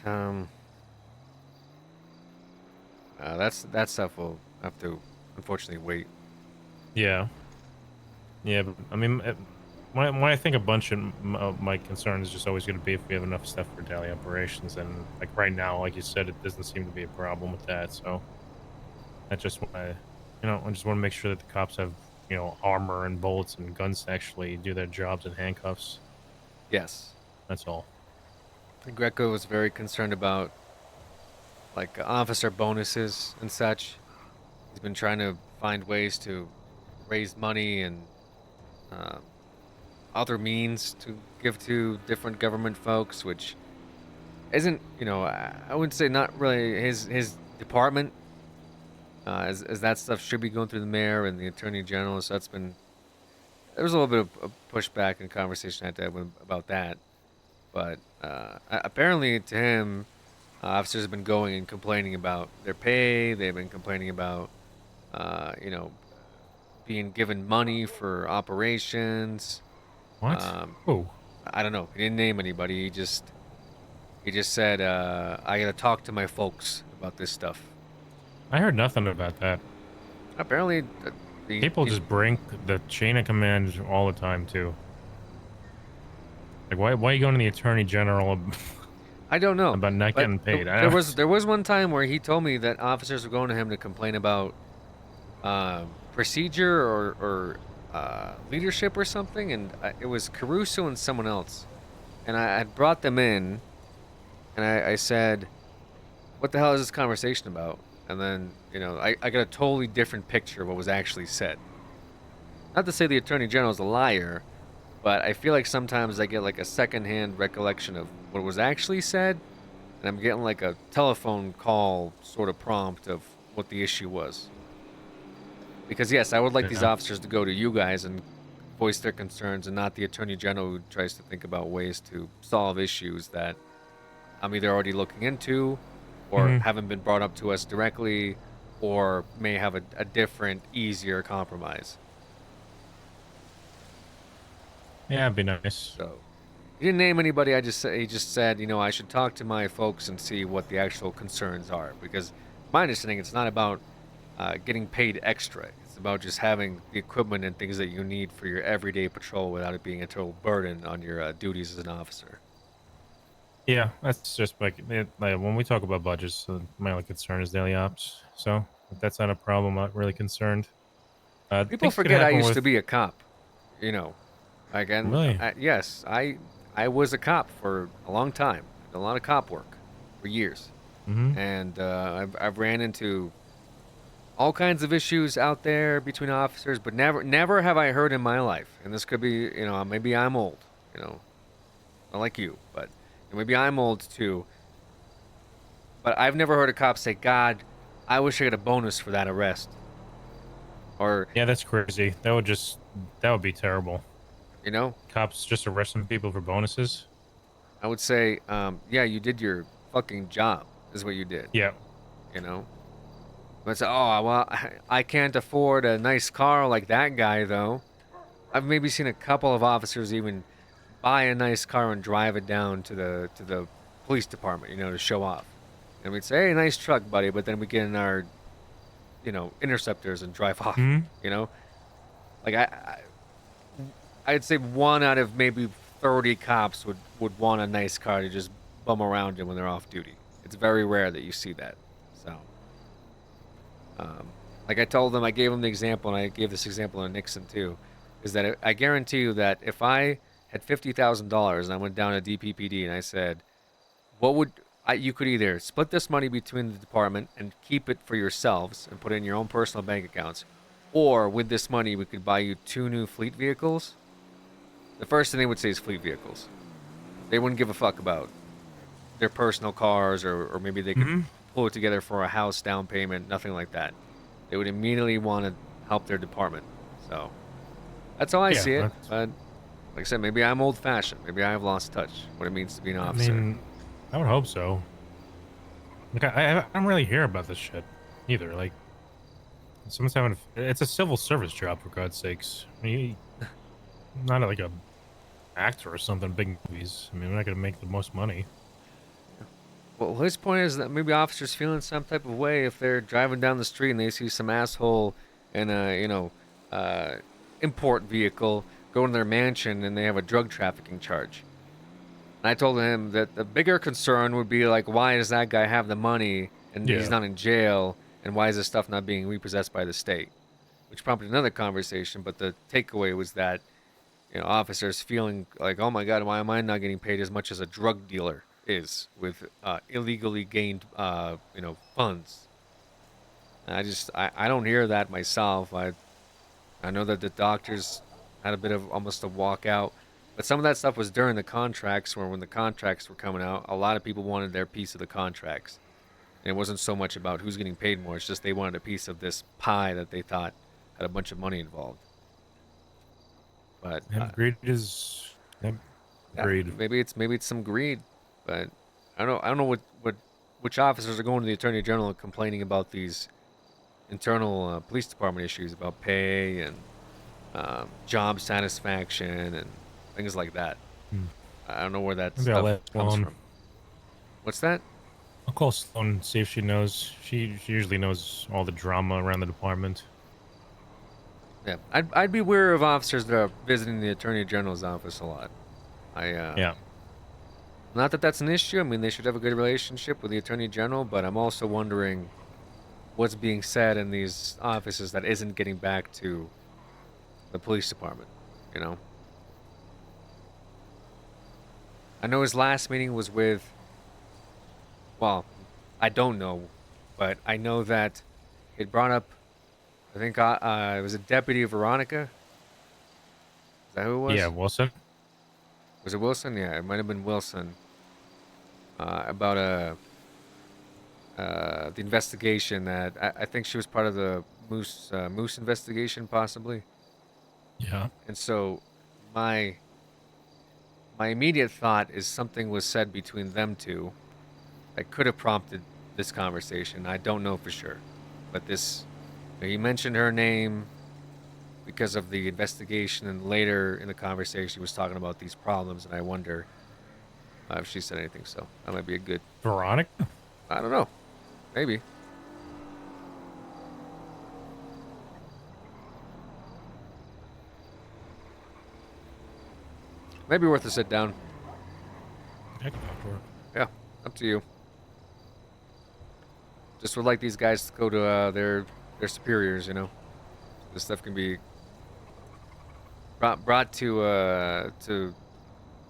That stuff will have to unfortunately wait. Yeah, but I mean, when I think a bunch of my concern is just always going to be if we have enough stuff for daily operations, and like right now, like you said, it doesn't seem to be a problem with that. So I just want to, I just want to make sure that the cops have armor and bullets and guns to actually do their jobs in handcuffs. Yes, that's all. Greco was very concerned about like officer bonuses and such. He's been trying to find ways to raise money and other means to give to different government folks, which isn't, I wouldn't say not really his department, as that stuff should be going through the mayor and the attorney general. So there was a little bit of pushback and conversation I had to have about that. But apparently to him, officers have been going and complaining about their pay. They've been complaining about, being given money for operations. What? Who? I don't know. He didn't name anybody. He just said, I gotta talk to my folks about this stuff. I heard nothing about that. Apparently, people just break the chain of command all the time too. Like, why are you going to the attorney general? I don't know about not getting paid. There was one time where he told me that officers were going to him to complain about procedure or leadership or something, and it was Caruso and someone else, and I had brought them in, and I said, "What the hell is this conversation about?" And then I got a totally different picture of what was actually said. Not to say the attorney general is a liar, but I feel like sometimes I get like a secondhand recollection of what was actually said, and I'm getting like a telephone call sort of prompt of what the issue was. Because yes, I would like these officers to go to you guys and voice their concerns, and not the attorney general who tries to think about ways to solve issues that I'm either already looking into, or haven't been brought up to us directly, or may have a different, easier compromise. Yeah, it'd be nice. So, he didn't name anybody. He just said, I should talk to my folks and see what the actual concerns are. Because my understanding, it's not about getting paid extra. It's about just having the equipment and things that you need for your everyday patrol without it being a total burden on your duties as an officer. Yeah, that's just like when we talk about budgets, my only concern is daily ops. So if that's not a problem, I'm not really concerned. People forget I used to be a cop. Again, really? Yes, I was a cop for a long time. Did a lot of cop work for years, and I've ran into all kinds of issues out there between officers, but never have I heard in my life. And this could be, maybe I'm old, not like you, but maybe I'm old too. But I've never heard a cop say, "God, I wish I got a bonus for that arrest." Or yeah, that's crazy. That would be terrible. You know, Cops just arresting people for bonuses. I would say, yeah, you did your fucking job. Is what you did. Yeah. You know. But say, oh well, I can't afford a nice car like that guy though. I've maybe seen a couple of officers even buy a nice car and drive it down to the police department, you know, to show off. And we'd say, hey, nice truck, buddy. But then we get in our, you know, interceptors and drive off. Mhm. You know, like I'd say 1 out of maybe 30 cops would want a nice car to just bum around in when they're off duty. It's very rare that you see that. So, like I told them, I gave them the example, and I gave this example to Nixon too, is that I guarantee you that if I had $50,000 and I went down to DPPD and I said, what would you could either split this money between the department and keep it for yourselves and put it in your own personal bank accounts, or with this money we could buy you 2 new fleet vehicles. The first thing they would say is fleet vehicles. They wouldn't give a fuck about their personal cars, or maybe they could pull it together for a house down payment, nothing like that. They would immediately want to help their department. So that's how I see it. But like I said, maybe I'm old-fashioned. Maybe I have lost touch what it means to be an officer. I mean, I would hope so. Like, I don't really hear about this shit either. Like, someone's having it's a civil service job, for God's sakes. I mean, not like a actor or something, big movies. I mean, we're not gonna make the most money. Well, his point is that maybe officers feeling some type of way if they're driving down the street and they see some asshole in a, you know, import vehicle go to their mansion and they have a drug trafficking charge. And I told him that the bigger concern would be like, why does that guy have the money and he's not in jail, and why is this stuff not being repossessed by the state? Which prompted another conversation, but the takeaway was that, you know, officers feeling like, oh my God, why am I not getting paid as much as a drug dealer is with illegally gained, you know, funds. And I don't hear that myself. I know that the doctors had a bit of almost a walkout, but some of that stuff was during the contracts, where when the contracts were coming out, a lot of people wanted their piece of the contracts. And it wasn't so much about who's getting paid more, it's just they wanted a piece of this pie that they thought had a bunch of money involved. But greed is greed. Maybe it's some greed, but I don't know which officers are going to the Attorney General and complaining about these internal police department issues about pay and job satisfaction and things like that. I don't know where that Maybe I'll stuff let comes Sloan. from. What's that? I'll call Sloan and see if she knows. She usually knows all the drama around the department. Yeah, I'd be wary of officers that are visiting the Attorney General's office a lot. Yeah. Not that that's an issue. I mean, they should have a good relationship with the Attorney General, but I'm also wondering what's being said in these offices that isn't getting back to the police department, you know? I know his last meeting was with, well, I don't know, but I know that it brought up, I think it was a Deputy Veronica. Is that who it was? Yeah, Wilson. Was it Wilson? Yeah, it might have been Wilson. About the investigation that I think she was part of the Moose investigation, possibly. Yeah. And so my immediate thought is something was said between them two that could have prompted this conversation. I don't know for sure, but he mentioned her name because of the investigation, and later in the conversation he was talking about these problems, and I wonder if she said anything. So that might be a good Veronica. I don't know, maybe. Maybe worth a sit down. I can talk to her. Yeah, up to you. Just would like these guys to go to their superiors, you know. This stuff can be brought to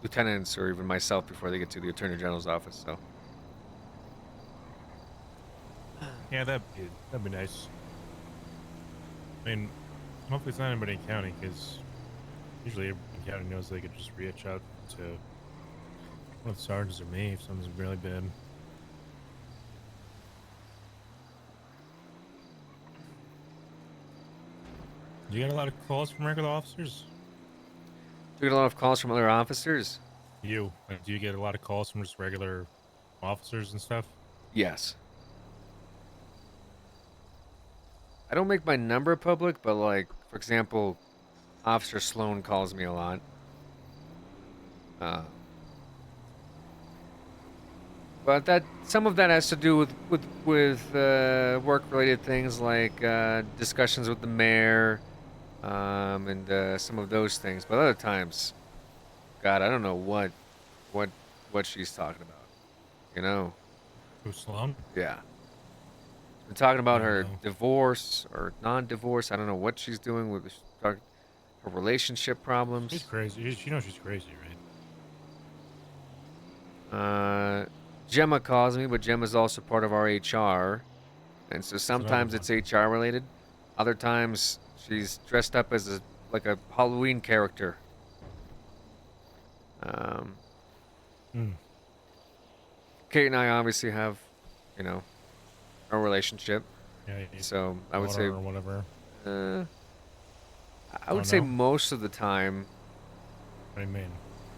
lieutenants or even myself before they get to the Attorney General's office. So Yeah, that'd be nice. I mean, hopefully it's not anybody in county, because usually everybody in county knows they could just reach out to one of the sergeants or me if something's really bad. You get a lot of calls from regular officers? You get a lot of calls from other officers? You. Like, do you get a lot of calls from just regular officers and stuff? Yes. I don't make my number public, but like, for example, Officer Sloan calls me a lot. But that some of that has to do with work-related things like discussions with the mayor, and some of those things. But other times, God, I don't know what she's talking about. You know? Who's Sloan? Yeah. Been talking about her know. divorce or non-divorce. I don't know what she's doing with her relationship problems. She's crazy. You know she's crazy, right? Gemma calls me, but Gemma's also part of our HR, and so sometimes it's HR related. Other times she's dressed up as like a Halloween character. Kate and I obviously have, you know, a relationship. Yeah. So I would say, or whatever. I would say most of the time. What do you mean?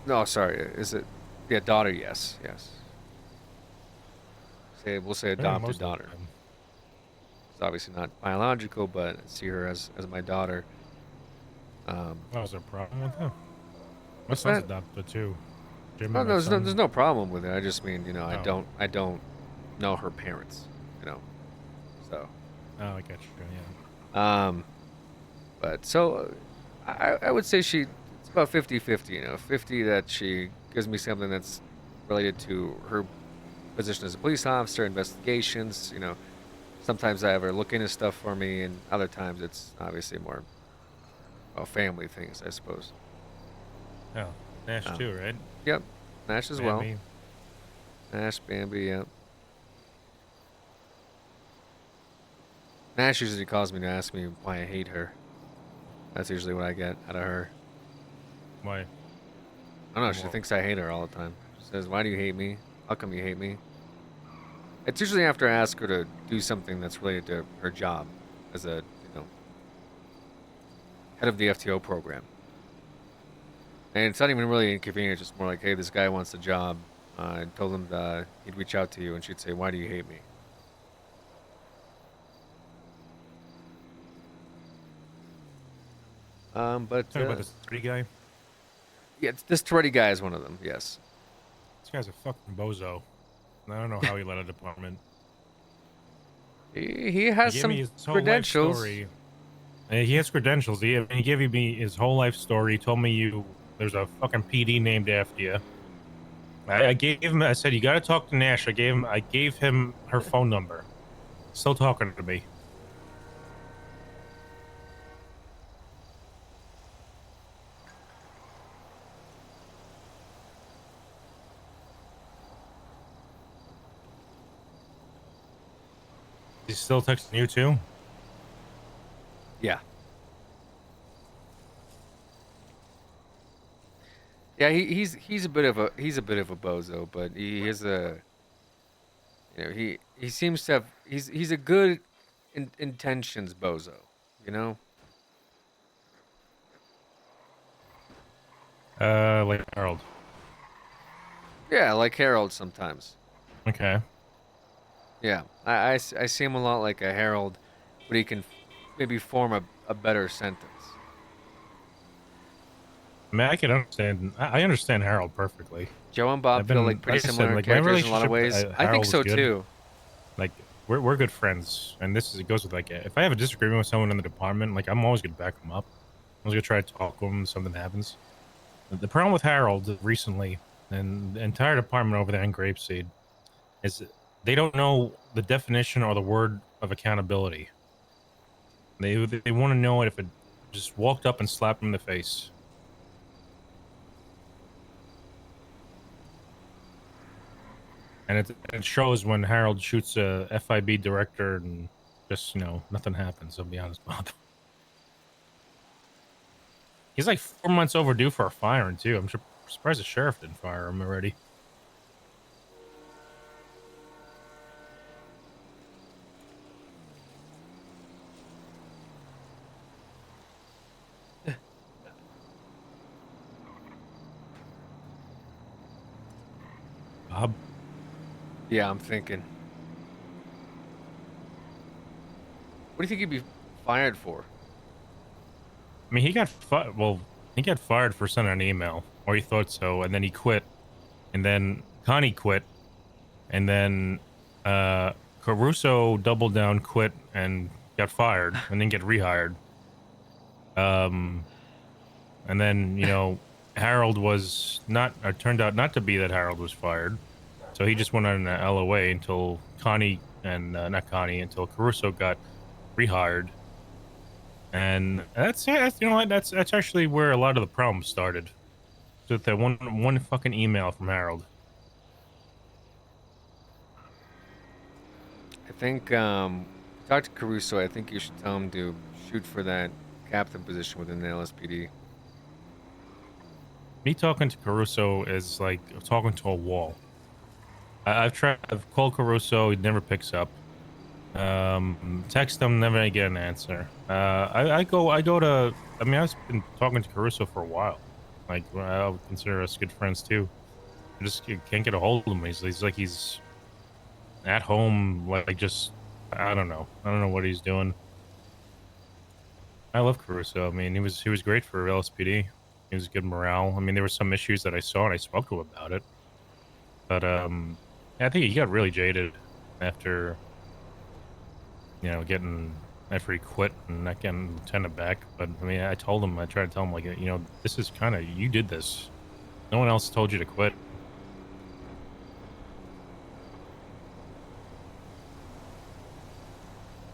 No, sorry. Is it? Yeah, daughter. Yes. We'll say adopted most of the daughter. time. It's obviously not biological, but I see her as my daughter. Is there a problem with that? My What's son's that? adopted too. Jim No, and my there's son- no problem with it. I just mean, you know, Oh. I don't know her parents, you know. So. Oh, I get you. Yeah. But so I would say it's about 50-50, you know, 50 that she gives me something that's related to her position as a police officer, investigations, you know. Sometimes I have her look into stuff for me, and other times it's obviously more family things, I suppose. Oh, Nash too, right? Yep, Nash as Bambi. well. Nash, Bambi, yep. Nash usually calls me to ask me why I hate her. That's usually what I get out of her. Why? I don't know, she thinks I hate her all the time. She says, why do you hate me? How come you hate me? It's usually after I ask her to do something that's related to her job as a, you know, head of the FTO program. And it's not even really inconvenient, it's just more like, hey, this guy wants a job. I told him he'd reach out to you, and she'd say, why do you hate me? But Talking about this Toretty guy. yeah, this Toretty guy is one of them. Yes. This guy's a fucking bozo. I don't know how he led a department. He has gave some me his whole life credentials. story. He has credentials. He gave me his whole life story. He told me there's a fucking PD named after you. I gave him. I said you got to talk to Nash. I gave him her phone number. Still talking to me. He's still texting you too? Yeah. Yeah, he's a bit of a bozo, but he is a, you know, he seems to have he's a good intentions bozo, you know. Like Harold. Yeah, like Harold sometimes. Okay. Yeah, I see him a lot like a Harold, but he can maybe form a better sentence. I mean, I can understand. I understand Harold perfectly. Joe and Bob feel like pretty similar my characters in a lot of ways. relationship with I think Harold so is good. too. Like we're good friends, and it goes with like if I have a disagreement with someone in the department, like I'm always gonna back them up. I'm always gonna try to talk to them when something happens. The problem with Harold recently and the entire department over there in Grapeseed is they don't know the definition or the word of accountability. They want to know it if it just walked up and slapped them in the face. And it shows when Harold shoots a FIB director and just, you know, nothing happens, I'll be honest about that. He's like 4 months overdue for a firing, too. I'm surprised the sheriff didn't fire him already. job. Yeah, I'm thinking. What do you think he'd be fired for? I mean, he got he got fired for sending an email, or he thought so, and then he quit, and then Connie quit, and then Caruso doubled down, quit, and got fired, and then get rehired. And then Harold was not. It turned out not to be that Harold was fired, so he just went on an LOA until Connie and not Connie until Caruso got rehired. And that's actually where a lot of the problems started. With that one fucking email from Harold. I think talk to Caruso. I think you should tell him to shoot for that captain position within the LSPD. Me talking to Caruso is like talking to a wall. I've called Caruso, he never picks up. Text him, never get an answer. I've been talking to Caruso for a while. Like, I would consider us good friends too. I just can't get a hold of him. He's like he's at home, like just I don't know what he's doing. I love Caruso. I mean, he was great for LSPD. He was good morale. I mean, there were some issues that I saw and I spoke to him about it. But I think he got really jaded after after he quit and not getting lieutenant back. But I mean, I tried to tell him, like, this is kind of, you did this. No one else told you to quit.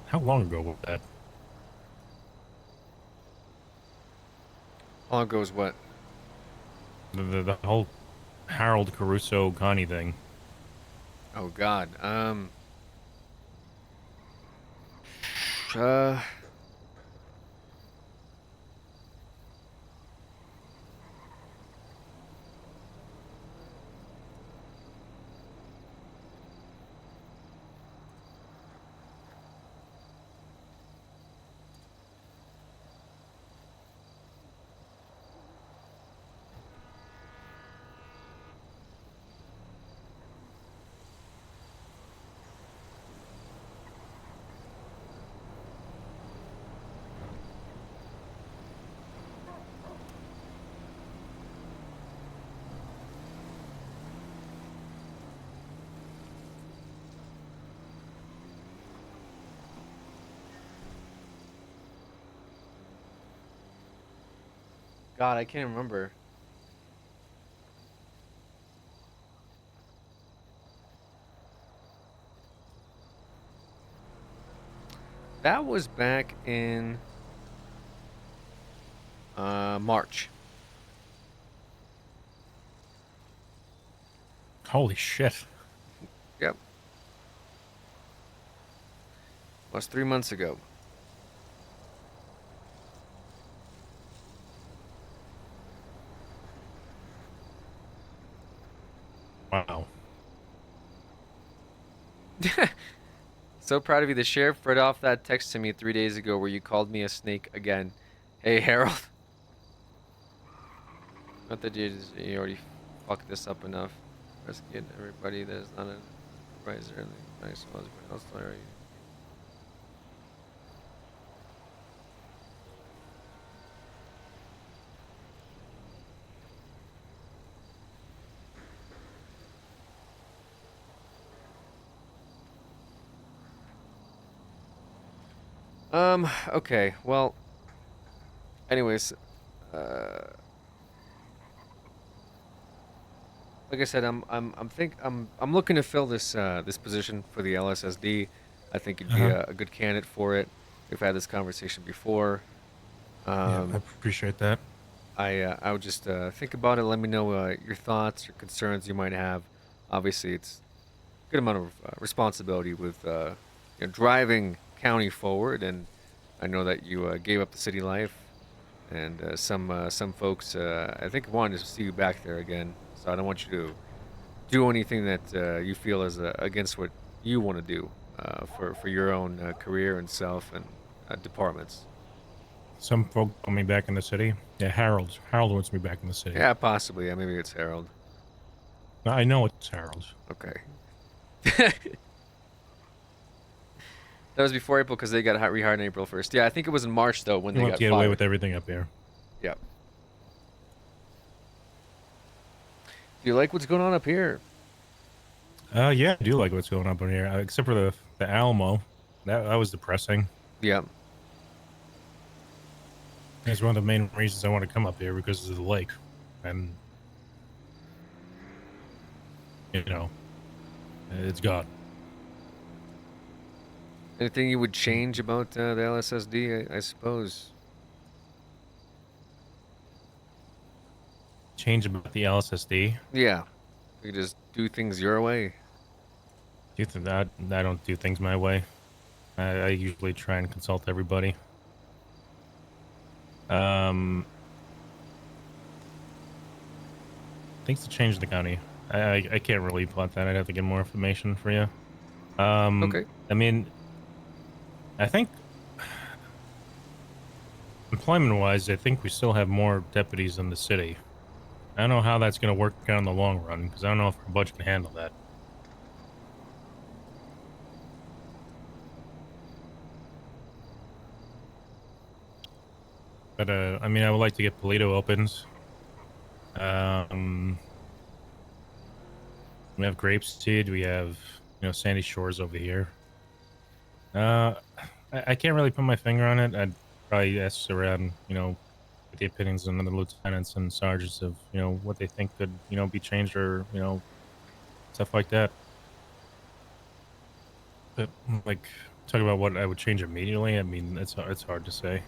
How long ago was that? How long ago was what? The whole Harold Caruso Connie thing. Oh God. God, I can't remember. That was back in March. Holy shit. Yep. Was 3 months ago. Wow. So proud of you. The sheriff read off that text to me 3 days ago where you called me a snake again. Hey, Harold. Not that you already fucked this up enough. Rescued everybody that is not a riser and the nice ones. I'll sorry. Okay, well, anyways, like I said, I'm looking to fill this this position for the LSSD. I think you'd be a good candidate for it. We've had this conversation before. Yeah, I appreciate that. I would just think about it. Let me know your thoughts, your concerns you might have. Obviously, it's a good amount of responsibility with driving county forward, and I know that you gave up the city life, and some folks I think wanted to see you back there again. So I don't want you to do anything that you feel is against what you want to do for your own career and self and departments. Some folk want me back in the city. Yeah, Harold wants me back in the city. Yeah, possibly. Yeah, maybe it's Harold. I know it's Harold. Okay. That was before April because they got rehired on April 1st. Yeah, I think it was in March though when You they want got to get fired. away with everything up here. Yeah. Do you like what's going on up here? Yeah, I do like what's going on up here, except for the Alamo. That was depressing. Yeah. It's one of the main reasons I want to come up here because of the lake, and you know, it's gone. Anything you would change about the LSSD, I suppose? Change about the LSSD. Yeah. You just do things your way. Do you think that I don't do things my way? I usually try and consult everybody. Things to change in the county. I can't really plot that. I'd have to get more information for you. Okay. I mean, I think employment-wise, I think we still have more deputies in the city. I don't know how that's going to work out in the long run because I don't know if our budget can handle that. But I mean, I would like to get Polito opens. We have Grapeseed. We have, you know, Sandy Shores over here. I can't really put my finger on it. I'd probably ask around, you know, with the opinions of the lieutenants and sergeants of, you know, what they think could, you know, be changed or, you know, stuff like that. But like, talk about what I would change immediately. I mean, it's hard to say.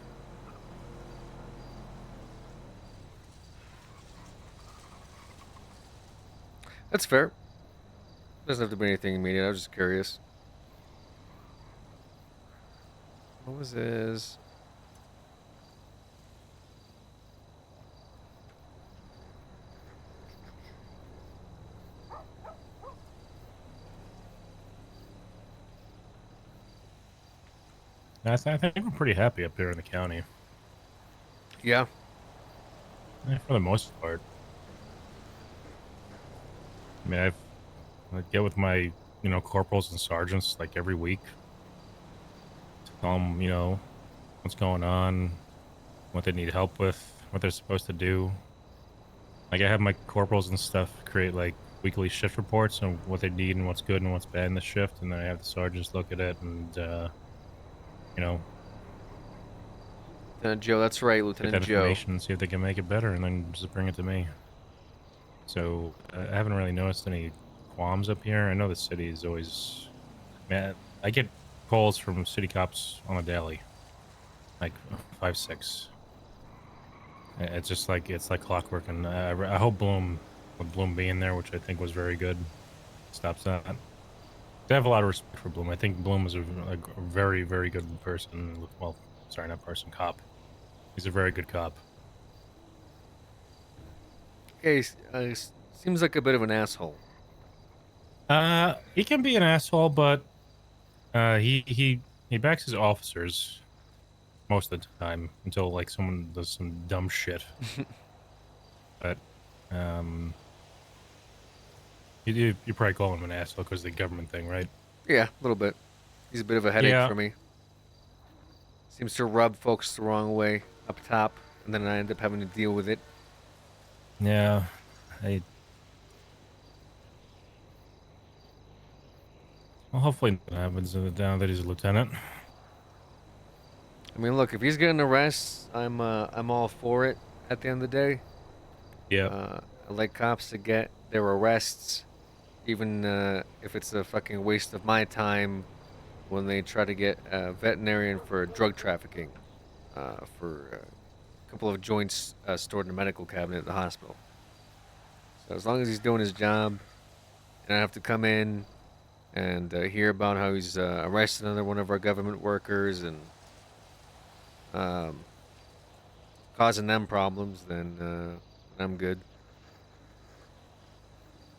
That's fair. Doesn't have to be anything immediate. I was just curious. What was his? I think we're pretty happy up here in the county. Yeah. Yeah, for the most part. I mean, I get with my, you know, corporals and sergeants like every week. Tell them, you know, what's going on, what they need help with, what they're supposed to do. Like, I have my corporals and stuff create like weekly shift reports on what they need and what's good and what's bad in the shift, and then I have the sergeants look at it and, you know, Lieutenant Joe, that's right, get Lieutenant that Joe. information and see if they can make it better, and then just bring it to me. So I haven't really noticed any qualms up here. I know the city is always, man. I get calls from city cops on a daily, like 5, 6. It's just like it's like clockwork, and I hope Bloom, with Bloom being there, which I think was very good, stops that. I have a lot of respect for Bloom. I think Bloom is a very, very good person. Well, sorry, not person, cop. He's a very good cop. Okay, seems like a bit of an asshole. He can be an asshole, but he backs his officers most of the time until like someone does some dumb shit. But you probably call him an asshole because of the government thing, right? Yeah, a little bit. He's a bit of a headache Yeah. for me. Seems to rub folks the wrong way up top, and then I end up having to deal with it. Yeah, well, hopefully nothing happens now that he's a lieutenant. I mean, look, if he's getting arrests, I'm all for it. At the end of the day, Yeah. I like cops to get their arrests, even if it's a fucking waste of my time when they try to get a veterinarian for drug trafficking, for a couple of joints stored in a medical cabinet at the hospital. So as long as he's doing his job, and I have to come in and hear about how he's arrested another one of our government workers and causing them problems, then I'm good.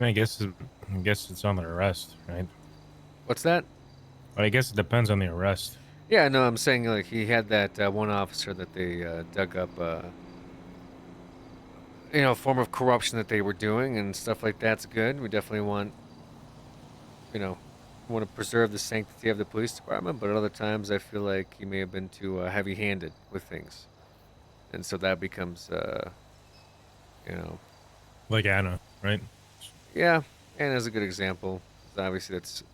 I mean, I guess it's on the arrest, right? What's that? Well, I guess it depends on the arrest. Yeah, no, I'm saying like he had that one officer that they dug up you know, form of corruption that they were doing and stuff like that's good. We definitely want, you know, want to preserve the sanctity of the police department, but at other times I feel like he may have been too heavy-handed with things, and so that becomes, you know, Like Anna, right? yeah. Anna's a good example. Obviously, that's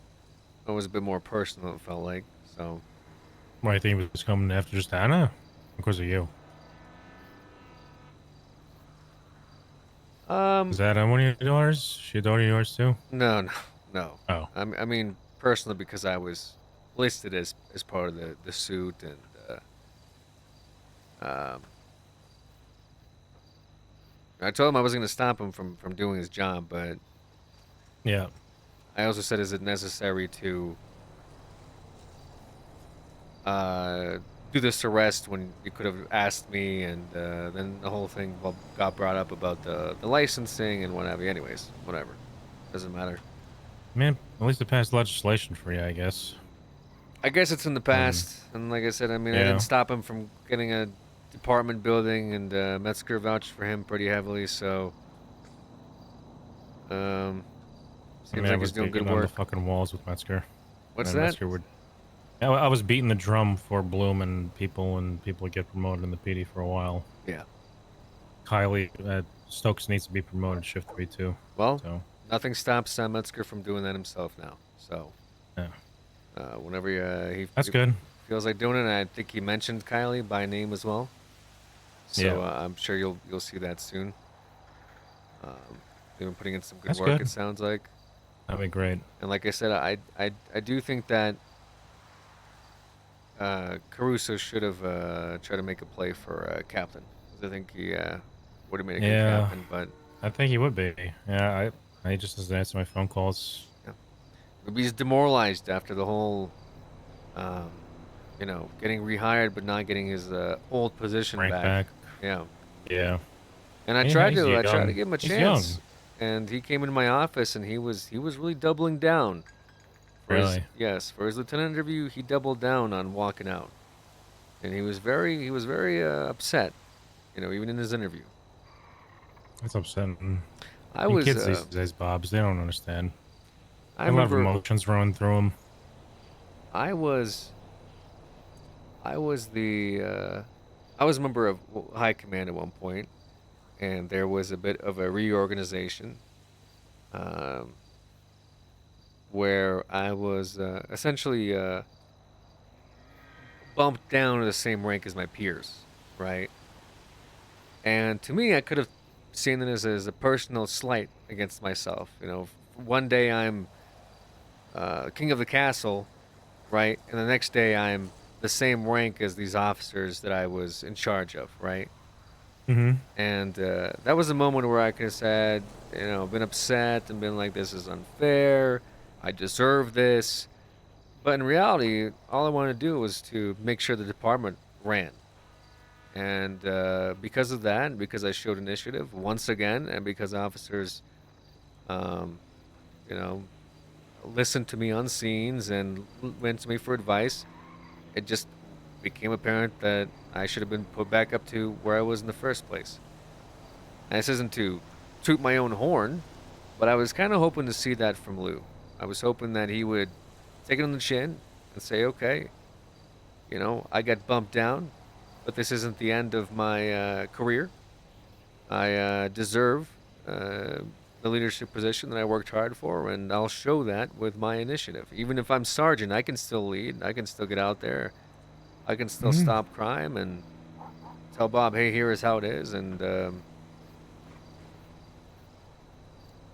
always a bit more personal. It felt like so. Well, I think he was coming after just Anna, because of you. Is that one of your daughters? She a daughter of yours too? No, no, no. Oh. I mean, personally, because I was listed as part of the suit, and I told him I wasn't going to stop him from doing his job, but Yeah. I also said, is it necessary to do this arrest when you could have asked me? And then the whole thing got brought up about the licensing and what have you. Anyways, whatever. Doesn't matter. Man, at least it passed legislation for you, I guess. I guess it's in the past, and like I said, I mean, I Yeah. didn't stop him from getting a department building, and Metzger vouched for him pretty heavily, so seems like I he's was doing good beating on work. the fucking walls with Metzger. What's And that? Metzger would... I was beating the drum for Bloom and people would get promoted in the PD for a while. Yeah. Kylie, Stokes needs to be promoted shift 3 too. Well, So, nothing stops Sam Metzger from doing that himself now. So, yeah. Whenever That's he good. feels like doing it, and I think he mentioned Kylie by name as well. So Yeah. I'm sure you'll see that soon. They've been putting in some good That's work. good. It sounds like. That'd be great. And like I said, I do think that Caruso should have tried to make a play for captain. 'Cause I think he would have made a good Yeah. captain, but I think he would be. Yeah, I just doesn't answer my phone calls. maybe he's demoralized after the whole, you know, getting rehired but not getting his old position Rank back. Yeah. Yeah. And I Yeah, tried he's to young. give him a He's chance. young. And he came into my office and he was really doubling down. For his- Really? yes, for his lieutenant interview, he doubled down on walking out. And he was very upset, you know, even in his interview. That's upsetting. I was, kids these days, Bobs, they don't understand. I A lot of remember emotions running through them. I was a member of High Command at one point, and there was a bit of a reorganization where I was essentially bumped down to the same rank as my peers, right? And to me, I could have seen it as a personal slight against myself. You know, one day I'm king of the castle, right? And the next day I'm the same rank as these officers that I was in charge of, right? Mm-hmm. And that was a moment where I could have said, you know, been upset and been like, this is unfair. I deserve this. But in reality, all I wanted to do was to make sure the department ran. And because of that, and because I showed initiative once again, and because officers, you know, listened to me on scenes and went to me for advice, it just became apparent that I should have been put back up to where I was in the first place. And this isn't to toot my own horn, but I was kind of hoping to see that from Lou. I was hoping that he would take it on the chin and say, okay, you know, I got bumped down, but this isn't the end of my career. I deserve the leadership position that I worked hard for, and I'll show that with my initiative. Even if I'm sergeant, I can still lead. I can still get out there. I can still stop crime and tell Bob, hey, here is how it is. And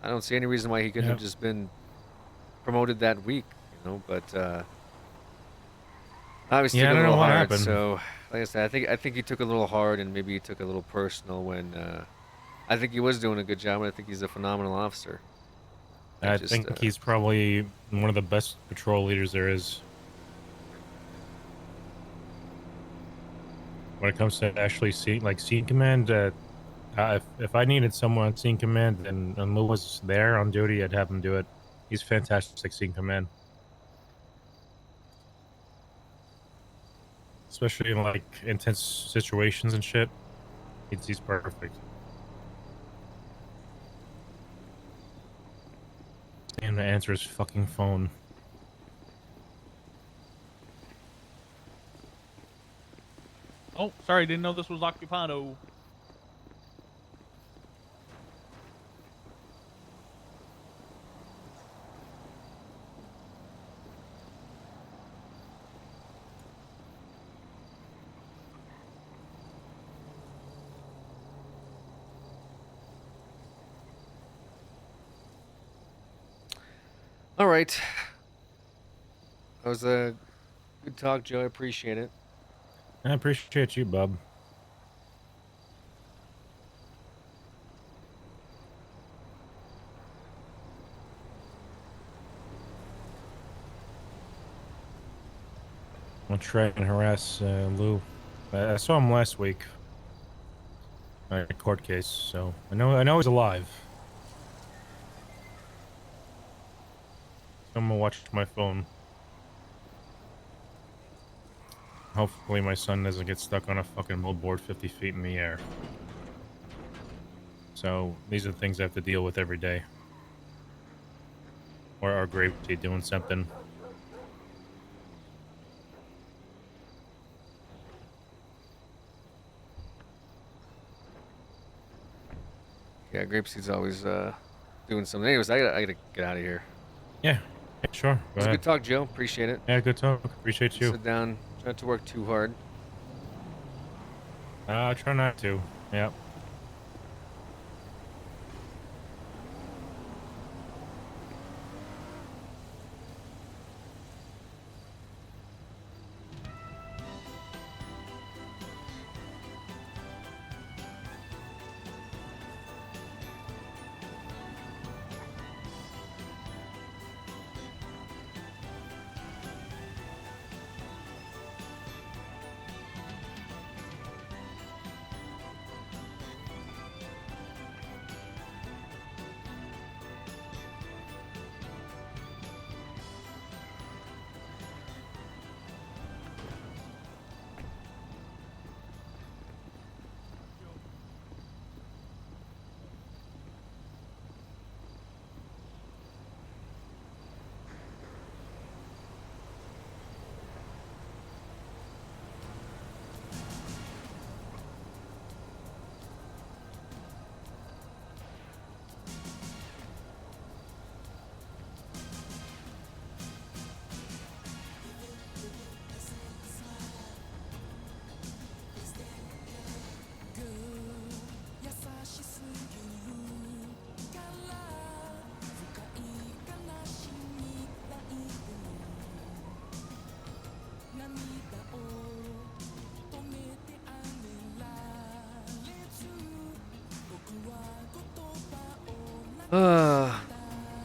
I don't see any reason why he couldn't have just been promoted that week, you know. But obviously, Yeah, I took it a don't know little what hard. happened. So, like I said, I think he took it a little hard, and maybe he took it a little personal when I think he was doing a good job, and I think he's a phenomenal officer. I think he's probably one of the best patrol leaders there is. When it comes to actually scene command, if I needed someone on scene command and Lou was there on duty, I'd have him do it. He's fantastic scene command. Especially in like intense situations and shit. He's perfect. gonna answer his fucking phone. Oh, sorry, didn't know this was Occupado. All right. That was a good talk, Joe. I appreciate it. I appreciate you, bub. I'll try and harass Lou. I saw him last week. A court case, so I know he's alive. I'm gonna watch my phone. Hopefully my son doesn't get stuck on a fucking billboard 50 feet in the air. So these are the things I have to deal with every day. Or our Gravesy doing something. Yeah, Grapeseed's always doing something. Anyways, I gotta get out of here. Yeah, sure. It was a good talk, Joe. Appreciate it. Yeah, good talk. Appreciate you. Sit down. Try not to work too hard. Try not to. Yeah.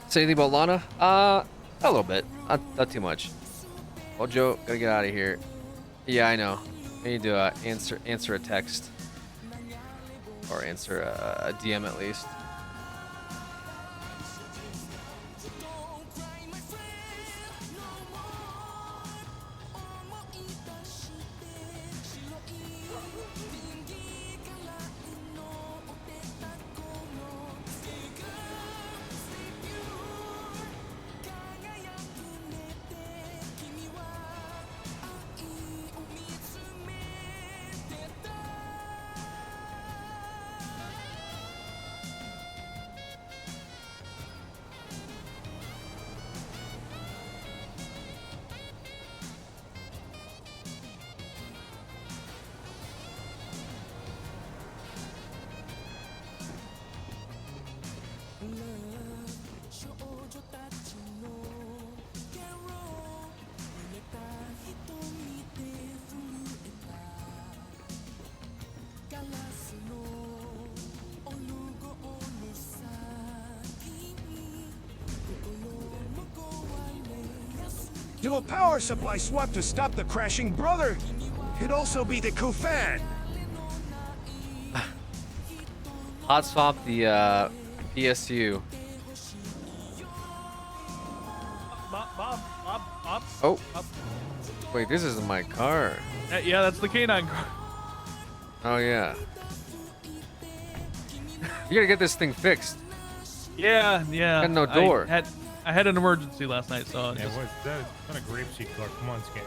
Say anything about Lana? A little bit. Not too much. Well, Joe, gotta get out of here. Yeah, I know. I need to answer a text. Or answer a DM at least. Do a power supply swap to stop the crashing brother. Could also be the Kufan. Hot swap the PSU. Bob. Oh. Wait, this isn't my car. Yeah, that's the canine car. Oh yeah. You gotta get this thing fixed. Yeah. Got no door. I had an emergency last night, so Yeah, just, what's that? It's not a grapeseed color. Come on, Scan.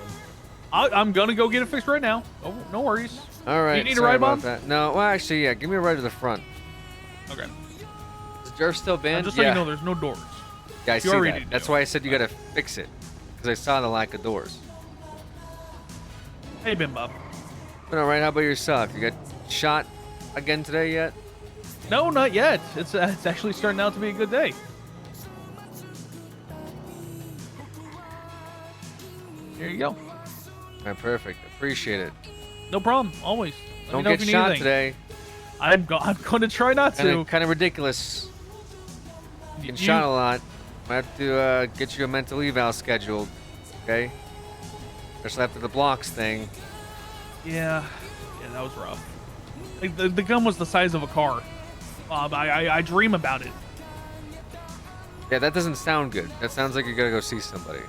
I'm gonna go get it fixed right now. Oh, no worries. All right. You need a sorry ride, about Bob? that. No, well, actually, yeah. Give me a ride to the front. Okay. Is Jerv still banned? Just so yeah. you know, there's no doors. Yeah, I You see already that. That's why I said you gotta fix it, because I saw the lack of doors. Hey, Ben Bob. But all right, how about yourself? You got shot again today yet? No, not yet. It's actually starting out to be a good day. There you go. All right, perfect. Appreciate it. No problem. Always. Let Don't me know get if you shot need anything. today. I'm going to try not to. Kind of ridiculous. Getting You- shot a lot. I have to get you a mental eval scheduled. Okay. Especially after the blocks thing. Yeah, that was rough. Like the gun was the size of a car. I dream about it. Yeah, that doesn't sound good. That sounds like you gotta go see somebody.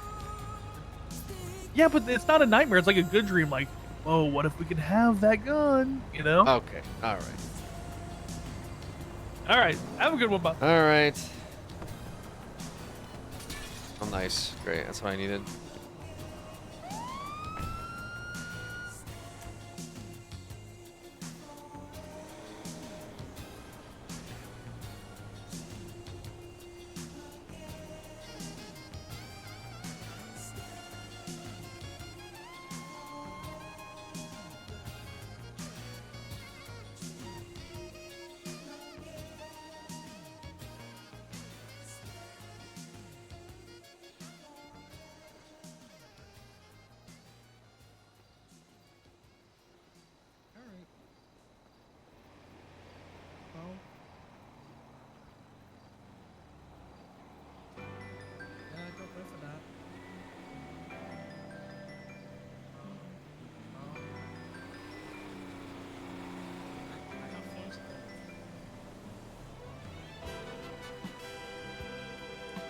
Yeah, but it's not a nightmare. It's like a good dream. Like, oh, what if we could have that gun? You know? Okay. All right. All right. Have a good one, Bob. All right. Oh, nice. Great. That's what I needed.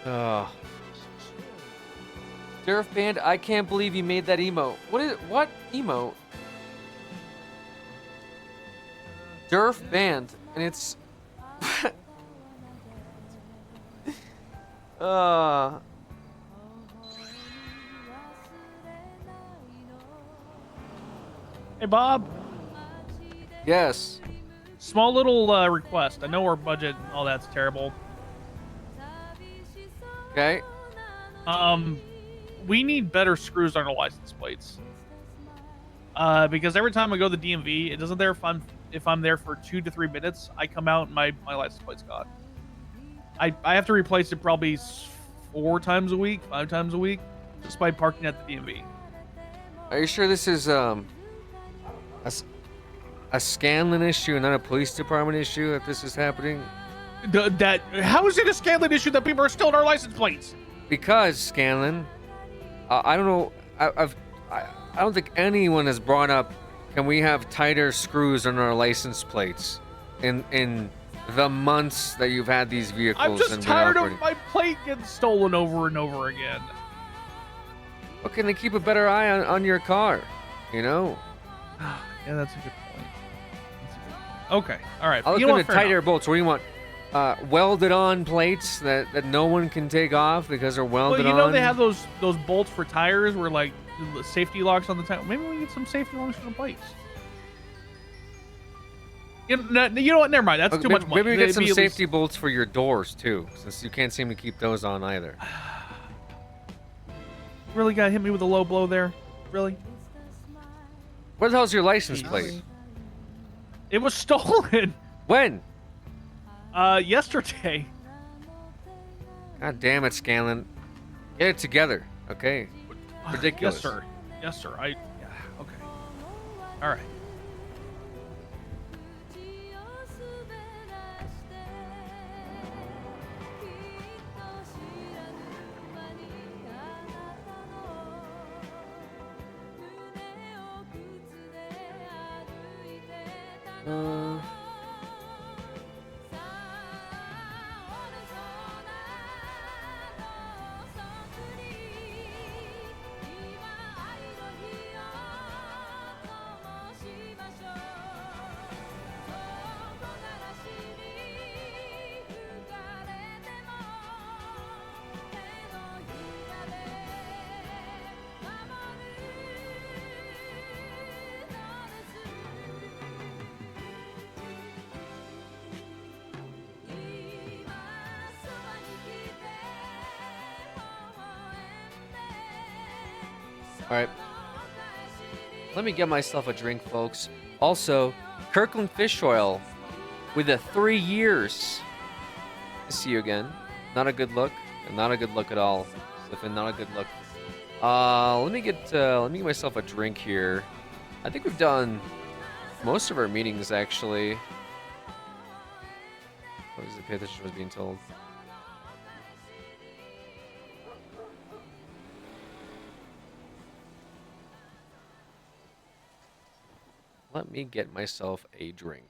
Oh. Durf Band, I can't believe you made that emote. What emote? Durf Band, and it's Hey, Bob. Yes. Small little request. I know our budget and all that's terrible. Okay. We need better screws on our license plates. Because every time I go to the DMV, it doesn't there if I'm there for 2 to 3 minutes, I come out and my license plate's gone. I have to replace it probably 4 times a week, 5 times a week, just by parking at the DMV. Are you sure this is a Scanlon issue and not a police department issue if this is happening? How is it a Scanlon issue that people are still in our license plates? Because Scanlon, I don't know. I don't think anyone has brought up. Can we have tighter screws on our license plates? In the months that you've had these vehicles, I'm just and been tired operating. of my plate getting stolen over and over again. Well, can they keep a better eye on your car? You know. Yeah, that's a good point. Okay, all right. I'll look You know into what? Fair tighter enough. bolts. What do you want? Welded on plates that no one can take off because they're Well, welded you on. know they have those bolts for tires where like the safety locks on the tire. Maybe we get some safety locks for the plates. You know what? Never mind. That's Okay, too much money. Maybe we get It'd some be at least- safety bolts for your doors too, since you can't seem to keep those on either. Really got to hit me with a low blow there. Really? Where the hell's your license plate? It was stolen. When? Yesterday. God damn it, Scanlon. Get it together, okay? Ridiculous. Yes, sir. Yes, sir. Yeah, okay. All right. All right. Let me get myself a drink, folks. Also, Kirkland Fish Oil with a 3 years. See you again. Not a good look. Not a good look at all. Sliffin, not a good look. Let me get myself a drink here. I think we've done most of our meetings actually. What is it? Pay attention to what's being told. Let me get myself a drink.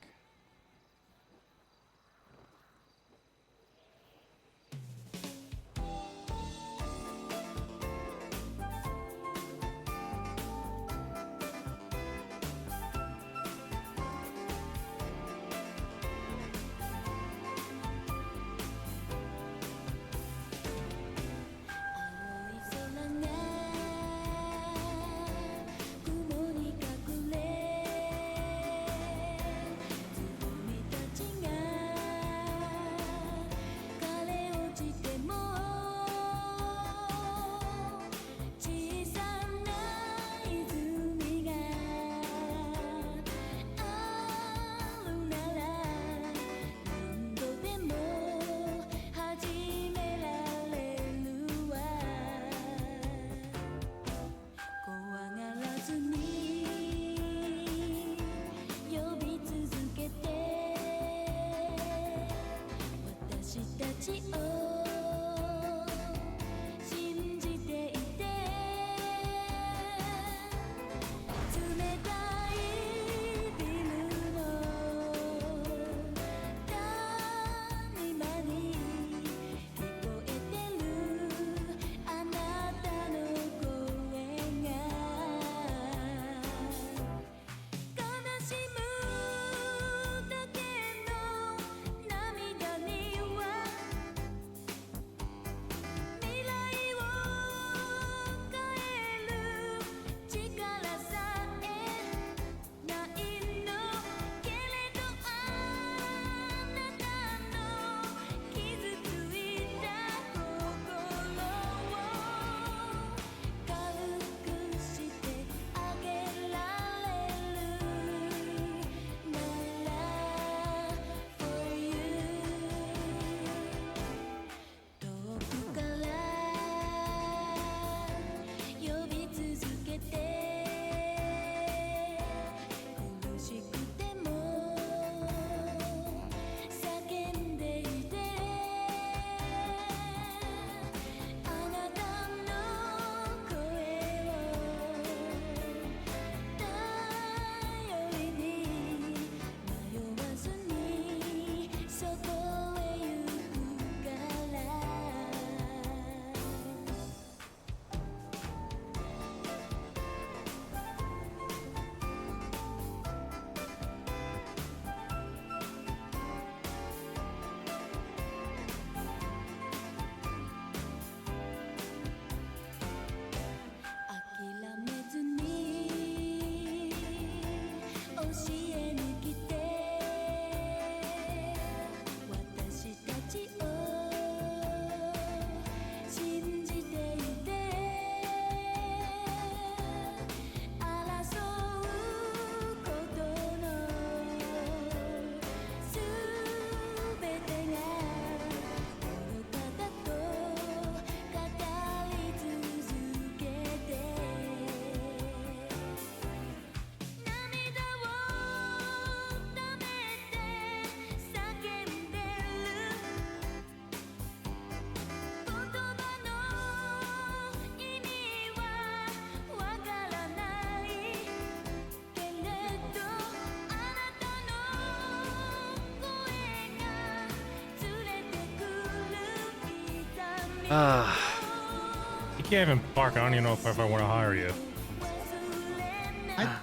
You can't even park. I don't even know if I want to hire you.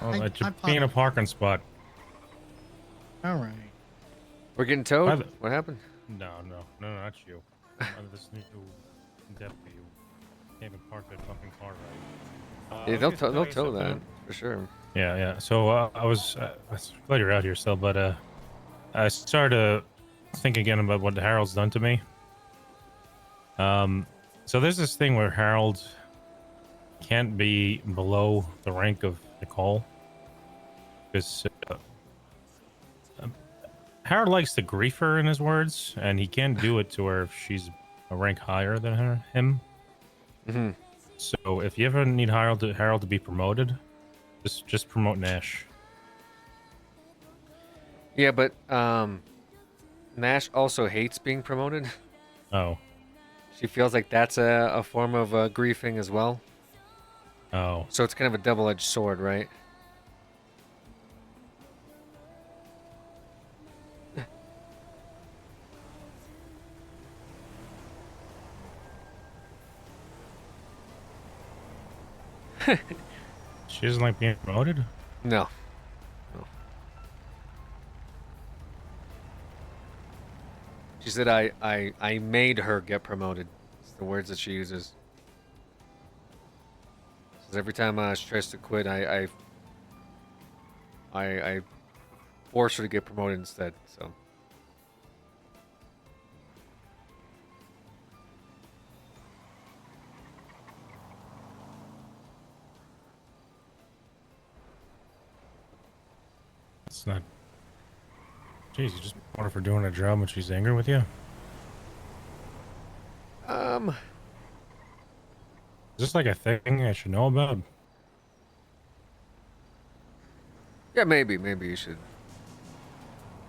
It's being a parking spot. All right. We're getting towed? What happened? No, not you. This new deputy. You can't even park that fucking car right. Yeah, they'll tow that for sure. Yeah. So I was glad you're out here still, but I started to think again about what Harold's done to me. So there's this thing where Harold can't be below the rank of Nicole. Because Harold likes to grief her, in his words, and he can't do it to her if she's a rank higher than him. Mm-hmm. So if you ever need Harold to be promoted, just promote Nash. Yeah, but Nash also hates being promoted. Oh. She feels like that's a form of griefing as well. Oh. So it's kind of a double-edged sword, right? She doesn't like being promoted? No. She said I made her get promoted. It's the words that she uses. Says every time she tries to quit, I force her to get promoted instead. So. It's not. Jeez, you just want her for doing her job when she's angry with you? Is this like a thing I should know about? Yeah, maybe you should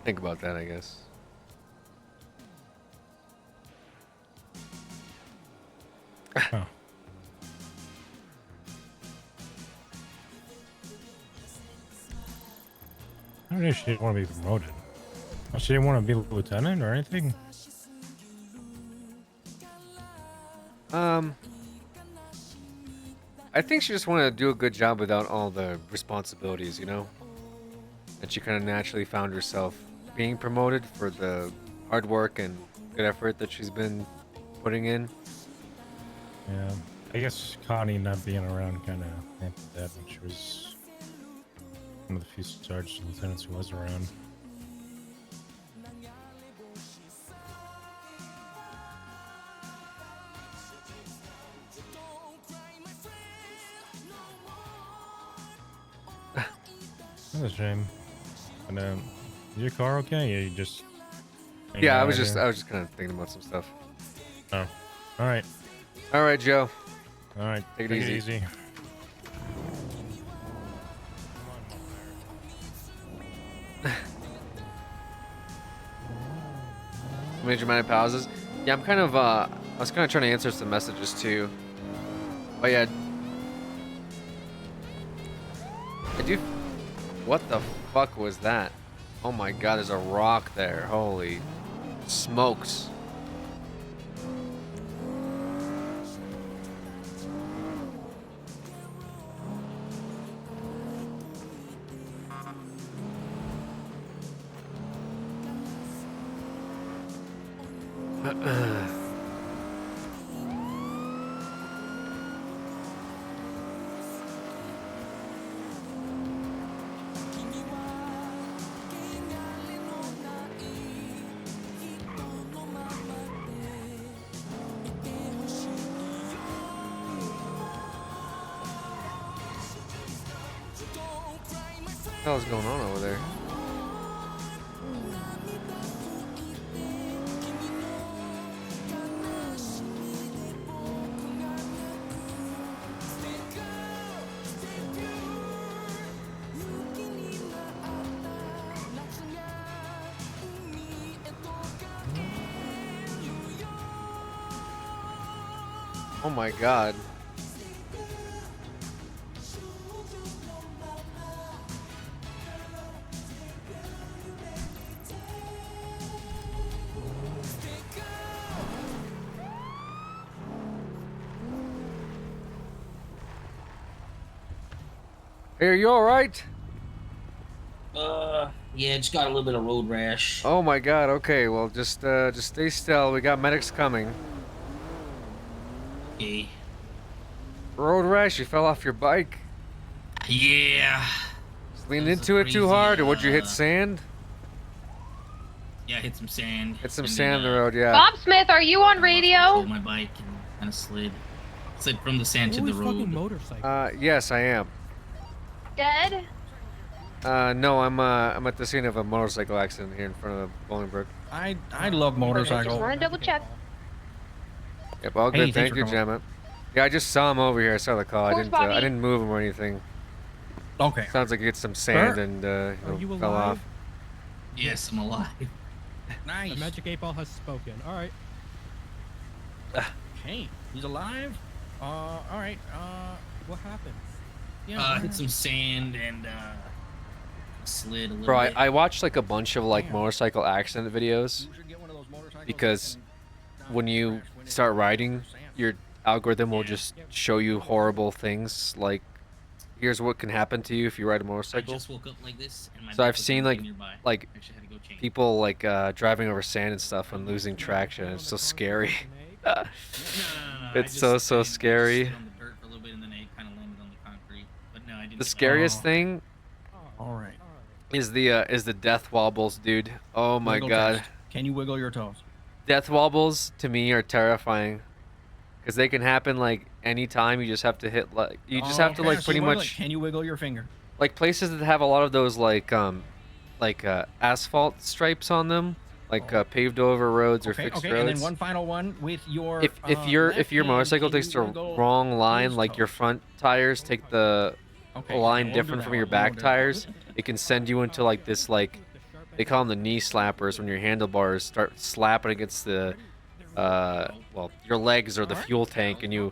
think about that, I guess. Oh. I don't know if she didn't want to be promoted. She didn't want to be a lieutenant or anything? I think she just wanted to do a good job without all the responsibilities, you know? And she kind of naturally found herself being promoted for the hard work and good effort that she's been putting in. Yeah, I guess Connie not being around kind of hampered that when she was one of the few sergeants and lieutenants who was around. That's a shame. And is your car okay? Or you just? Yeah, I was just kind of thinking about some stuff. Oh, all right. All right, Joe. All right, take it easy. Major minor pauses. Yeah, I'm kind of I was kind of trying to answer some messages too. Oh yeah. I do. What the fuck was that? Oh my god, there's a rock there. Holy smokes. What the hell is going on over there? Oh my god. Hey, are you alright? Yeah, just got a little bit of road rash. Oh my god, okay, well just stay still. We got medics coming. Okay. Road rash, you fell off your bike? Yeah. Just leaned into it too hard, or would you hit sand? Yeah, I hit some sand. Hit some and sand then, on the road, yeah. Bob Smith, are you on radio? pulled my bike and kind of slid. It's like from the sand to the road. Yes, I am. Dead? No, I'm at the scene of a motorcycle accident here in front of Bolingbrook. I love motorcycles. Just want to double check. Yep, all Hey, good. thanks Thank for you, coming. Gemma. Yeah, I just saw him over here. I saw the call. I Where's didn't. I Bobby? didn't move him or anything. Okay. Sounds like he hit some sand Sir? and you fell alive? off. Yes, I'm alive. Nice. The Magic 8 Ball has spoken. All right. Hey, he's alive. All right. What happened? Yeah. Hit some sand and slid a little Bro, bit. I watched like a bunch of like motorcycle accident videos because when you start riding, your algorithm will just show you horrible things. Like, here's what can happen to you if you ride a motorcycle. just woke up like this, and my So back I've was seen really like nearby. like Actually had to go change. people like driving over sand and stuff and losing traction. It's so scary. I It's just- so I so scary. slid on the dirt for a little bit, and then I kind of landed on the concrete. But no, I didn't. The scariest thing All right. is the death wobbles, dude. Oh my Wiggle god. test. Can you wiggle your toes? Death wobbles to me are terrifying because they can happen like anytime. You just have to hit like you just have to Okay, like so pretty wiggle it. much Can you wiggle your finger? like places that have a lot of those like asphalt stripes on them, like paved over roads or Okay. fixed Okay. roads. And then one final one with your. if your left your hand, motorcycle can takes you the wiggle wrong line, those like your toes? front tires take the Okay, line we'll do different that from one, your we'll back do that. tires, it can send you into like this like they call them the knee slappers when your handlebars start slapping against the well your legs or the fuel tank and you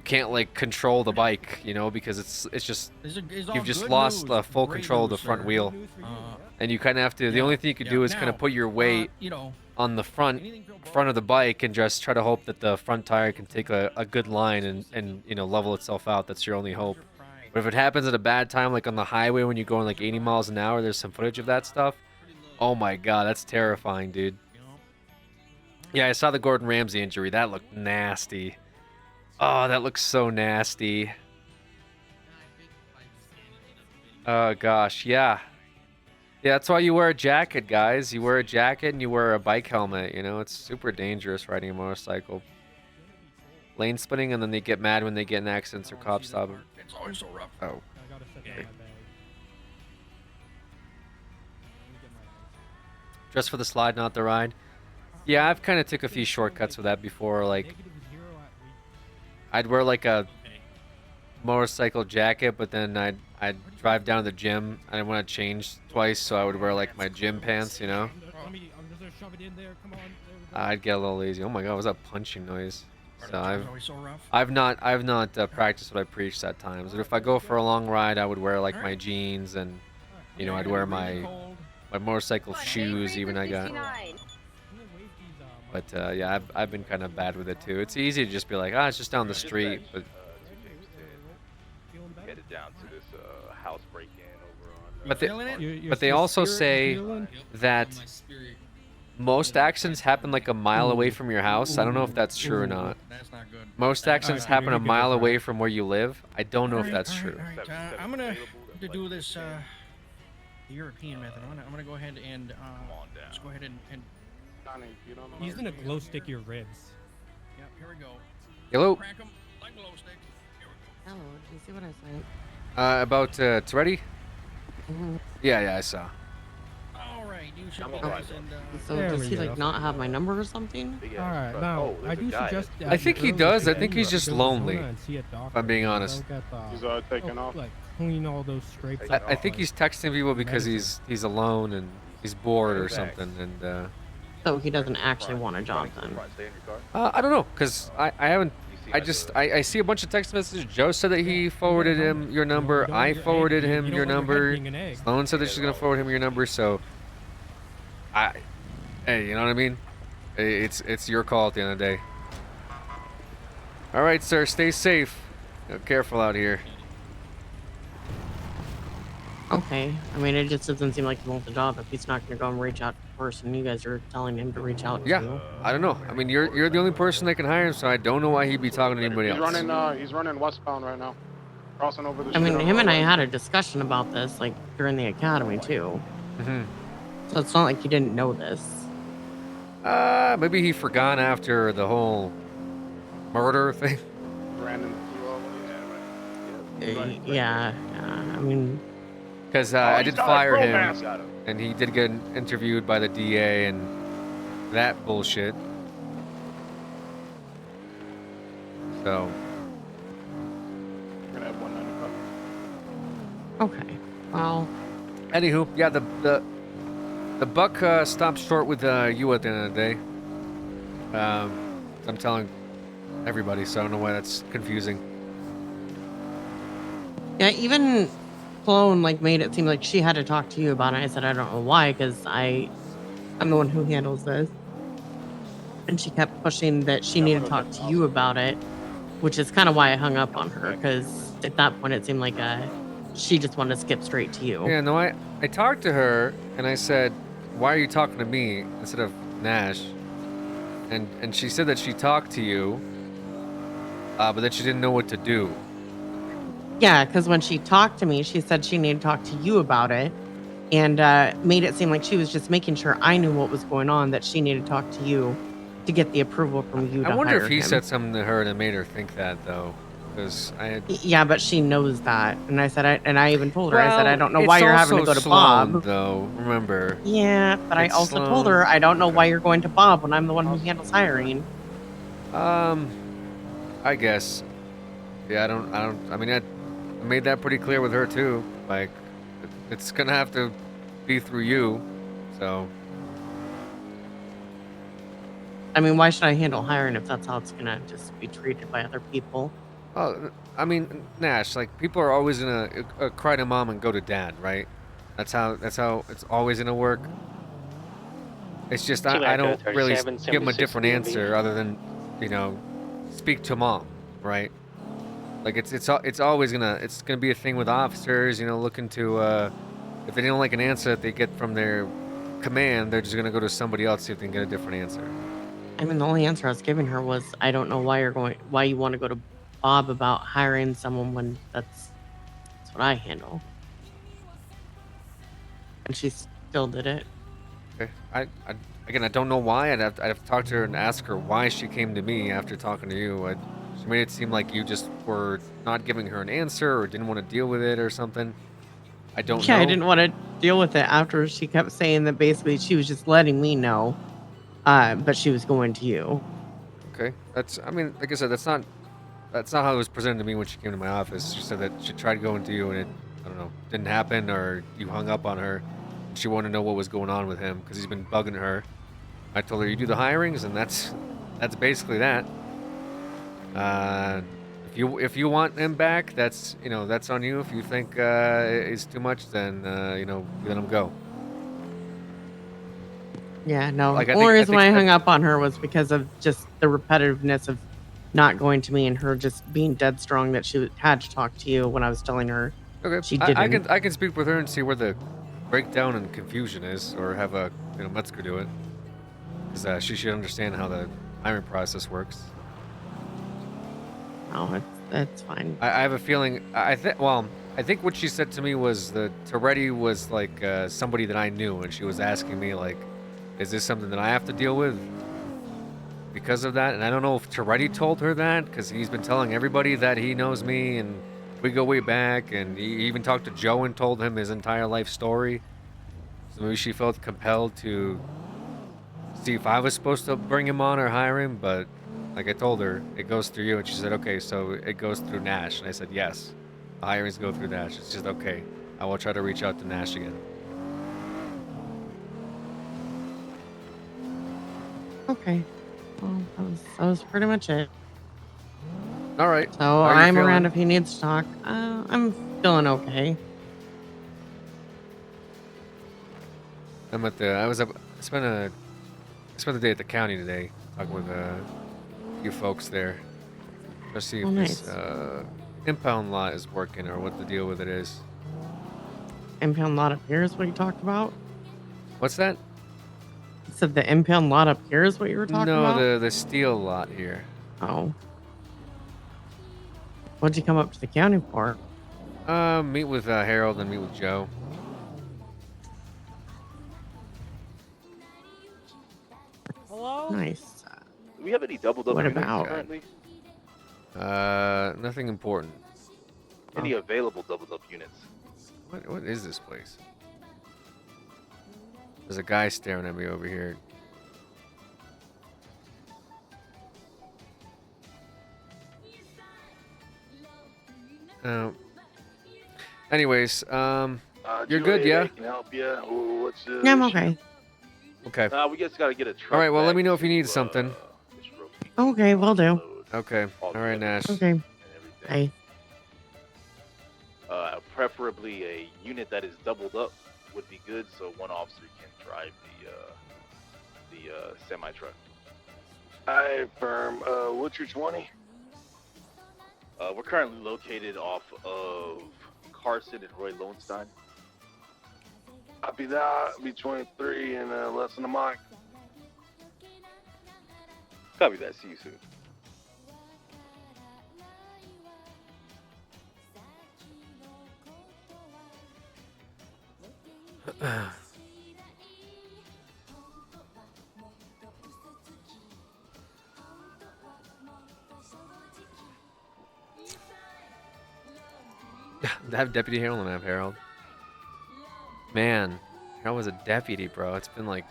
can't like control the bike, you know, because it's just It's all you've just good lost news, full great control of the news, front sir. wheel, and you kind of have to. The only thing you can do is kind Now, of put your weight you know, on the front of the bike and just try to hope that the front tire can take a good line and you know level itself out. That's your only hope. But if it happens at a bad time, like on the highway when you're going like 80 miles an hour, there's some footage of that stuff. Oh my god, that's terrifying, dude. Yeah, I saw the Gordon Ramsay injury. That looked nasty. Oh, that looks so nasty. Oh gosh, yeah. Yeah, that's why you wear a jacket, guys. You wear a jacket and you wear a bike helmet. You know, it's super dangerous riding a motorcycle. Lane splitting, and then they get mad when they get in accidents or cops stop them. It's always so rough. Oh. Just for the slide, not the ride. Yeah, I've kind of took a few shortcuts with that before. Like, I'd wear like a motorcycle jacket, but then I'd drive down to the gym. I didn't want to change twice, so I would wear like my gym pants, you know. I'd get a little lazy. Oh my god, what was that punching noise? So I've not practiced what I preached at times. But if I go for a long ride, I would wear like my jeans and you know I'd wear my motorcycle shoes. Even I got. But yeah, I've been kind of bad with it too. It's easy to just be like, it's just down the street, but Headed down to this house break-in over on. but they also say that most accidents happen like a mile away from your house. I don't know if that's true or not. That's not good. Most accidents happen a mile away from where you live. I don't know if that's true. All right, I'm gonna do this the European method. I'm gonna go ahead and just go ahead and. He's gonna glow stick your ribs. Yep, here we go. Hello. Crack 'em like glow sticks. Oh, did you see what I sent? About Toretti? Yeah, I saw. All right, you should be nice and. So does he like not have my number or something? All right, now I do suggest. I think he does. I think he's just lonely. If I'm being honest. He's taking off. Like clean all those scrapes. I think he's texting people because he's alone and he's bored or something. And So he doesn't actually want a job then. I don't know, cause I haven't. I see a bunch of text messages. Joe said that he forwarded him your number. I forwarded him your number. Sloan said that she's gonna forward him your number. So, hey, you know what I mean? It's your call at the end of the day. All right, sir. Stay safe. Careful out here. Okay. I mean, it just doesn't seem like he wants a job if he's not going to go and reach out first, and you guys are telling him to reach out. Yeah, too. I don't know. I mean, you're the only person that can hire him, so I don't know why he'd be talking to anybody else. He's running westbound right now, crossing over the. I mean, him and I had a discussion about this like during the academy too. Mm-hmm. So it's not like he didn't know this. Maybe he forgot after the whole murder thing. Ran Yeah, I mean, Because Oh, I he's did got a fire him, crowbar. Got him. and he did get interviewed by the DA and that bullshit. So, We're gonna have 195. okay. Well, anywho, yeah, the buck stopped short with you at the end of the day. I'm telling everybody, so I don't know why that's confusing. yeah, even Clone like made it seem like she had to talk to you about it. I said I don't know why, because I'm the one who handles this. And she kept pushing that she needed to talk to you about it, which is kind of why I hung up on her, because at that point it seemed like she just wanted to skip straight to you. Yeah, no, I talked to her and I said, "Why are you talking to me instead of Nash?" And she said that she talked to you, but that she didn't know what to do. Yeah, because when she talked to me, she said she needed to talk to you about it, and made it seem like she was just making sure I knew what was going on, that she needed to talk to you to get the approval from you to I wonder hire if he him. said something to her that made her think that, though, because I had. Yeah, but she knows that, and I said, I even told her, I said, I Well, don't know it's why you're having to also go to Sloan, Bob. though. Remember. Yeah, but I It's also told Sloan. her I don't know why you're going to Bob when I'm the one who handles hiring. I guess. Yeah, I don't. I mean, I made that pretty clear with her too. Like, it's gonna have to be through you. So. I mean, why should I handle hiring if that's how it's gonna just be treated by other people? Oh, I mean, Nash. Like, people are always gonna cry to mom and go to dad, right? That's how it's always gonna work. It's just I don't really give them a different answer other than, you know, speak to mom, right? Like it's always gonna be a thing with officers, you know, looking to if they don't like an answer that they get from their command, they're just gonna go to somebody else see if they can get a different answer. I mean, the only answer I was giving her was, I don't know why you want to go to Bob about hiring someone when that's what I handle. And she still did it. Okay. I don't know why. I'd have to talk to her and ask her why she came to me after talking to you. She made it seem like you just were not giving her an answer or didn't want to deal with it or something. I don't know. Yeah, I didn't want to deal with it after she kept saying that basically she was just letting me know, but she was going to you. Okay. I mean, like I said, that's not how it was presented to me when she came to my office. She said that she tried going to you and it, I don't know, didn't happen, or you hung up on her. She wanted to know what was going on with him because he's been bugging her. I told her, you do the hirings, and that's basically that. If you want him back, that's on you. If you think it's too much, then let him go. Yeah, no. Like, The only reason why I hung up on her was because of just the repetitiveness of not going to me and her just being dead strong that she had to talk to you when I was telling her Okay, she didn't. I can speak with her and see where the breakdown and confusion is, or have Metzger do it, because she should understand how the hiring process works. Oh, that's fine. I have a feeling. I think what she said to me was that Toretti was like somebody that I knew, and she was asking me like, "Is this something that I have to deal with because of that?" And I don't know if Toretti told her that, because he's been telling everybody that he knows me, and we go way back, and he even talked to Joe and told him his entire life story. So maybe she felt compelled to see if I was supposed to bring him on or hire him, but like I told her, it goes through you, and she said, okay, so it goes through Nash. And I said, yes, the hirings go through Nash. It's just okay. I will try to reach out to Nash again. Okay. Well, that was pretty much it. All right. So I'm around if he needs to talk. I'm feeling okay. I'm at the. I spent the day at the county today, talking with a few folks there. Let's see if this impound lot is working or what the deal with it is. Impound lot up here is what you talked about? What's that? You said the impound lot up here is what you were talking about? No, the steel lot here. Oh. What'd you come up to the county for? Meet with Harold and meet with Joe. Hello? Nice. Do we have any double What units about? currently? Nothing important. Any available doubled up units? What is this place? There's a guy staring at me over here. Anyways, you're good, yeah? I can help you. What's Yeah, I'm okay. Okay. We just gotta get a truck. All right. Well, let back me know if you need to, something. Okay, will do. Okay. All right, Nash. Okay. Bye. Preferably a unit that is doubled up would be good, so one officer can drive the semi truck. Hi, firm. What's your 20? We're currently located off of Carson and Roy Lowenstein. Copy that. I'll be 23 in less than a month. Copy that. See you soon. Have Deputy Harold and have Harold. Man, Harold was a deputy, bro. It's been like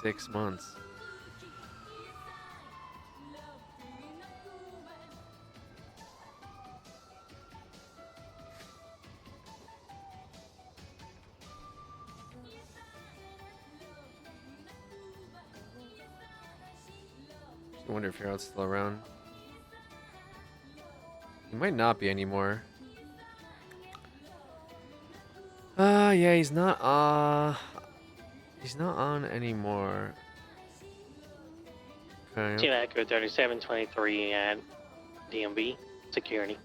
6 months. I wonder if Harold's still around. He might not be anymore. Yeah, he's not on anymore. Okay. Team Echo 3723 at DMV security.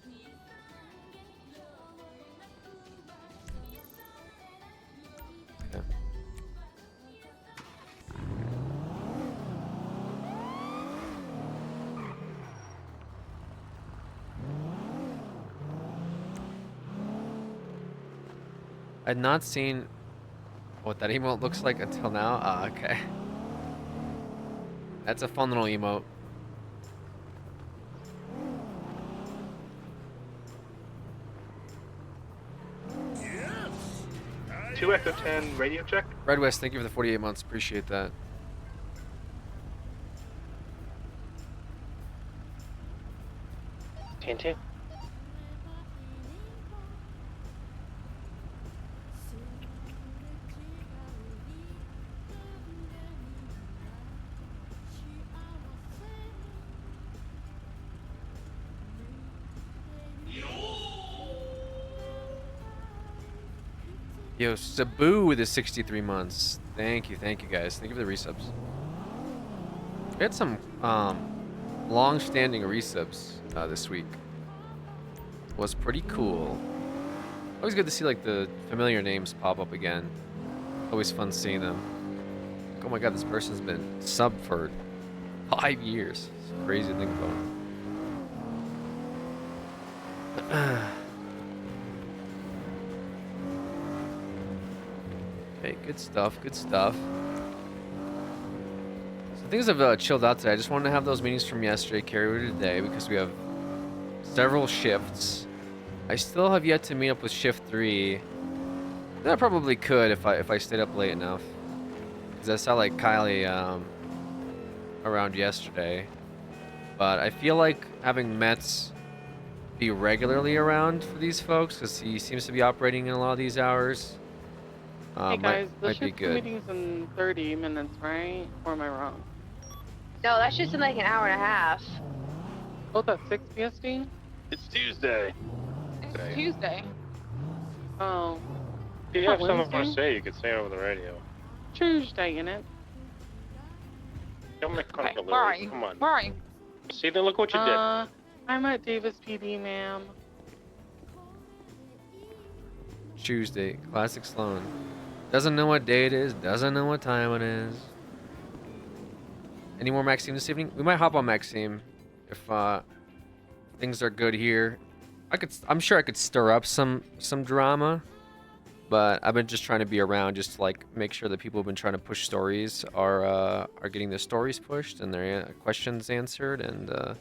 Okay. I'd not seen what that emote looks like until now. Ah, okay. That's a fun little emote. Two Echo 10 radio check. Red West, thank you for the 48 months. Appreciate that. TNT. Yo, Sabu with the 63 months. Thank you guys. Thank you for the resubs. We had some long-standing resubs this week. Was pretty cool. Always good to see like the familiar names pop up again. Always fun seeing them. Like, oh my god, this person's been subbed for 5 years. It's crazy to think about. Okay, good stuff, good stuff. So things have chilled out today. I just wanted to have those meetings from yesterday carry over today because we have several shifts. I still have yet to meet up with shift 3. I probably could if I stayed up late enough. Because I saw like Kylie around yesterday. But I feel like having Mets be regularly around for these folks because he seems to be operating in a lot of these hours. Hey guys, the might be shift good. meeting's in 30 minutes, right? Or am I wrong? No, that's just in like an hour and a half. Oh, that's 6 PST? It's Tuesday. It's Tuesday. Oh. If you Not have something to Wednesday? say, you can say it over the radio. Tuesday, innit? Don't make fun Okay, of the where are Lily. you? Come on. Where are you? See, then look what you did. I'm at Davis PD, ma'am. Tuesday, classic Sloan. Doesn't know what day it is, doesn't know what time it is. Any more Maxime this evening? We might hop on Maxime if things are good here. I'm sure I could stir up some drama, but I've been just trying to be around just to like make sure that people who've been trying to push stories are getting their stories pushed and their questions answered and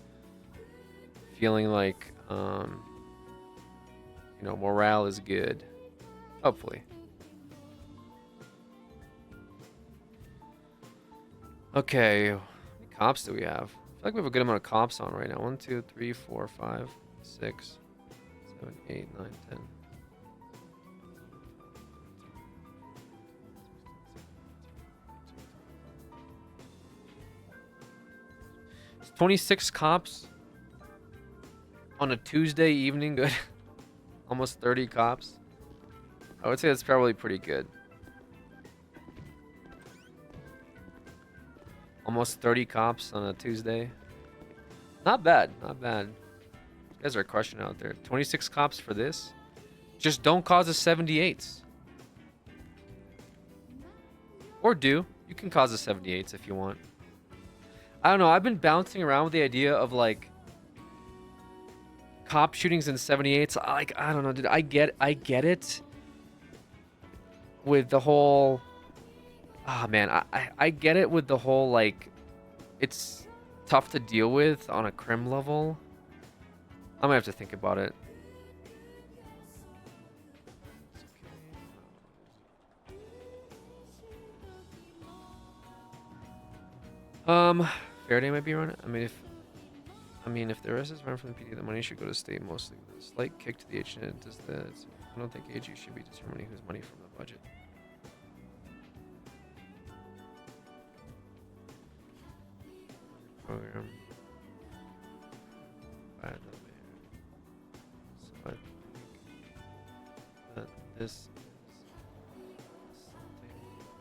feeling like you know, morale is good. Hopefully. Okay, how many cops do we have? I feel like we have a good amount of cops on right now. 1, 2, 3, 4, 5, 6, 7, 8, 9, 10. It's 26 cops on a Tuesday evening. Good. Almost 30 cops. I would say that's probably pretty good. Almost 30 cops on a Tuesday. Not bad, not bad. You guys are crushing out there. 26 cops for this. Just don't cause a 78s. Or do. You can cause a 78s if you want. I don't know. I've been bouncing around with the idea of like cop shootings in 78s. Like, I don't know, dude. I get it. With the whole... Ah, man, I get it with the whole, like, it's tough to deal with on a crim level. I'm gonna have to think about it. Faraday might be around it. I mean, if the rest is run from the PD, the money should go to state mostly. With a slight kick to the agent does that. I don't think AG should be determining whose money from the budget. Program. By the mayor. So I think that this is something Jerry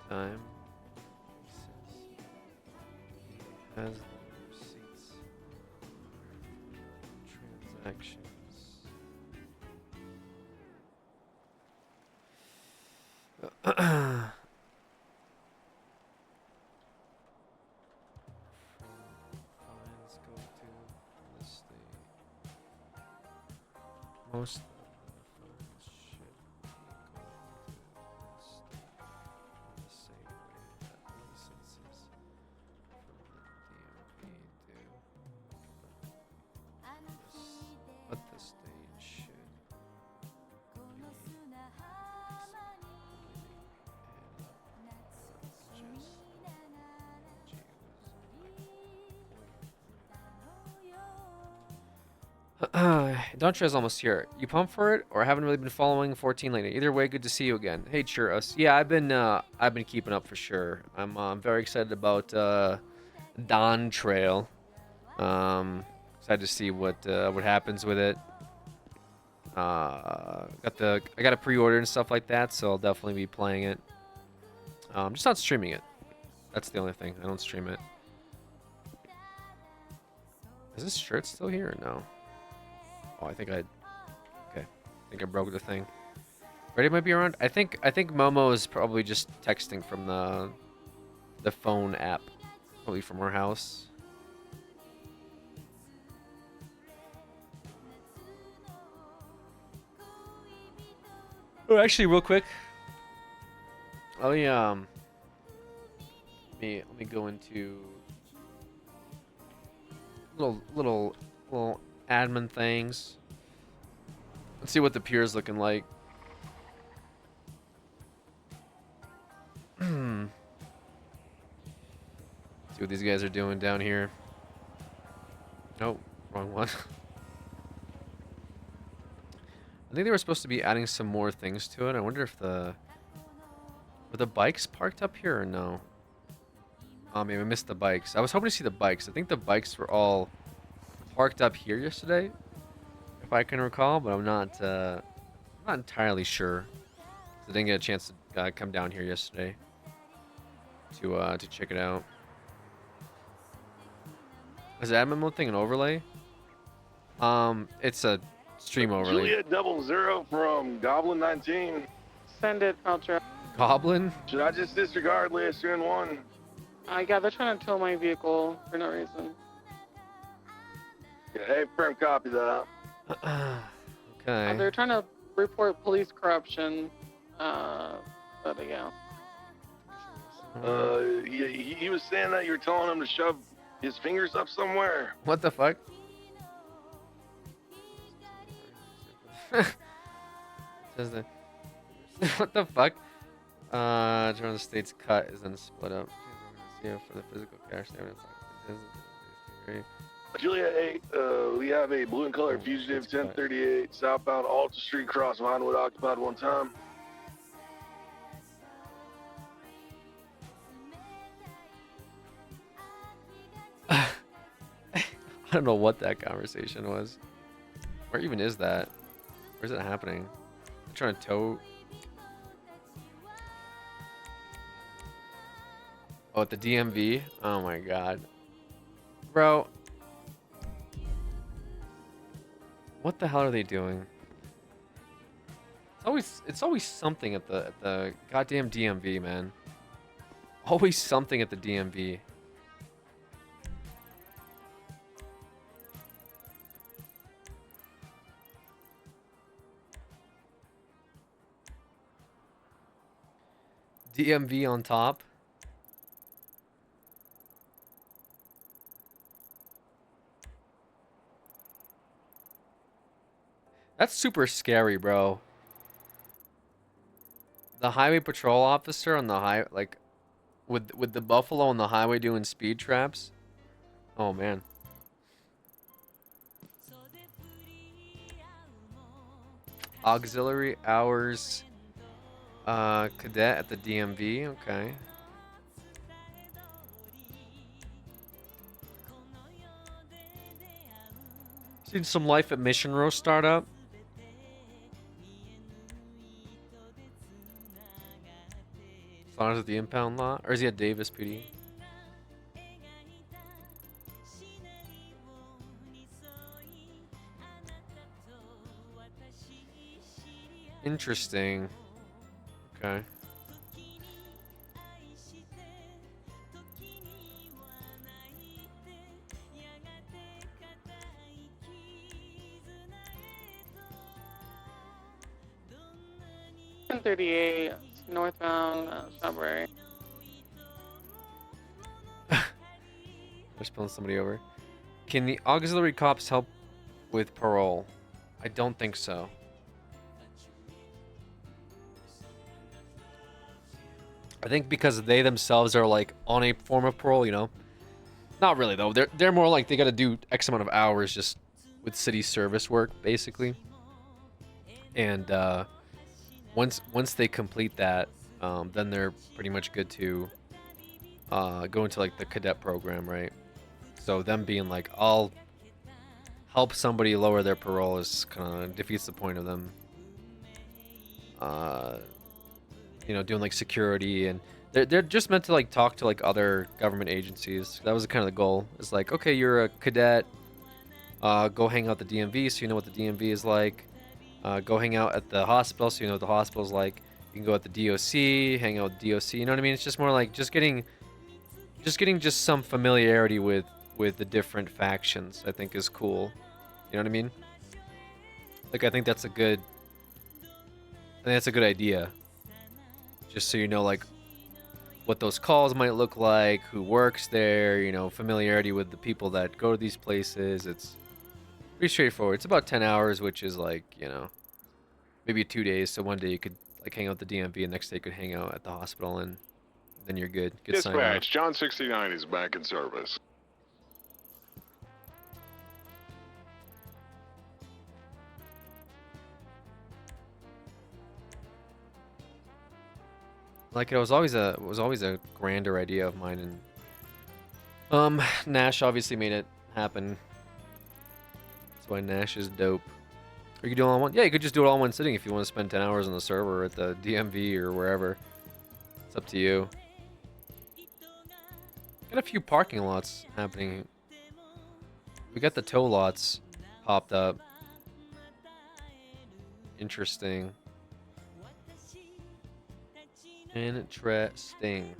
can time since he has the receipts for transactions. Fines go to the state. Most of the funds should be going to the state in the same way that licenses from the DMV do. But the state should be Dontre is almost here. You pumped for it, or haven't really been following 14 lately? Either way, good to see you again. Hey, Churros. Yeah, I've been keeping up for sure. I'm very excited about Dawn Trail. Excited to see what happens with it. I got a pre-order and stuff like that, so I'll definitely be playing it. Just not streaming it. That's the only thing. I don't stream it. Is this shirt still here or no? Oh, I think I broke the thing. Ready might be around. I think Momo is probably just texting from the phone app, probably from her house. Oh, actually, real quick. Let me go into little admin things. Let's see what the pier is looking like. See what these guys are doing down here. Nope, wrong one. I think they were supposed to be adding some more things to it. I wonder if were the bikes parked up here or no? Oh, maybe I missed the bikes. I was hoping to see the bikes. I think the bikes were all parked up here yesterday, if I can recall, but I'm not entirely sure. I didn't get a chance to come down here yesterday to check it out. Is the admin mode thing an overlay? It's a stream overlay. Juliet 00 from Goblin 19. Send it, Ultra. Goblin? Should I just disregard last year in one? Yeah, they're trying to tow my vehicle for no reason. Yeah, hey, firm copy that. Okay. They're trying to report police corruption. But yeah. He was saying that you were telling him to shove His finger's up somewhere. What the fuck? Says that. What the fuck? During the state's cut is then split up. Yeah, for the physical cash. Juliet 8, we have a blue and colored fugitive 1038 southbound Alta Street cross Vinewood occupied one time. I don't know what that conversation was. Where even is that? Where's it happening? I'm trying to tow. Oh, at the DMV? Oh my god. Bro. What the hell are they doing? It's always something at the goddamn DMV, man. Always something at the DMV. DMV on top. That's super scary, bro. The highway patrol officer on the high, like, with the buffalo on the highway doing speed traps. Oh man. Auxiliary hours. Cadet at the DMV. Okay. Seen some life at Mission Row start up. Flowers at the impound lot, or is he at Davis PD? Interesting. Okay. $10.38 northbound Strawberry. They're spilling somebody over. Can the auxiliary cops help with parole? I don't think so. I think because they themselves are like on a form of parole, you know. Not really though. They're more like they got to do X amount of hours just with city service work, basically. And once they complete that, then they're pretty much good to go into like the cadet program, right? So them being like, I'll help somebody lower their parole is kind of defeats the point of them. You know, doing like security, and they're just meant to like talk to like other government agencies. That was kind of the goal. It's like, okay, you're a cadet, go hang out at the DMV so you know what the DMV is like. Go hang out at the hospital so you know what the hospital's like. You can go at the DOC, hang out with DOC. You know what I mean? It's just more like just getting some familiarity with the different factions. I think is cool. You know what I mean? Like I think that's a good idea. Just so you know, like, what those calls might look like, who works there, you know, familiarity with the people that go to these places. It's pretty straightforward. It's about 10 hours, which is like, you know, maybe 2 days. So one day you could like hang out at the DMV, and next day you could hang out at the hospital, and then you're good. Get signed off. Dispatch, John 69 is back in service. Like it was always a grander idea of mine, and Nash obviously made it happen. That's why Nash is dope. Or you can do it all in one. Yeah, you could just do it all in one sitting if you want to spend 10 hours on the server at the DMV or wherever. It's up to you. Got a few parking lots happening. We got the tow lots popped up. Interesting. Interesting.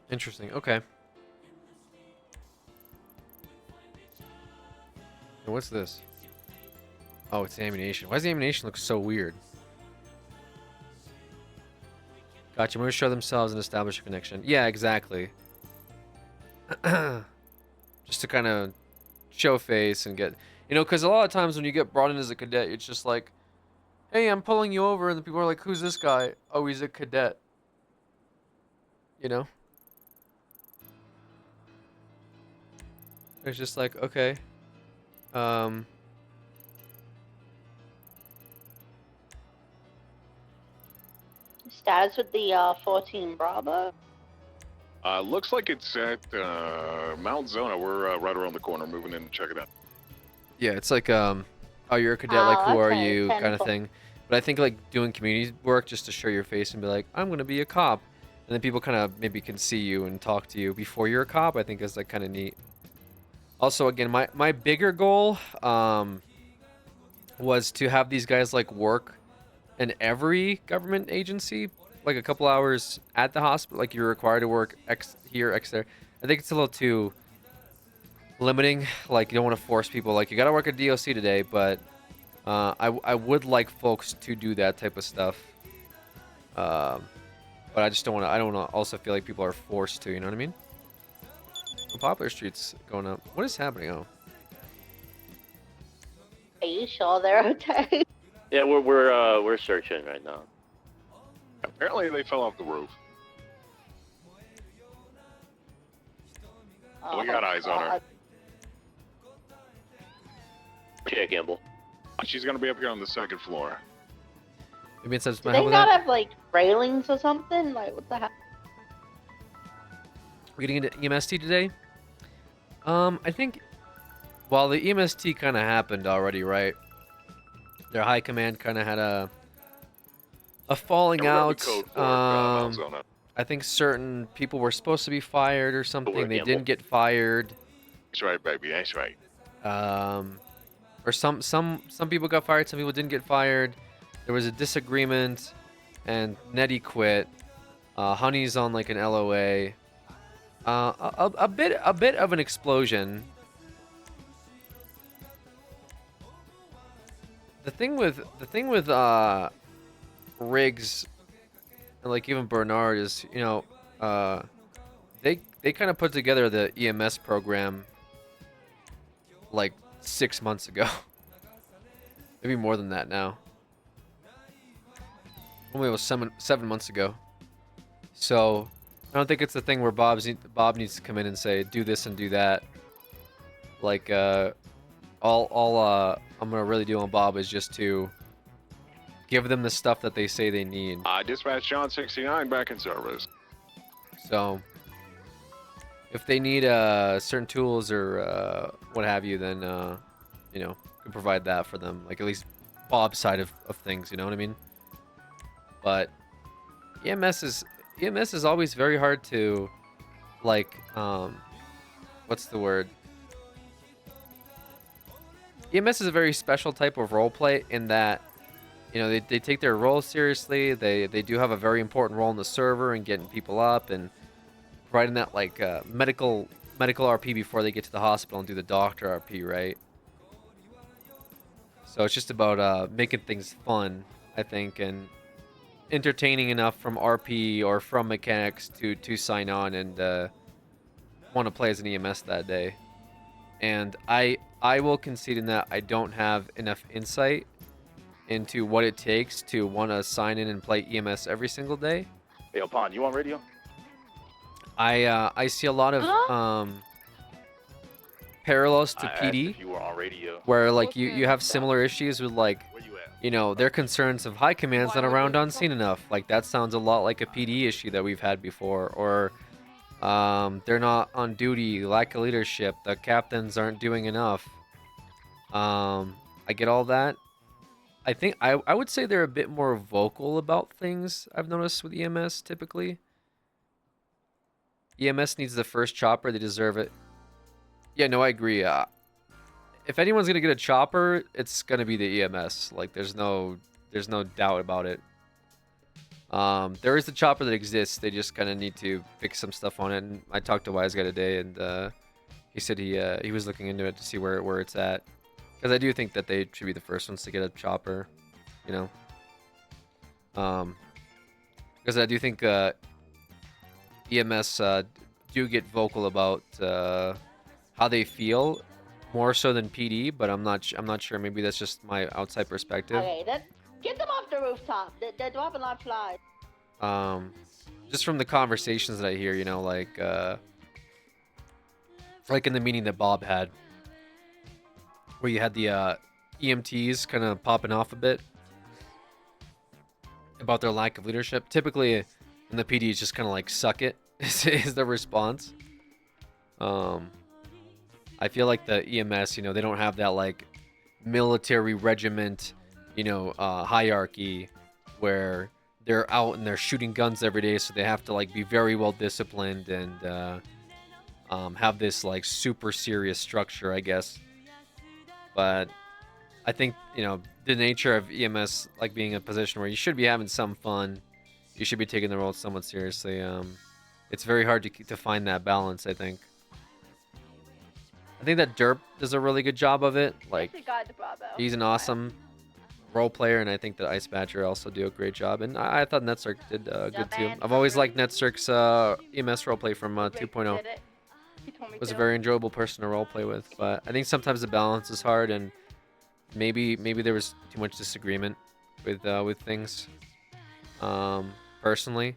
Interesting. Okay. And what's this? Oh, it's ammunition. Why does the ammunition look so weird? Gotcha. Members show themselves and establish a connection. Yeah, exactly. Just to kind of show face and get, you know, because a lot of times when you get brought in as a cadet, it's just like, hey, I'm pulling you over, and the people are like, who's this guy? Oh, he's a cadet. You know? It's just like, okay. Status with the 14 Bravo. Looks like it's at Mount Zona. We're right around the corner, moving in to check it out. Yeah, it's like, oh, you're a cadet, like, who are okay, you, kind of 10-4. thing. But I think, like, doing community work just to show your face and be like, I'm going to be a cop. And then people kind of maybe can see you and talk to you before you're a cop, I think is, like, kind of neat. Also, again, my bigger goal was to have these guys, like, work in every government agency, like a couple hours at the hospital. Like, you're required to work X here, X there. I think it's a little too limiting. Like, you don't want to force people, like, you got to work at DOC today, but I would like folks to do that type of stuff. But I just don't want to, I don't want to also feel like people are forced to, you know what I mean? Popular Street's going up. What is happening? Oh. Are you sure they're okay? Yeah, we're searching right now. Apparently, they fell off the roof. We got eyes on her. Yeah, Gamble. She's gonna be up here on the second floor. Maybe it says, Do they not have like railings or something? Like what the heck? We're getting into EMST today. I think, well, the EMST kind of happened already, right? Their high command kind of had a falling out. I think certain people were supposed to be fired or something. They didn't get fired. That's right, baby. That's right. Or some people got fired. Some people didn't get fired. There was a disagreement, and Nettie quit. Honey's on like an LOA. A bit of an explosion. The thing with Riggs and like even Bernard is, you know, they kind of put together the EMS program like 6 months ago. Maybe more than that now. Only it was 7 months ago. So I don't think it's the thing where Bob needs to come in and say do this and do that. Like all I'm gonna really do on Bob is just to give them the stuff that they say they need. Dispatch John 69 back in service. So if they need certain tools or what have you, then you know, can provide that for them. Like at least Bob's side of things, you know what I mean? But EMS is always very hard to, like, what's the word? EMS is a very special type of role play in that, you know, they take their role seriously. They do have a very important role in the server and getting people up and providing that like medical RP before they get to the hospital and do the doctor RP, right? So it's just about making things fun, I think, and entertaining enough from RP or from mechanics to sign on and want to play as an EMS that day. And I will concede in that I don't have enough insight into what it takes to want to sign in and play EMS every single day. Hey, Pond, you on radio? I see a lot of parallels to PD, if you were on radio. where like you have similar issues with like, you know, their concerns of high command's not around on scene enough. Like that sounds a lot like a PD issue that we've had before, or they're not on duty, lack of leadership, the captains aren't doing enough. I get all that. I think I would say they're a bit more vocal about things, I've noticed with EMS typically. EMS needs the first chopper, they deserve it. Yeah, no, I agree. If anyone's gonna get a chopper, it's gonna be the EMS. Like there's no doubt about it. There is the chopper that exists. They just kind of need to fix some stuff on it. And I talked to Wise Guy today, and he said he was looking into it to see where it's at. Because I do think that they should be the first ones to get a chopper, you know. Because I do think EMS do get vocal about how they feel more so than PD, but I'm not sure. Maybe that's just my outside perspective. Okay, get them off the rooftop. They're dropping like flies. Just from the conversations that I hear, you know, like in the meeting that Bob had, where you had the EMTs kind of popping off a bit about their lack of leadership. Typically, in the PD, it's just kind of like suck it is the response. I feel like the EMS, you know, they don't have that like military regiment, you know, hierarchy where they're out and they're shooting guns every day, so they have to like be very well disciplined and have this like super serious structure, I guess. But I think, you know, the nature of EMS like being a position where you should be having some fun, you should be taking the role somewhat seriously. It's very hard to find that balance, I think. I think that Derp does a really good job of it. Like, he's an awesome role player, and I think that Ice Badger also do a great job. And I thought Netzerk did good too. I've always liked Netzerk's EMS roleplay from 2.0. Was a very enjoyable person to roleplay with, but I think sometimes the balance is hard, and maybe there was too much disagreement with things. Personally,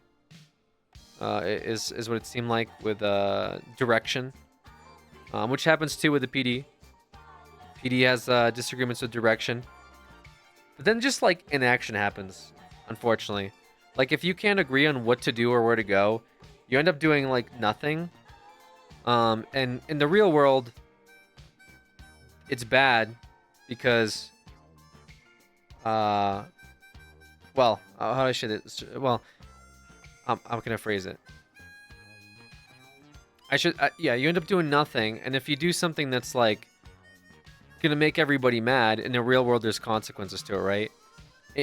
is what it seemed like with direction. Which happens too with the PD. PD has disagreements with direction. But then just like inaction happens, unfortunately. Like if you can't agree on what to do or where to go, you end up doing like nothing. And in the real world, it's bad because, well, how do I say this? Well, how can I phrase it? Yeah, you end up doing nothing, and if you do something that's like gonna make everybody mad, in the real world there's consequences to it, right?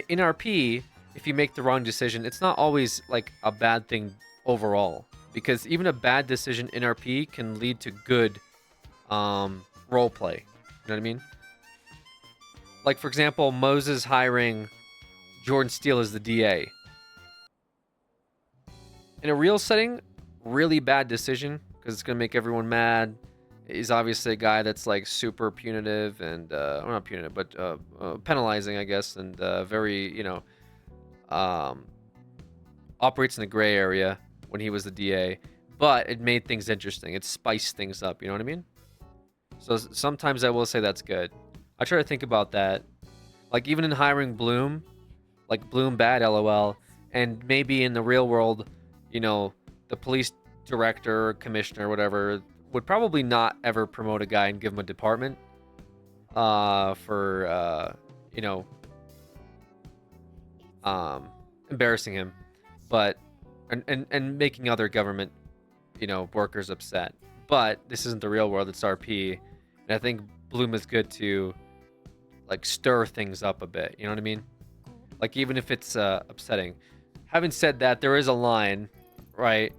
In RP, if you make the wrong decision, it's not always like a bad thing overall, because even a bad decision in RP can lead to good role play. You know what I mean? Like for example, Moses hiring Jordan Steele as the DA. In a real setting, really bad decision, because it's going to make everyone mad. He's obviously a guy that's like super punitive and, well, not punitive, but penalizing, I guess, and very, you know, operates in the gray area when he was the DA. But it made things interesting. It spiced things up, you know what I mean? So sometimes I will say that's good. I try to think about that. Like even in hiring Bloom, like Bloom bad, LOL, and maybe in the real world, you know, the police director, commissioner, whatever, would probably not ever promote a guy and give him a department for you know, embarrassing him, but and making other government, you know, workers upset. But this isn't the real world, it's RP, and I think Bloom is good to like stir things up a bit, you know what I mean? Like even if it's upsetting. Having said that, there is a line, right?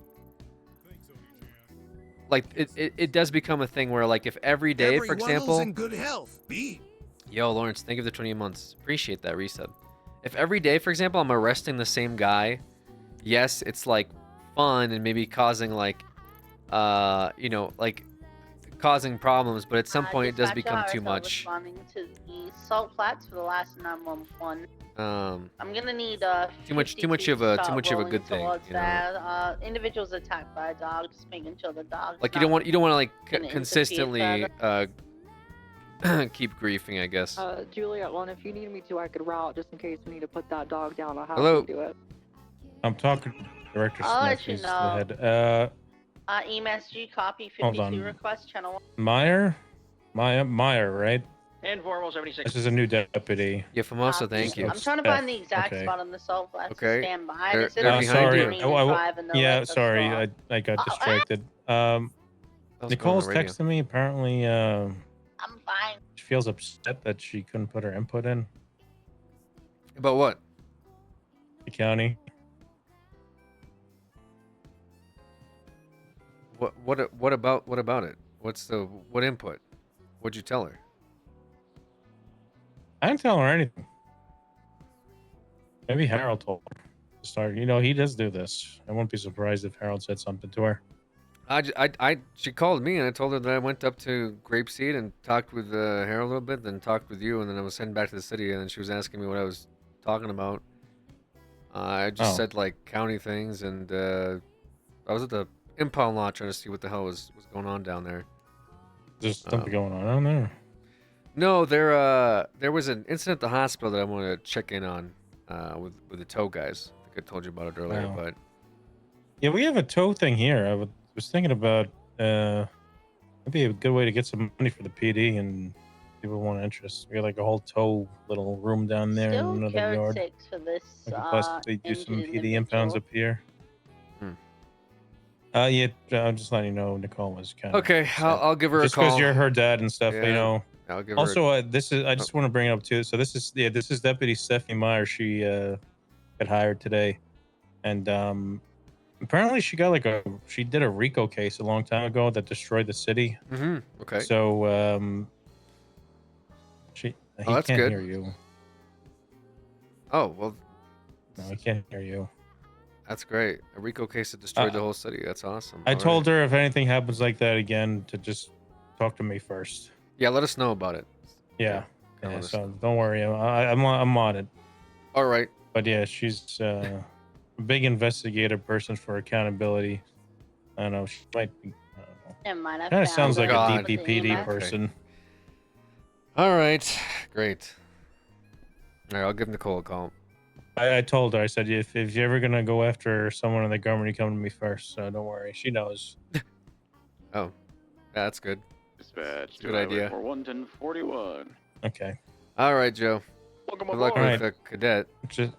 Like it does become a thing where like if every day, for example, in good health, B. Yo, Lawrence, thank you for the 28 months. Appreciate that resub. If every day, for example, I'm arresting the same guy, yes, it's like fun and maybe causing like, you know, like causing problems, but at some point it does become too much. Responding to the Salt Flats for the last 911. I'm gonna need too much of a good thing, you know? that. Individuals attacked by a dog, just making sure the dog. Like you don't want to like consistently keep griefing, I guess. Juliet, one, if you need me to, I could route just in case we need to put that dog down. I'll have Hello. to do it. I'm talking to Director I'll Smith. let you He's know. the head. EMSG copy Hold 52 on. request channel 1. Meyer, right? And formal 76. This is a new deputy. Yeah, Famoso, thank you. I'm trying to find the exact Okay. spot on the Salt Flats. Okay. Stand by. They're- They said they're it was behind sorry. you. between Oh, 5 and the yeah, left of sorry. Salt. I got distracted. How's it Nicole's going on radio? texting me. Apparently, I'm fine. she feels upset that she couldn't put her input in About what? the county. What about it? What input? What'd you tell her? I didn't tell her anything. Maybe Harold told her to start. You know, he does do this. I won't be surprised if Harold said something to her. She called me and I told her that I went up to Grapeseed and talked with Harold a little bit, then talked with you, and then I was heading back to the city, and then she was asking me what I was talking about. I just said like county things, and I was at the impound lot trying to see what the hell was going on down there. There's something going on down there. No, there was an incident at the hospital that I want to check in on with the tow guys. I think I told you about it earlier, Wow. but Yeah, we have a tow thing here. I was thinking about maybe a good way to get some money for the PD and people want interest. We got like a whole tow little room down there Still in another code yard. 6 for this. We could possibly do some injured PD impounds individual. up here. Hmm. Yeah, I'm just letting you know Nicole was kind of okay, I'll give her just a call. because you're her dad and stuff, you Yeah, know. I'll give her. Also, I just want to bring it up too. So this is Deputy Stephanie Meyer. She got hired today, and apparently she did a RICO case a long time ago that destroyed the city. Mm-hmm. Okay. So he that's can't good. hear you. Oh well, No, he can't hear you. that's great. A RICO case that destroyed the whole city. That's awesome. I All told right. her if anything happens like that again to just talk to me first. Yeah, let us know about it. Yeah. let us So don't worry, I'm on it. All right. But yeah, she's a big investigator person for accountability. I don't know. She might be. I don't know. Never mind, I Kind of found sounds like it. a God. DPPD Okay. person. All right. Great. All right, I'll give Nicole a call. I told her. I said if you're ever gonna go after someone in the government, you come to me first. So don't worry. She knows. Oh, that's good. Dispatch. Good idea. For 11041. Okay. All right, Joe. Welcome Good luck aboard. with the cadet. Just,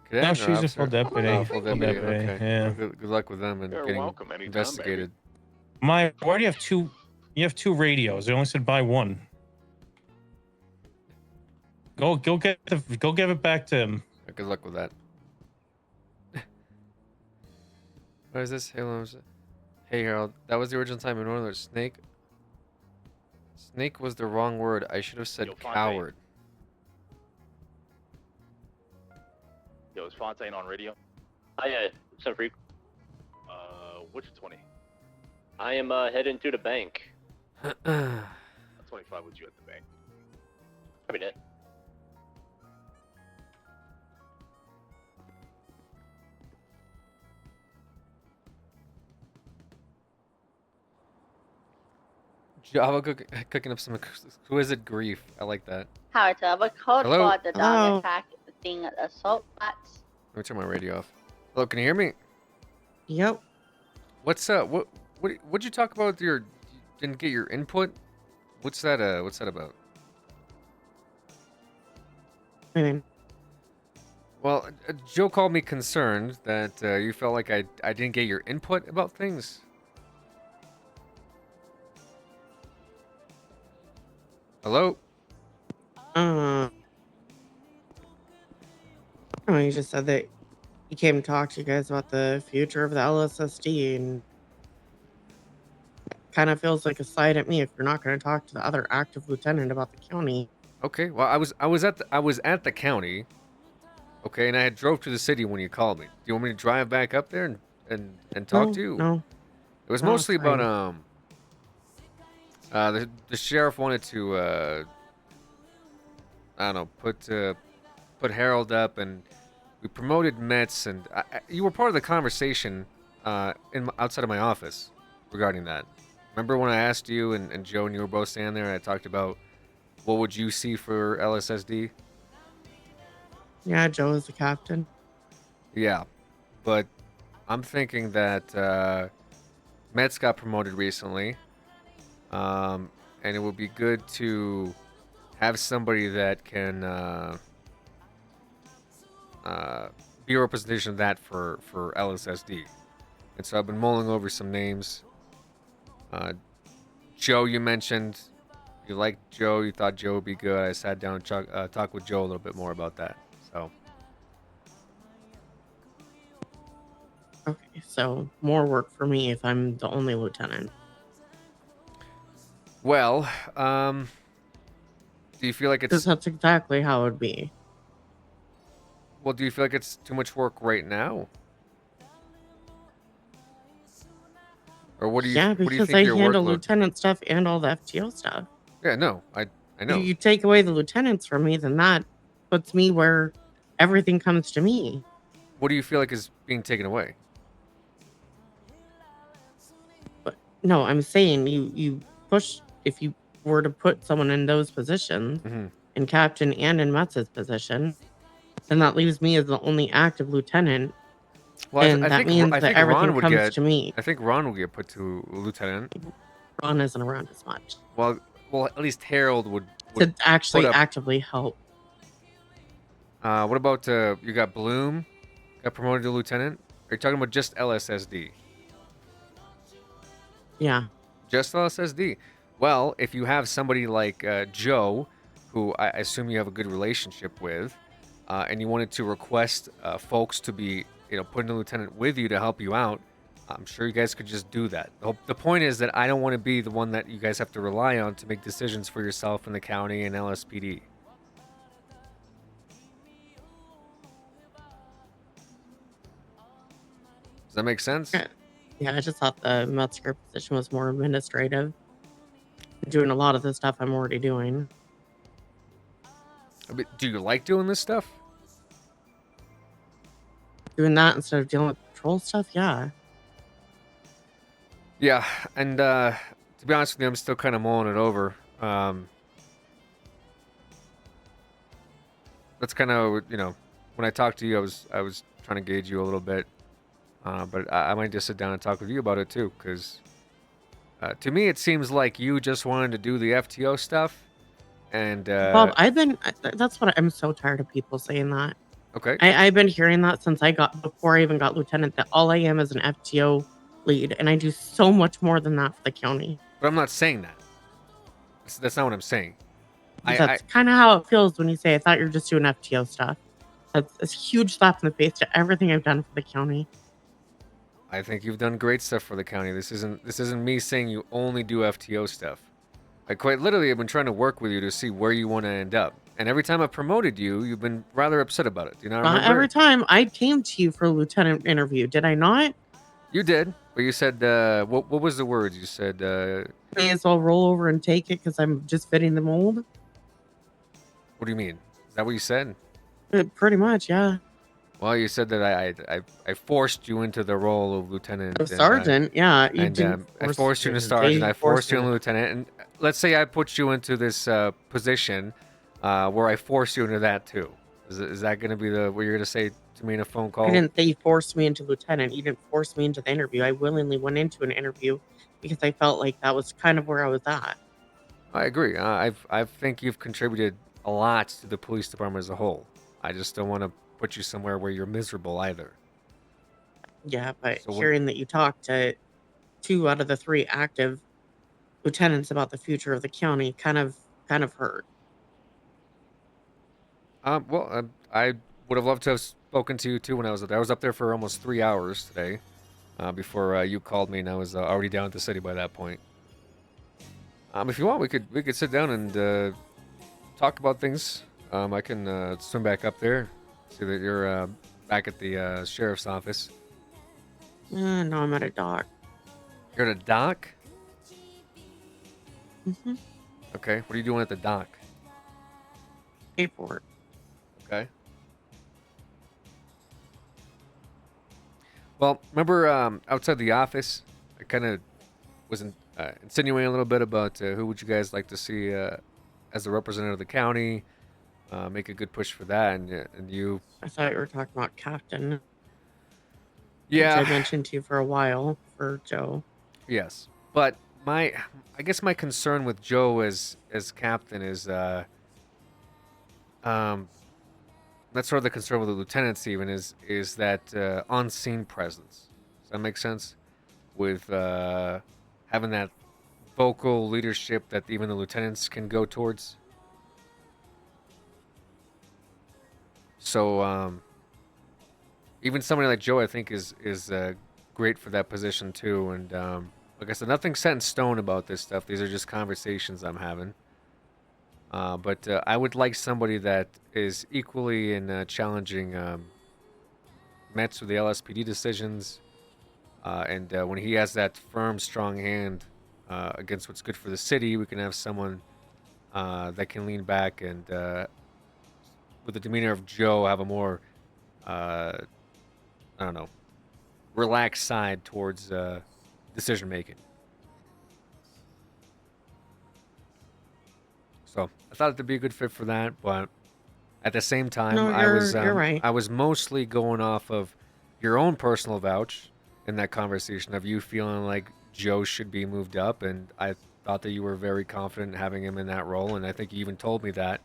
Cadet no, or she's a officer? full deputy. Oh, full deputy. deputy, Okay. yeah. Well, good luck with them and You're getting welcome anytime, investigated. Why do you have two? You have two radios. They only said buy one. Go give it back to him. Good luck with that. What is this? Hey Harold, that was the original time in Northern Snake. Snake was the wrong word. I should have said Yo, Fontaine. coward. Yo, is Fontaine on radio? Hi, Sun Freak. Which 20? I am heading to the bank. 25 with you at the bank. Copy that. Java cooking up some exquisite grief. I like that. Howard, have a code Hello? for the dog attack thing at Assault Flats. Let me turn my radio off. Hello, can you hear me? Yep. What's what'd you talk about with you didn't get your input? What's that about? I mean, Well, Joe called me concerned that you felt like I didn't get your input about things. Hello? Oh, you just said that he came to talk to you guys about the future of the LSSD, and kind of feels like a slight at me if you're not going to talk to the other active lieutenant about the county. Okay. Well, I was at the county. Okay, and I had drove to the city when you called me. Do you want me to drive back up there and talk No, to you? no. It was No, mostly it's about the sheriff wanted to I don't know, put Harold up, and we promoted Mets, and you were part of the conversation outside of my office regarding that. Remember when I asked you and Joe and you were both standing there and I talked about what would you see for LSSD? Yeah, Joe is the captain. Yeah, but I'm thinking that Mets got promoted recently, and it would be good to have somebody that can be a representation of that for LSSD. And so I've been mulling over some names. Joe, you mentioned you liked Joe. You thought Joe would be good. I sat down and talked with Joe a little bit more about that. So. Okay, so more work for me if I'm the only lieutenant. Well, do you feel like Because it's that's exactly how it would be. well? Do you feel like it's too much work right now, or what do you Yeah, what do you because think I your handle workload? lieutenant stuff and all the FTO stuff. Yeah, no, I know. You take away the lieutenants from me, then that puts me where everything comes to me. What do you feel like is being taken away? But no, I'm saying you push if you were to put someone in those positions, in captain and in Metz's position, then that leaves me as the only active lieutenant, Well, and that means I that think everything Ron would comes get. to me. I think Ron would get put to lieutenant. Ron isn't around as much Well, at least Harold would to actually put up. actively help. What about you got Bloom, got promoted to lieutenant? Are you talking about just LSSD? Yeah. Just LSSD. Well, if you have somebody like Joe, who I assume you have a good relationship with, and you wanted to request folks to be, put in a lieutenant with you to help you out, I'm sure you guys could just do that. The point is that I don't want to be the one that you guys have to rely on to make decisions for yourself in the county and LSPD. Does that make sense? Yeah, I just thought the Metzger position was more administrative. Doing a lot of the stuff I'm already doing. Do you like doing this stuff? Doing that instead of dealing with patrol stuff, yeah. Yeah, and to be honest with you, I'm still kind of mulling it over. That's kind of, when I talked to you, I was trying to gauge you a little bit. But I might just sit down and talk with you about it too, because to me it seems like you just wanted to do the FTO stuff, and Bob, that's what I'm so tired of people saying that. Okay. I've been hearing that since before I even got lieutenant, that all I am is an FTO lead, and I do so much more than that for the county. But I'm not saying that. That's not what I'm saying. That's kind of how it feels when you say, I thought you were just doing FTO stuff. That's a huge slap in the face to everything I've done for the county. I think you've done great stuff for the county. This isn't me saying you only do FTO stuff. I quite literally have been trying to work with you to see where you want to end up. And every time I've promoted you, you've been rather upset about it. Do you not remember? Every time I came to you for a lieutenant interview, did I not? You did, but you said, what was the words? You said, may as well roll over and take it because I'm just fitting the mold. What do you mean? Is that what you said? Pretty much, yeah. Well, you said that I forced you into the role of lieutenant. Of sergeant, yeah. You didn't I forced you into sergeant. I forced you into lieutenant. And let's say I put you into this position where I forced you into that too. Is that going to be what you're going to say to me in a phone call? I didn't say you forced me into lieutenant. You didn't force me into the interview. I willingly went into an interview because I felt like that was kind of where I was at. I agree. I think you've contributed a lot to the police department as a whole. I just don't want to put you somewhere where you're miserable either. Yeah, but hearing that you talked to 2 out of the 3 active lieutenants about the future of the county kind of hurt. Well, I would have loved to have spoken to you too when I was up there. I was up there for almost 3 hours today, before you called me, and I was already down at the city by that point. If you want, we could sit down and talk about things. I can swim back up there, see that you're back at the sheriff's office. No, I'm at a dock. You're at a dock? Mm-hmm. Okay, what are you doing at the dock? Paperwork. Okay. Well, remember outside the office, I kind of was insinuating a little bit about who would you guys like to see as the representative of the county, make a good push for that, and you... I thought you were talking about captain. Yeah. Which I mentioned to you for a while for Joe. Yes, but I guess my concern with Joe as captain is that's sort of the concern with the lieutenants even is that on-scene presence. Does that make sense? With having that vocal leadership that even the lieutenants can go towards. So even somebody like Joe, I think, is great for that position too. And like I said, nothing's set in stone about this stuff. These are just conversations I'm having. But I would like somebody that is equally in challenging Mets with the LSPD decisions. And when he has that firm, strong hand against what's good for the city, we can have someone that can lean back and, with the demeanor of Joe, have a more, I don't know, relaxed side towards decision making. So I thought it'd be a good fit for that, but at the same time, No, you're right. I was mostly going off of your own personal vouch in that conversation of you feeling like Joe should be moved up, and I thought that you were very confident in having him in that role, and I think you even told me that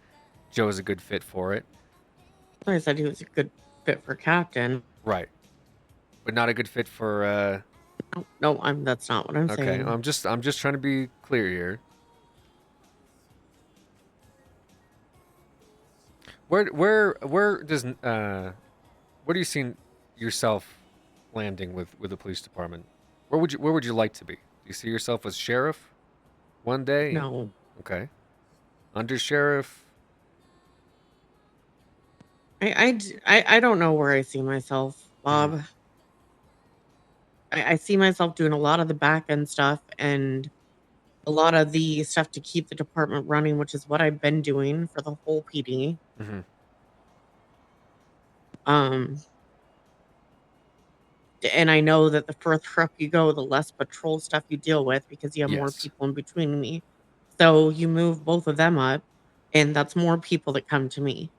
Joe is a good fit for it. I said he was a good fit for captain. Right, but not a good fit for. No, that's not what I'm Okay, saying. I'm just trying to be clear here. Where does where do you see yourself landing with the police department? Where would you like to be? Do you see yourself as sheriff one day? No. Okay. Under sheriff? I don't know where I see myself, Bob. I see myself doing a lot of the back end stuff and a lot of the stuff to keep the department running, which is what I've been doing for the whole PD. Mm-hmm. And I know that the further up you go, the less patrol stuff you deal with because you have more Yes. people in between me. So you move both of them up, and that's more people that come to me.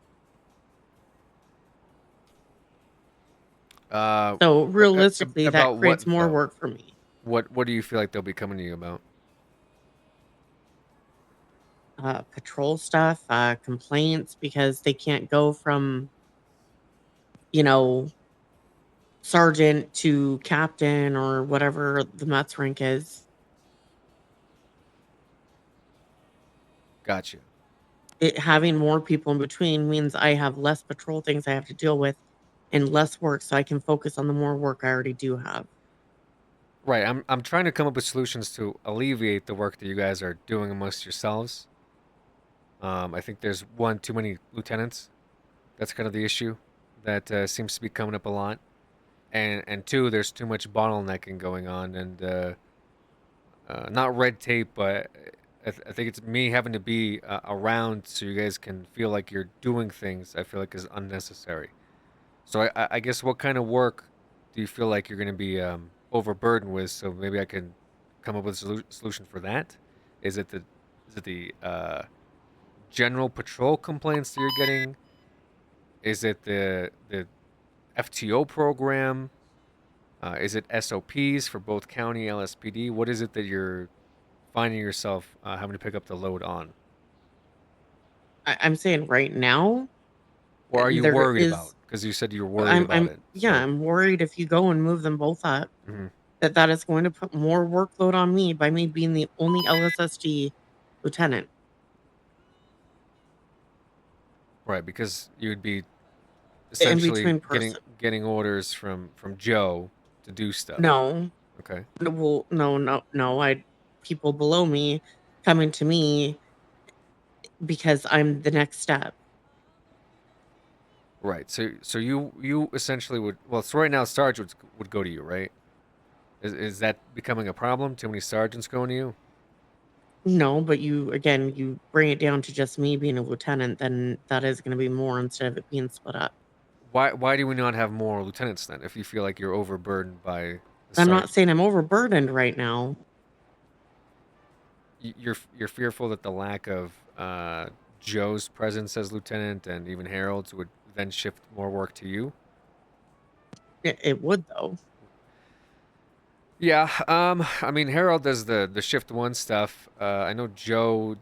So realistically, that about creates what, more though? work for me. What do you feel like they'll be coming to you about? Patrol stuff, complaints because they can't go from, you know, sergeant to captain or whatever the Mets rank is. Gotcha. Having more people in between means I have less patrol things I have to deal with and less work, so I can focus on the more work I already do have. Right. I'm trying to come up with solutions to alleviate the work that you guys are doing amongst yourselves. I think there's one too many lieutenants. That's kind of the issue that seems to be coming up a lot, and two, there's too much bottlenecking going on, and not red tape, but I think it's me having to be around so you guys can feel like you're doing things. I feel like is unnecessary. So I guess what kind of work do you feel like you're going to be overburdened with? So maybe I can come up with a solution for that. Is it the general patrol complaints that you're getting? Is it the FTO program? Is it SOPs for both county LSPD? What is it that you're finding yourself having to pick up the load on? I'm saying right now. Or are you there worried is- about? Because you said you're worried about it. Yeah, I'm worried if you go and move them both up, Mhm. that is going to put more workload on me by me being the only LSSD lieutenant. Right, because you would be essentially between getting orders from Joe to do stuff. No. Okay. Well, no. People below me coming to me because I'm the next step. Right. So you essentially would, well, so right now Sarge would go to you, right? Is that becoming a problem? Too many sergeants going to you? No, but you bring it down to just me being a lieutenant, then that is going to be more instead of it being split up. Why do we not have more lieutenants then? If you feel like you're overburdened by the I'm not sergeant? saying I'm overburdened right now. You're fearful that the lack of Joe's presence as lieutenant and even Harold's would then shift more work to you? It would though. Yeah, I mean Harold does the shift one stuff. I know Joe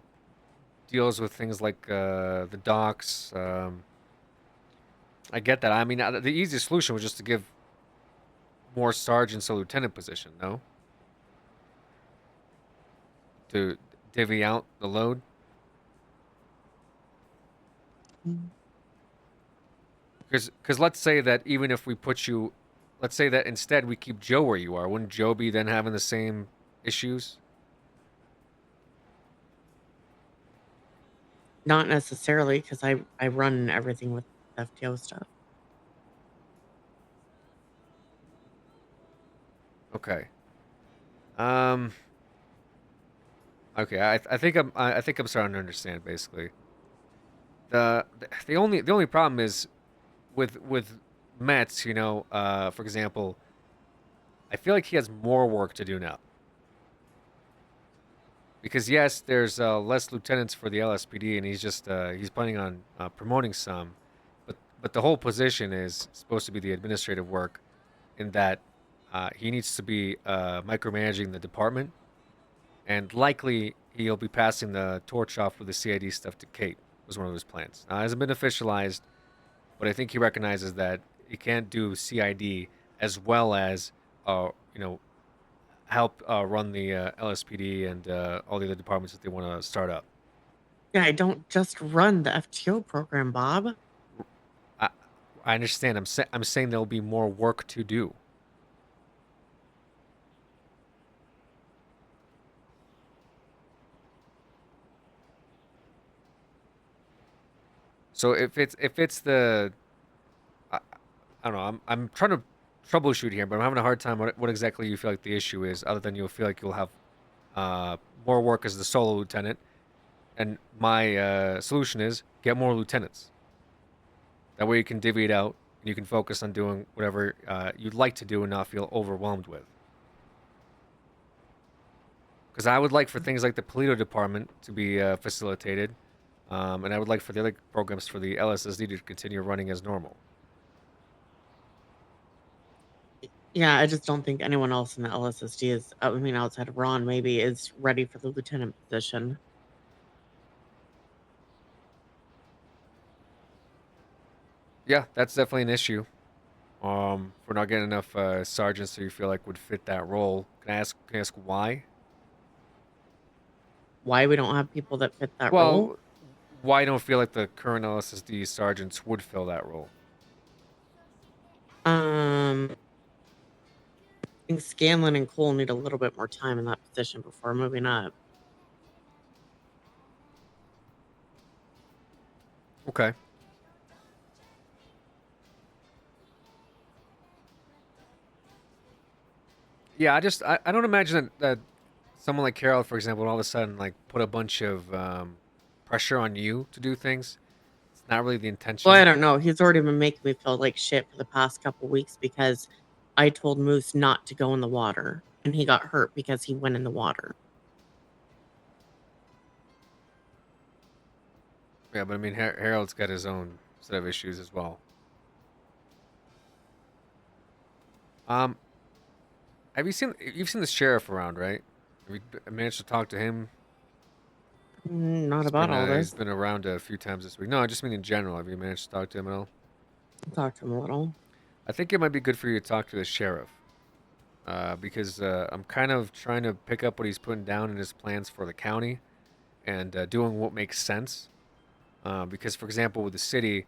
deals with things like the docks. I get that. I mean, the easiest solution was just to give more sergeants a lieutenant position, no? To divvy out the load. Because let's say that even if we put you, let's say that instead we keep Joe where you are, wouldn't Joe be then having the same issues? Not necessarily, because I run everything with FTO stuff. Okay. Okay, I think I'm starting to understand basically. The only problem is with Mets, you know, for example, I feel like he has more work to do now. Because yes, there's less lieutenants for the LSPD, and he's planning on promoting some, but the whole position is supposed to be the administrative work, in that he needs to be micromanaging the department, and likely he'll be passing the torch off with the CID stuff to Kate. Was one of his plans. Now, it hasn't been officialized, but I think he recognizes that he can't do CID as well as you know, help run the LSPD and all the other departments that they want to start up. Yeah, I don't just run the FTO program, Bob. I understand. I'm saying there'll be more work to do. So if it's the, I don't know. I'm trying to troubleshoot here, but I'm having a hard time. What exactly you feel like the issue is, other than you'll feel like you'll have more work as the solo lieutenant, and my solution is get more lieutenants. That way you can divvy it out, and you can focus on doing whatever you'd like to do and not feel overwhelmed with. Because I would like for things like the Polito department to be facilitated, and I would like for the other programs for the LSSD to continue running as normal. Yeah, I just don't think anyone else in the LSSD is, I mean, outside of Ron, maybe, is ready for the lieutenant position. Yeah, that's definitely an issue. We're not getting enough sergeants who you feel like would fit that role. Can I ask why? Why we don't have people that fit that Well, role? why don't feel like the current LSSD sergeants would fill that role? I think Scanlon and Cole need a little bit more time in that position before moving up. Okay. Yeah, I don't imagine that someone like Carol, for example, would all of a sudden like put a bunch of pressure on you to do things. It's not really the intention. Well, I don't know. He's already been making me feel like shit for the past couple weeks because I told Moose not to go in the water, and he got hurt because he went in the water. Yeah, but I mean, Harold's got his own set of issues as well. Have you've seen the sheriff around, right? Have you managed to talk to him? Not about all this. He's been around a few times this week. No, I just mean in general. Have you managed to talk to him at all? Talk to him a little. I think it might be good for you to talk to the sheriff. Because I'm kind of trying to pick up what he's putting down in his plans for the county and doing what makes sense. Because, for example, with the city,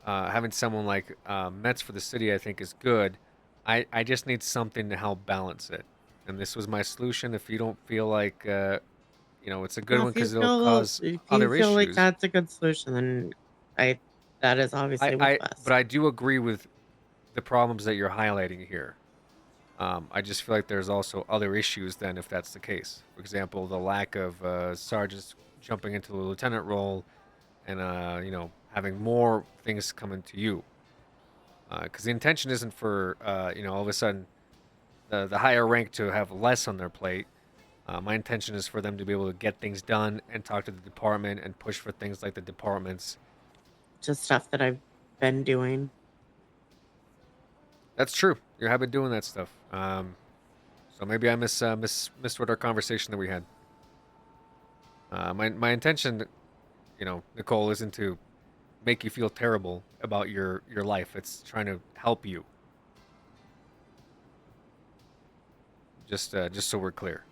having someone like Mets for the city, I think, is good. I just need something to help balance it. And this was my solution. If you don't feel like, it's a good one because it'll cause other issues. If you feel like that's a good solution, then that is obviously what's best. But I do agree with the problems that you're highlighting here. I just feel like there's also other issues then if that's the case. For example, the lack of sergeants jumping into the lieutenant role and, having more things coming to you. Because the intention isn't for, all of a sudden the higher rank to have less on their plate. My intention is for them to be able to get things done and talk to the department and push for things like the departments. Just stuff that I've been doing. That's true. You have been doing that stuff. So maybe I missed what our conversation that we had. My intention, Nicole, isn't to make you feel terrible about your life. It's trying to help you. Just so we're clear.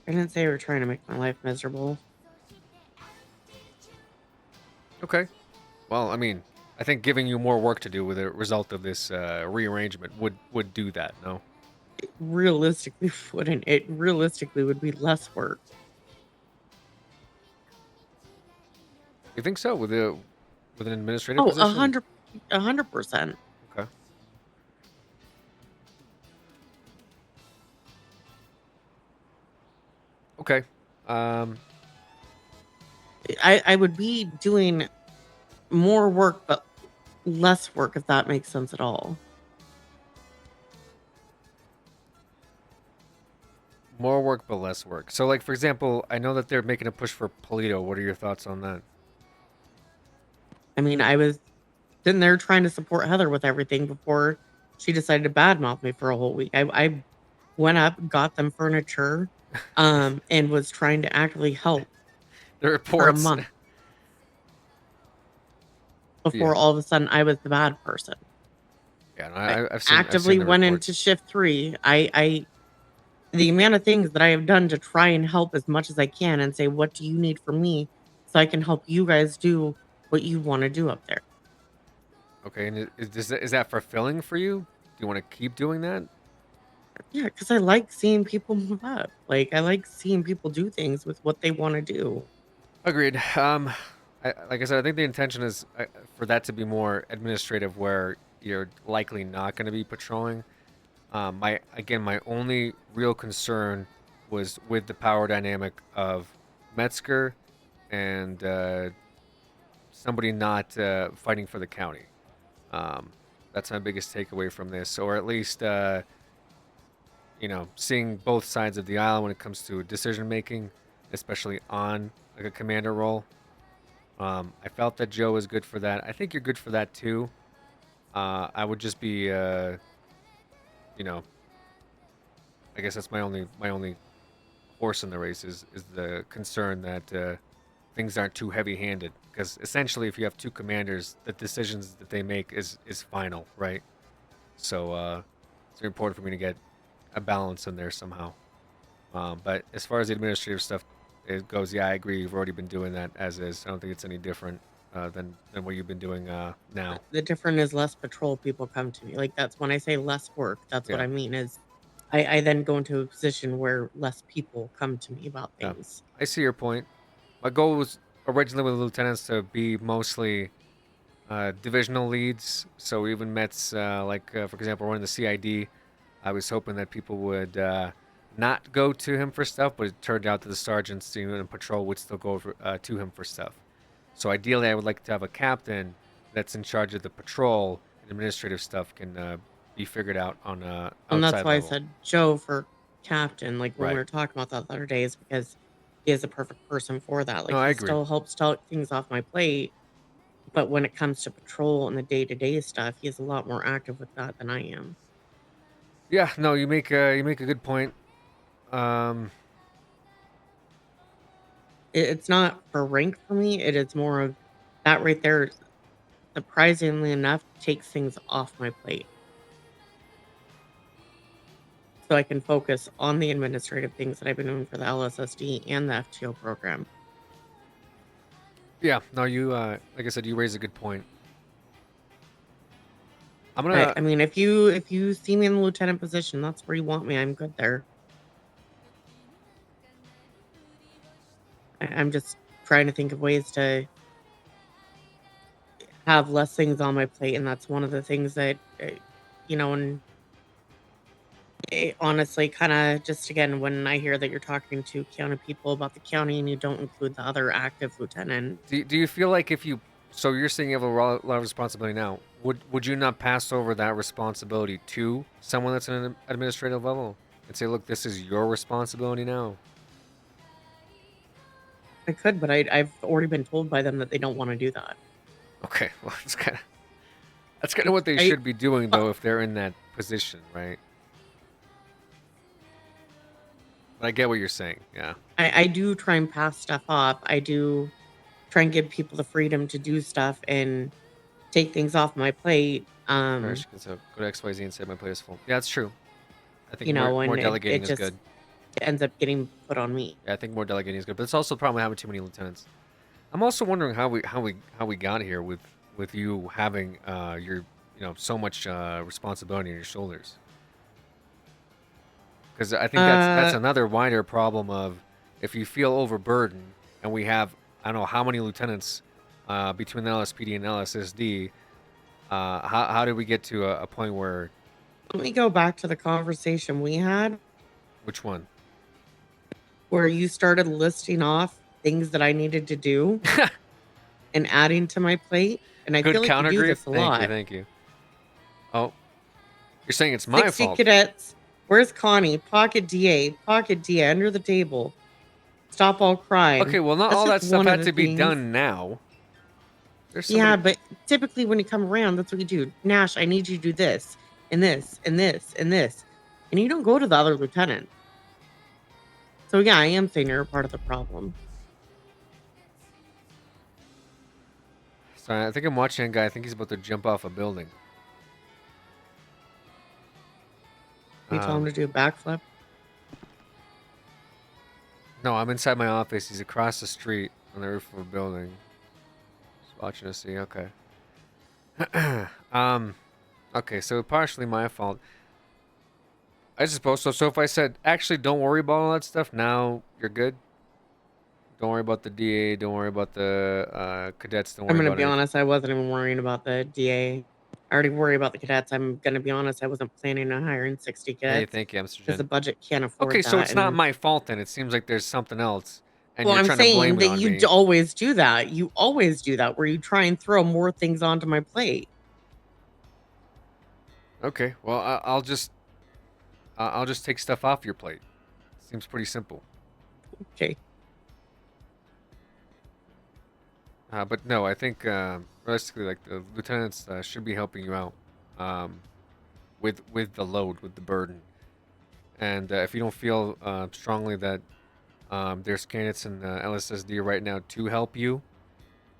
I didn't say we were trying to make my life miserable. Okay. Well, I mean, I think giving you more work to do with a result of this rearrangement would do that. No. Realistically, wouldn't it? Realistically, would be less work. You think so with an administrative Oh, position? 100%. Okay. Okay. I would be doing more work, but less work, if that makes sense at all. More work, but less work. So, like, for example, I know that they're making a push for Polito. What are your thoughts on that? I mean, I was sitting there trying to support Heather with everything before she decided to badmouth me for a whole week. I went up, got them furniture, and was trying to actively help The for a reports. month before all of a sudden I was the bad person. Yeah, no, I I've seen actively the went reports. into shift 3. The amount of things that I have done to try and help as much as I can and say, what do you need from me so I can help you guys do what you want to do up there? Okay, and is that fulfilling for you? Do you want to keep doing that? Yeah, because I like seeing people move up. Like, I like seeing people do things with what they want to do. Agreed. Like I said, I think the intention is for that to be more administrative, where you're likely not going to be patrolling. My only real concern was with the power dynamic of Metzger and somebody not fighting for the county. That's my biggest takeaway from this, or at least seeing both sides of the aisle when it comes to decision making, especially on like a commander role. I felt that Joe was good for that. I think you're good for that too. I would just be I guess that's my only horse in the race is the concern that things aren't too heavy-handed, because essentially if you have two commanders, the decisions that they make is final, right? So it's very important for me to get a balance in there somehow. But as far as the administrative stuff it goes, yeah, I agree. You've already been doing that as is. I don't think it's any different than what you've been doing now. The difference is less patrol people come to me. Like, that's when I say less work. That's what Yeah. I mean is I then go into a position where less people come to me about Yeah. things. I see your point. My goal was originally with the lieutenants to be mostly divisional leads. So even Mets, for example, running the CID, I was hoping that people would not go to him for stuff, but it turned out that the sergeants in patrol would still go to him for stuff. So ideally, I would like to have a captain that's in charge of the patrol, and administrative stuff can be figured out on outside And that's why level. I said Joe for captain, like when we Right. were talking about that the other day, is because he is a perfect person for that. Like, No, I he agree. still helps take things off my plate, but when it comes to patrol and the day-to-day stuff, he is a lot more active with that than I am. Yeah, no, you make a good point. It's not for rank for me. It is more of that right there, surprisingly enough, takes things off my plate. So I can focus on the administrative things that I've been doing for the LSSD and the FTO program. Yeah, no, you like I said, you raise a good point. I'm gonna. I mean, if you see me in the lieutenant position, that's where you want me. I'm good there. I'm just trying to think of ways to have less things on my plate, and that's one of the things that, and it honestly kind of just, again, when I hear that you're talking to county people about the county and you don't include the other active lieutenant, Do you feel like so you're saying you have a lot of responsibility now? Would you not pass over that responsibility to someone that's in an administrative level and say, look, this is your responsibility now? I could, but I've already been told by them that they don't want to do that. Okay, well, that's kind of what they should be doing though if they're in that position, right? But I get what you're saying. Yeah. I do try and pass stuff off. I do try and give people the freedom to do stuff and take things off my plate. Or she can say, go to XYZ and say my plate is full. Yeah, that's true. I think You know, more and delegating it is just good. ends up getting put on me. Yeah, I think more delegating is good, but it's also the problem with having too many lieutenants. I'm also wondering how we got here with with you having your so much responsibility on your shoulders. Because I think that's another wider problem of if you feel overburdened, and we have I don't know how many lieutenants between the LSPD and LSSD. How did we get to a point where? Let me go back to the conversation we had. Which one? Where you started listing off things that I needed to do and adding to my plate. And I Good feel like counter you do grief. this a lot. Thank you. Oh, you're saying it's my 60 fault. cadets. Where's Connie? Pocket DA. Pocket DA under the table. Stop all crime. Okay, well, not That's all that just stuff one of had the to be things. done now. There's Yeah, somebody- but typically when you come around, that's what you do. Nash, I need you to do this and this and this and this. And you don't go to the other lieutenant. So yeah, I am saying you're a part of the problem. Sorry, I think I'm watching a guy. I think he's about to jump off a building. You told him to do a backflip. No, I'm inside my office. He's across the street on the roof of a building. Just watching to see. Okay. Okay, so partially my fault. I suppose so. So if I said, actually, don't worry about all that stuff, now you're good. Don't worry about the DA. Don't worry about the cadets. Don't worry I'm going to about be anything. honest. I wasn't even worrying about the DA. I already worry about the cadets. I'm going to be honest. I wasn't planning on hiring 60 cadets. Hey, thank you, Mr. Because the Jen. budget can't afford Okay, so that, it's not and- my fault then. It seems like there's something else, and well, you're I'm trying to blame saying it that on you me. always do that. You always do that, where you try and throw more things onto my plate. Okay, well, I'll just take stuff off your plate. Seems pretty simple. Okay. But no, I think realistically, like the lieutenants should be helping you out with the load, with the burden. And if you don't feel strongly that there's candidates in LSSD right now to help you,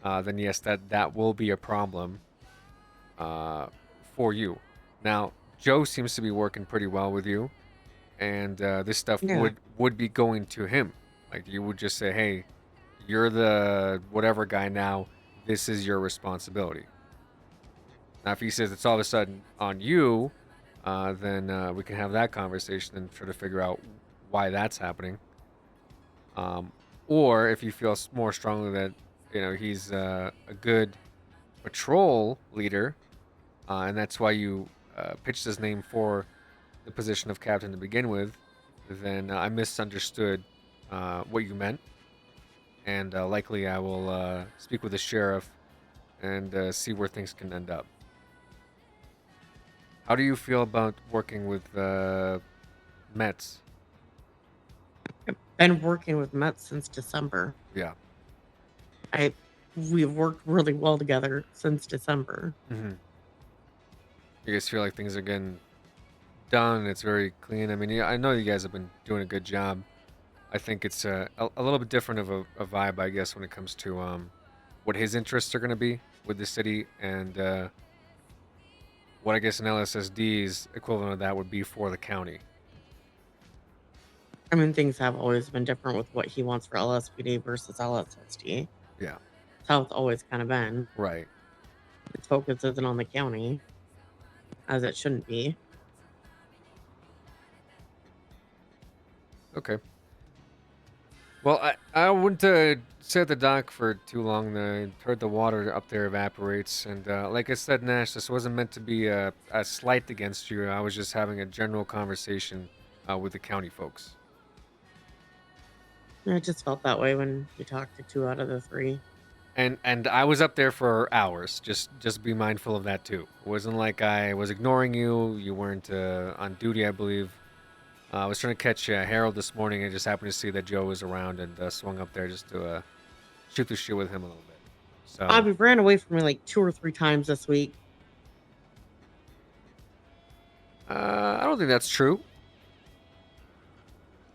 then yes, that will be a problem for you. Now, Joe seems to be working pretty well with you, and this stuff Yeah. would be going to him. Like you would just say, "Hey, you're the whatever guy now. This is your responsibility." Now, if he says it's all of a sudden on you, then we can have that conversation and try to figure out why that's happening. Or if you feel more strongly that he's a good patrol leader, and that's why you pitched his name for the position of captain to begin with, then I misunderstood what you meant. And likely I will speak with the sheriff and see where things can end up. How do you feel about working with Mets? I've been working with Met since December. Yeah. We've worked really well together since December. Mm-hmm. You guys feel like things are getting done? It's very clean. I mean, yeah, I know you guys have been doing a good job. I think it's a little bit different of a vibe, I guess, when it comes to what his interests are going to be with the city and what I guess an LSSD's equivalent of that would be for the county. I mean, things have always been different with what he wants for LSPD versus LSSD. Yeah. That's how it's always kind of been. Right. Its focus isn't on the county, as it shouldn't be. Okay. Well, I wouldn't sit at the dock for too long. I heard the water up there evaporates. And like I said, Nash, this wasn't meant to be a slight against you. I was just having a general conversation with the county folks. I just felt that way when you talked to 2 out of the 3. And I was up there for hours. Just be mindful of that, too. It wasn't like I was ignoring you. You weren't on duty, I believe. I was trying to catch Harold this morning and just happened to see that Joe was around and swung up there just to shoot the shit with him a little bit. So Bobby ran away from me like 2 or 3 times this week. I don't think that's true.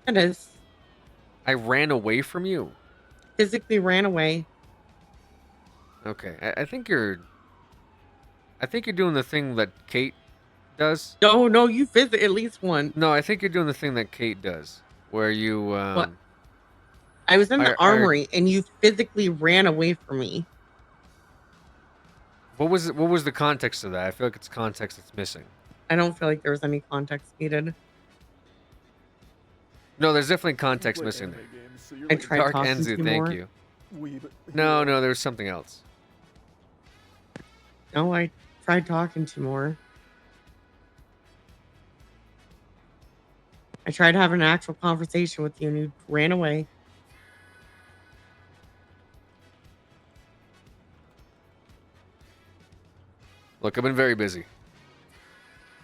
It is. I ran away from you. Physically ran away. Okay, I think you're doing the thing that Kate does. No, you visit at least one. No, I think you're doing the thing that Kate does, where you. What? I was in the armory, and you physically ran away from me. What was the context of that? I feel like it's context that's missing. I don't feel like there was any context needed. No, there's definitely context missing there. I tried Dark talking to Enzu, you thank more. you. No, there's something else. No, I tried talking to you more. I tried having an actual conversation with you and you ran away. Look, I've been very busy.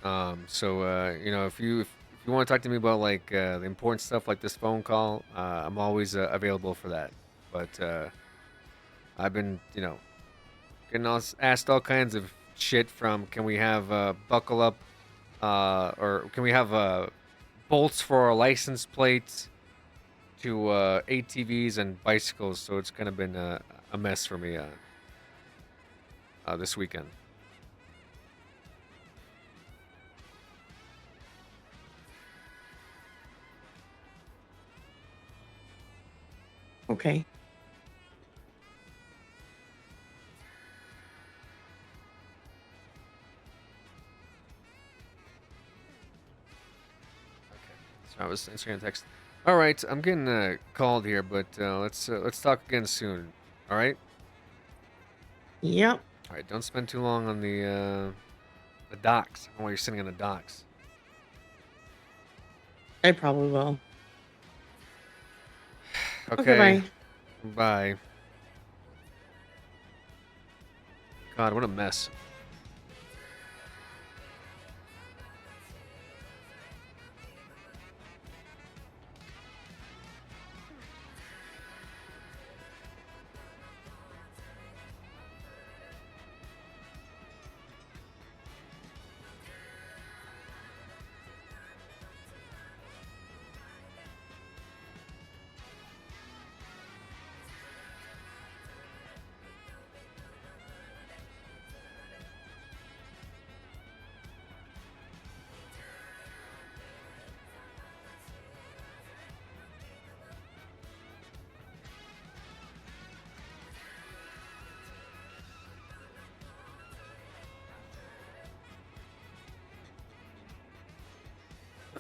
So you know, if you want to talk to me about like the important stuff like this phone call, I'm always available for that. But I've been, you know, getting asked all kinds of shit from can we have buckle up or can we have bolts for our license plates to ATVs and bicycles. So it's kind of been a mess for me this weekend. Okay. So I was answering a text. All right, I'm getting called here, but let's talk again soon. All right. Yep. All right. Don't spend too long on the docks. I don't know why you're sitting on the docks. I probably will. Okay. Bye. Bye. God, what a mess.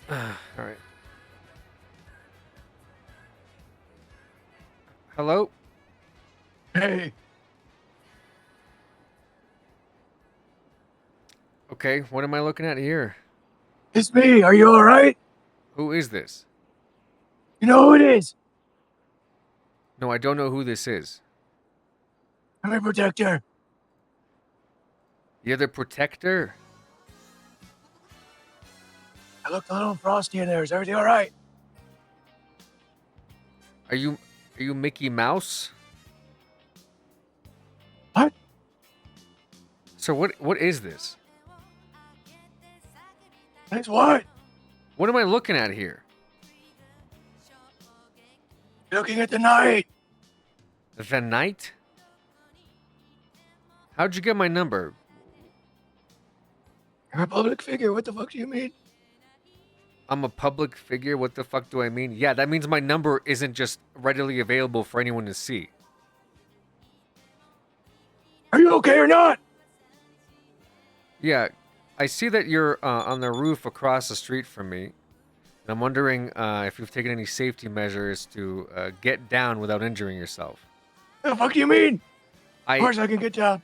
All right. Hello? Hey. Okay, what am I looking at here? It's me. Are you all right? Who is this? You know who it is? No, I don't know who this is. I'm a protector. You're the protector? I looked a little frosty in there. Is everything all right? Are you Mickey Mouse? What? So what is this? Thanks, what? What am I looking at here? Looking at the night. The night? How'd you get my number? You're a public figure. What the fuck do you mean? I'm a public figure? What the fuck do I mean? Yeah, that means my number isn't just readily available for anyone to see. Are you okay or not? Yeah, I see that you're on the roof across the street from me. And I'm wondering if you've taken any safety measures to get down without injuring yourself. What the fuck do you mean? Of course I can get down.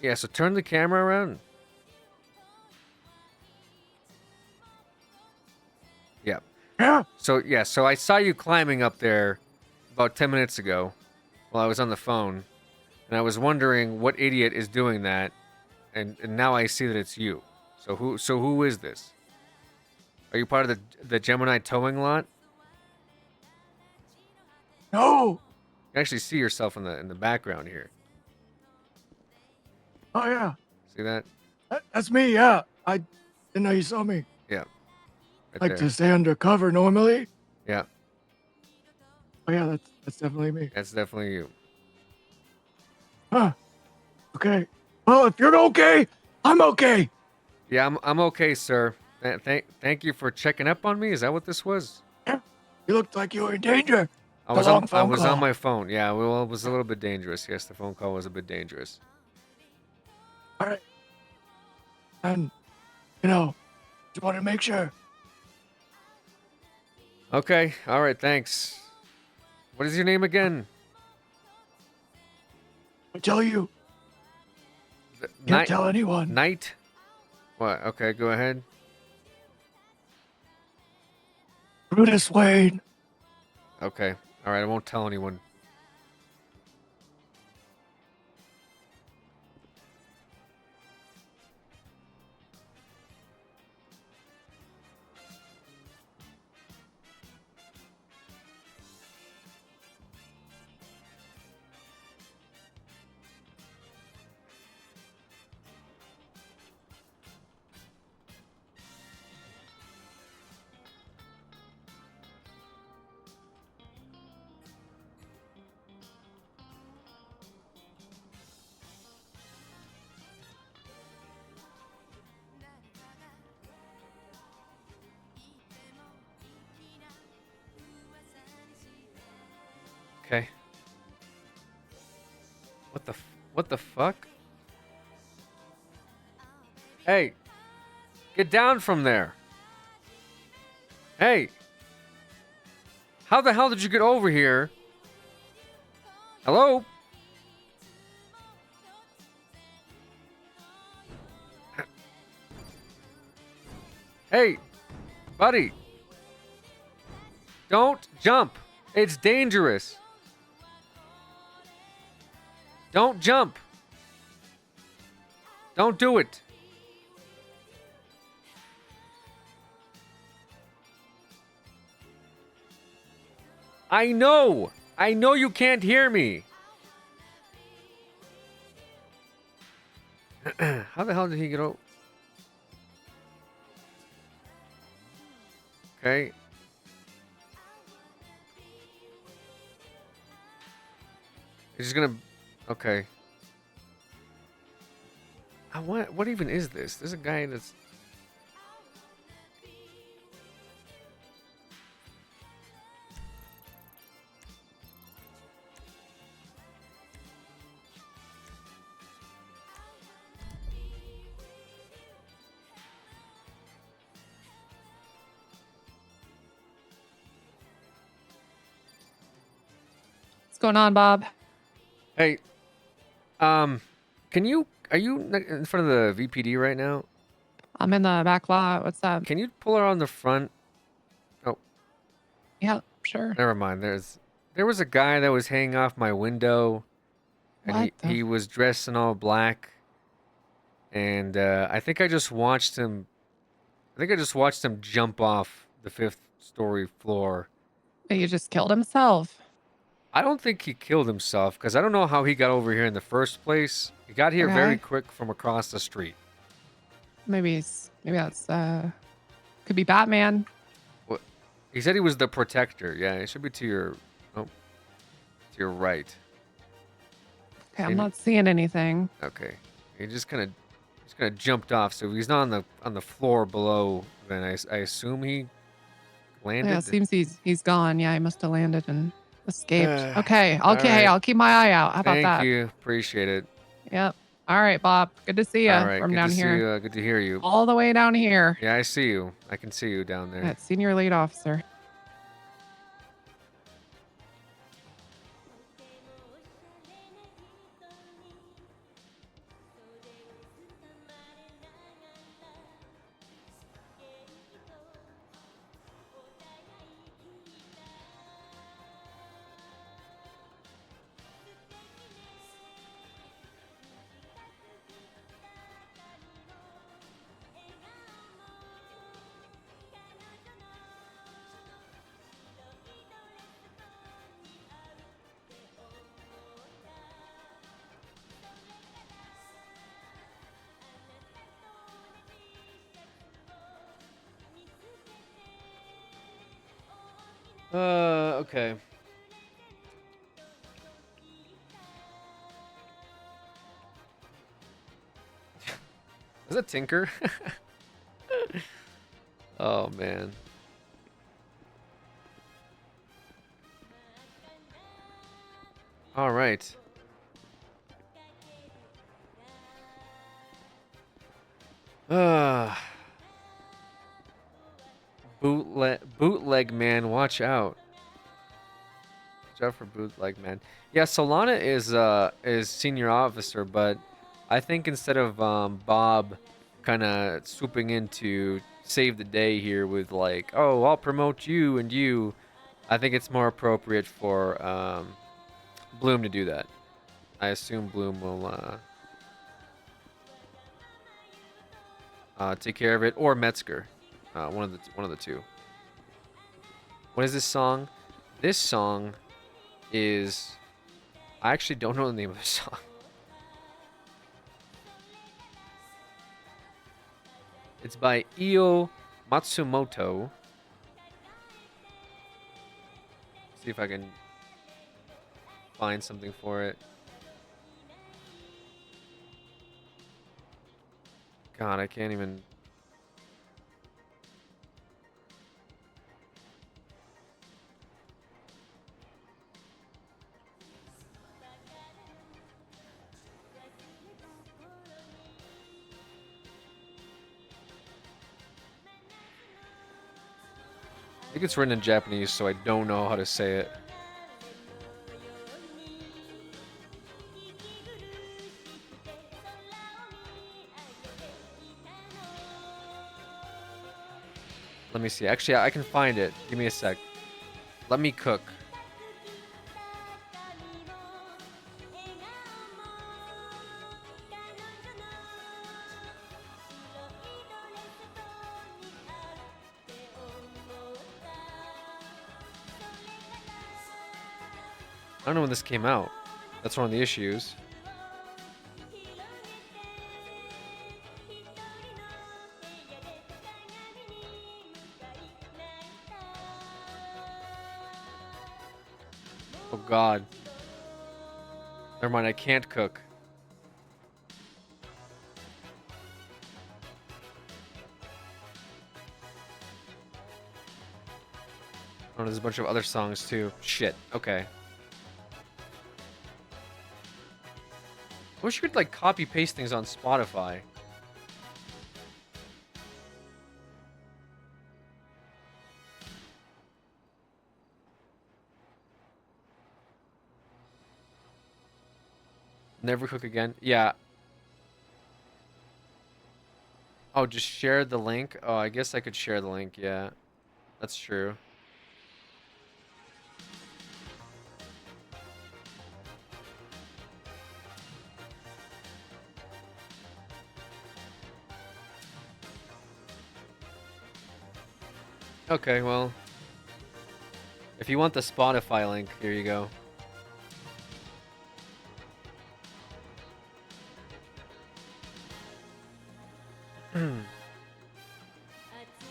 Yeah, so turn the camera around. Yeah. Yeah. So I saw you climbing up there about 10 minutes ago while I was on the phone. And I was wondering what idiot is doing that. And now I see that it's you. So who is this? Are you part of the Gemini towing lot? No. You can actually see yourself in the background here. Oh, yeah. See that? That's me, yeah. I didn't know you saw me. Yeah. Right Like there. to stay undercover normally. Yeah. Oh, yeah, that's definitely me. That's definitely you. Huh. Okay. Well, if you're okay, I'm okay. Yeah, I'm okay, sir. Thank you for checking up on me. Is that what this was? Yeah. You looked like you were in danger. I was The long on phone call. my phone. Yeah, well, it was a little bit dangerous. Yes, the phone call was a bit dangerous. All right. And, you know, just want to make sure. Okay. All right. Thanks. What is your name again? I tell you. Can't tell anyone. Knight? What? Okay, go ahead. Brutus Wayne. Okay. All right. I won't tell anyone. Okay. What the fuck? Hey, get down from there. Hey. How the hell did you get over here? Hello? Hey, buddy. Don't jump. It's dangerous. Don't jump. Don't do it. I know. I know you can't hear me. How the hell did he get over? Okay. He's just gonna. Okay. What even is this? There's a guy that's. What's going on, Bob? Hey, are you in front of the VPD right now? I'm in the back lot. What's up? Can you pull her on the front? Oh, Yeah, sure. never mind. There was a guy that was hanging off my window, and What the he was dressed in all black, and I think I just watched him. I think I just watched him jump off the 5th-story floor. He just killed himself. I don't think he killed himself because I don't know how he got over here in the first place. He got here very Okay. quick from across the street. Maybe that's could be Batman. What? He said he was the protector. Yeah, it should be to your to your right. Okay, I'm And- not seeing anything. Okay. He just kind of jumped off. So if he's not on the floor below, then I assume he landed. Yeah, it seems he's gone. Yeah, he must have landed and escaped. Uh, Okay, all okay, right. I'll keep my eye out. How about Thank that? you. Appreciate it. Yep. All right, Bob. Good to see you All right. from Good down to here. see you. Good to hear you. All the way down here. Yeah, I see you. I can see you down there. That senior lead officer. Okay. Is that Tinker? Oh man. All right. Bootleg man, watch out. Watch out for bootleg man. Yeah, Solana is senior officer, but I think instead of Bob kind of swooping in to save the day here with like, oh, I'll promote you and you, I think it's more appropriate for Bloom to do that. I assume Bloom will take care of it, or Metzger, one of the two. What is this song? This song is, I actually don't know the name of the song. It's by Io Matsumoto. See if I can find something for it. God, I can't even. I think it's written in Japanese, so I don't know how to say it. Let me see. Actually, I can find it. Give me a sec. Let me cook. I don't know when this came out. That's one of the issues. Oh God. Never mind, I can't cook. Oh, there's a bunch of other songs too. Shit. Okay. I wish you could like copy paste things on Spotify. Never cook again. Yeah. Oh, just share the link. Oh, I guess I could share the link. Yeah, that's true. Okay, well, if you want the Spotify link, here you go.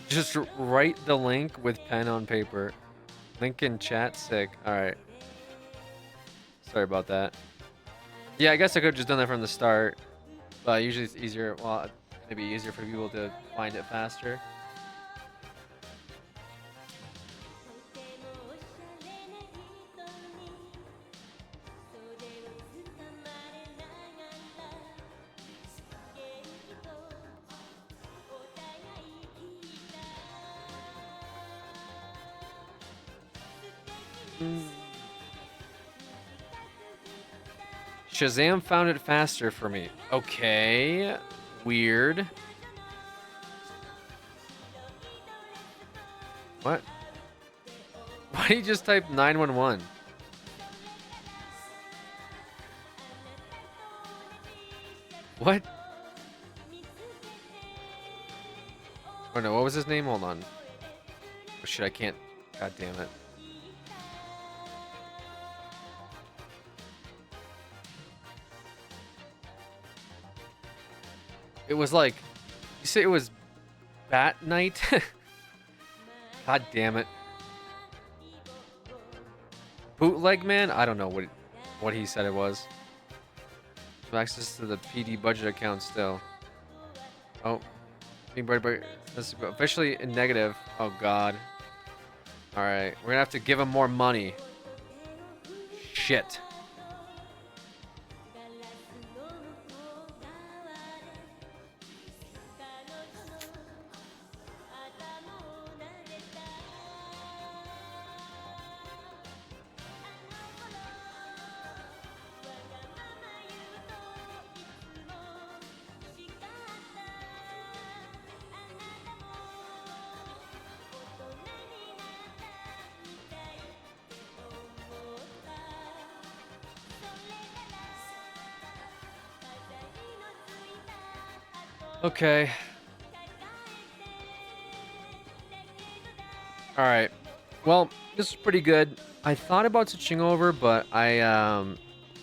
Just write the link with pen on paper. Link in chat, sick. Alright. Sorry about that. Yeah, I guess I could have just done that from the start. But usually it's easier, well, maybe easier for people to find it faster. Shazam found it faster for me. Okay. Weird. What? Why did you just type 911? What? Oh no, what was his name? Hold on. Oh shit, I can't. God damn it. It was like, you say it was Bat Night? God damn it. Bootleg Man? I don't know what he said it was. Access to the PD budget account still. Oh. This is officially in negative. Oh God. Alright, we're gonna have to give him more money. Shit. Okay. All right. Well, this is pretty good. I thought about switching over, but I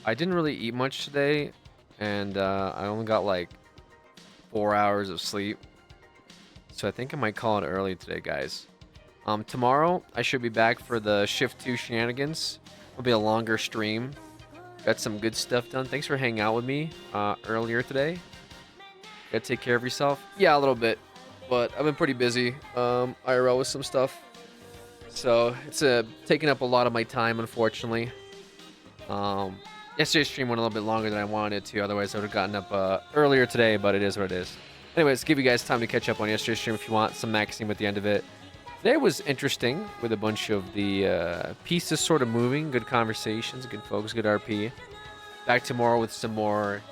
didn't really eat much today, and I only got like 4 hours of sleep. So I think I might call it early today, guys. Tomorrow I should be back for the Shift 2 shenanigans. It'll be a longer stream. Got some good stuff done. Thanks for hanging out with me earlier today. Gotta take care of yourself. Yeah, a little bit, but I've been pretty busy IRL with some stuff. So it's taking up a lot of my time, unfortunately. Yesterday's stream went a little bit longer than I wanted it to. Otherwise, I would have gotten up earlier today, but it is what it is. Anyways, give you guys time to catch up on yesterday's stream if you want. Some Maxime at the end of it. Today was interesting with a bunch of the pieces sort of moving. Good conversations, good folks, good RP. Back tomorrow with some more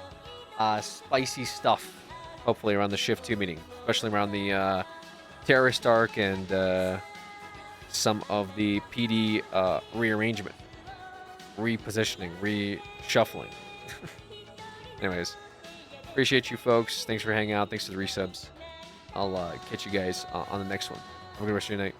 spicy stuff. Hopefully around the Shift 2 meeting. Especially around the terrorist arc and some of the PD rearrangement. Repositioning, reshuffling. Anyways, appreciate you folks. Thanks for hanging out. Thanks for the resubs. I'll catch you guys on the next one. Have a good rest of your night.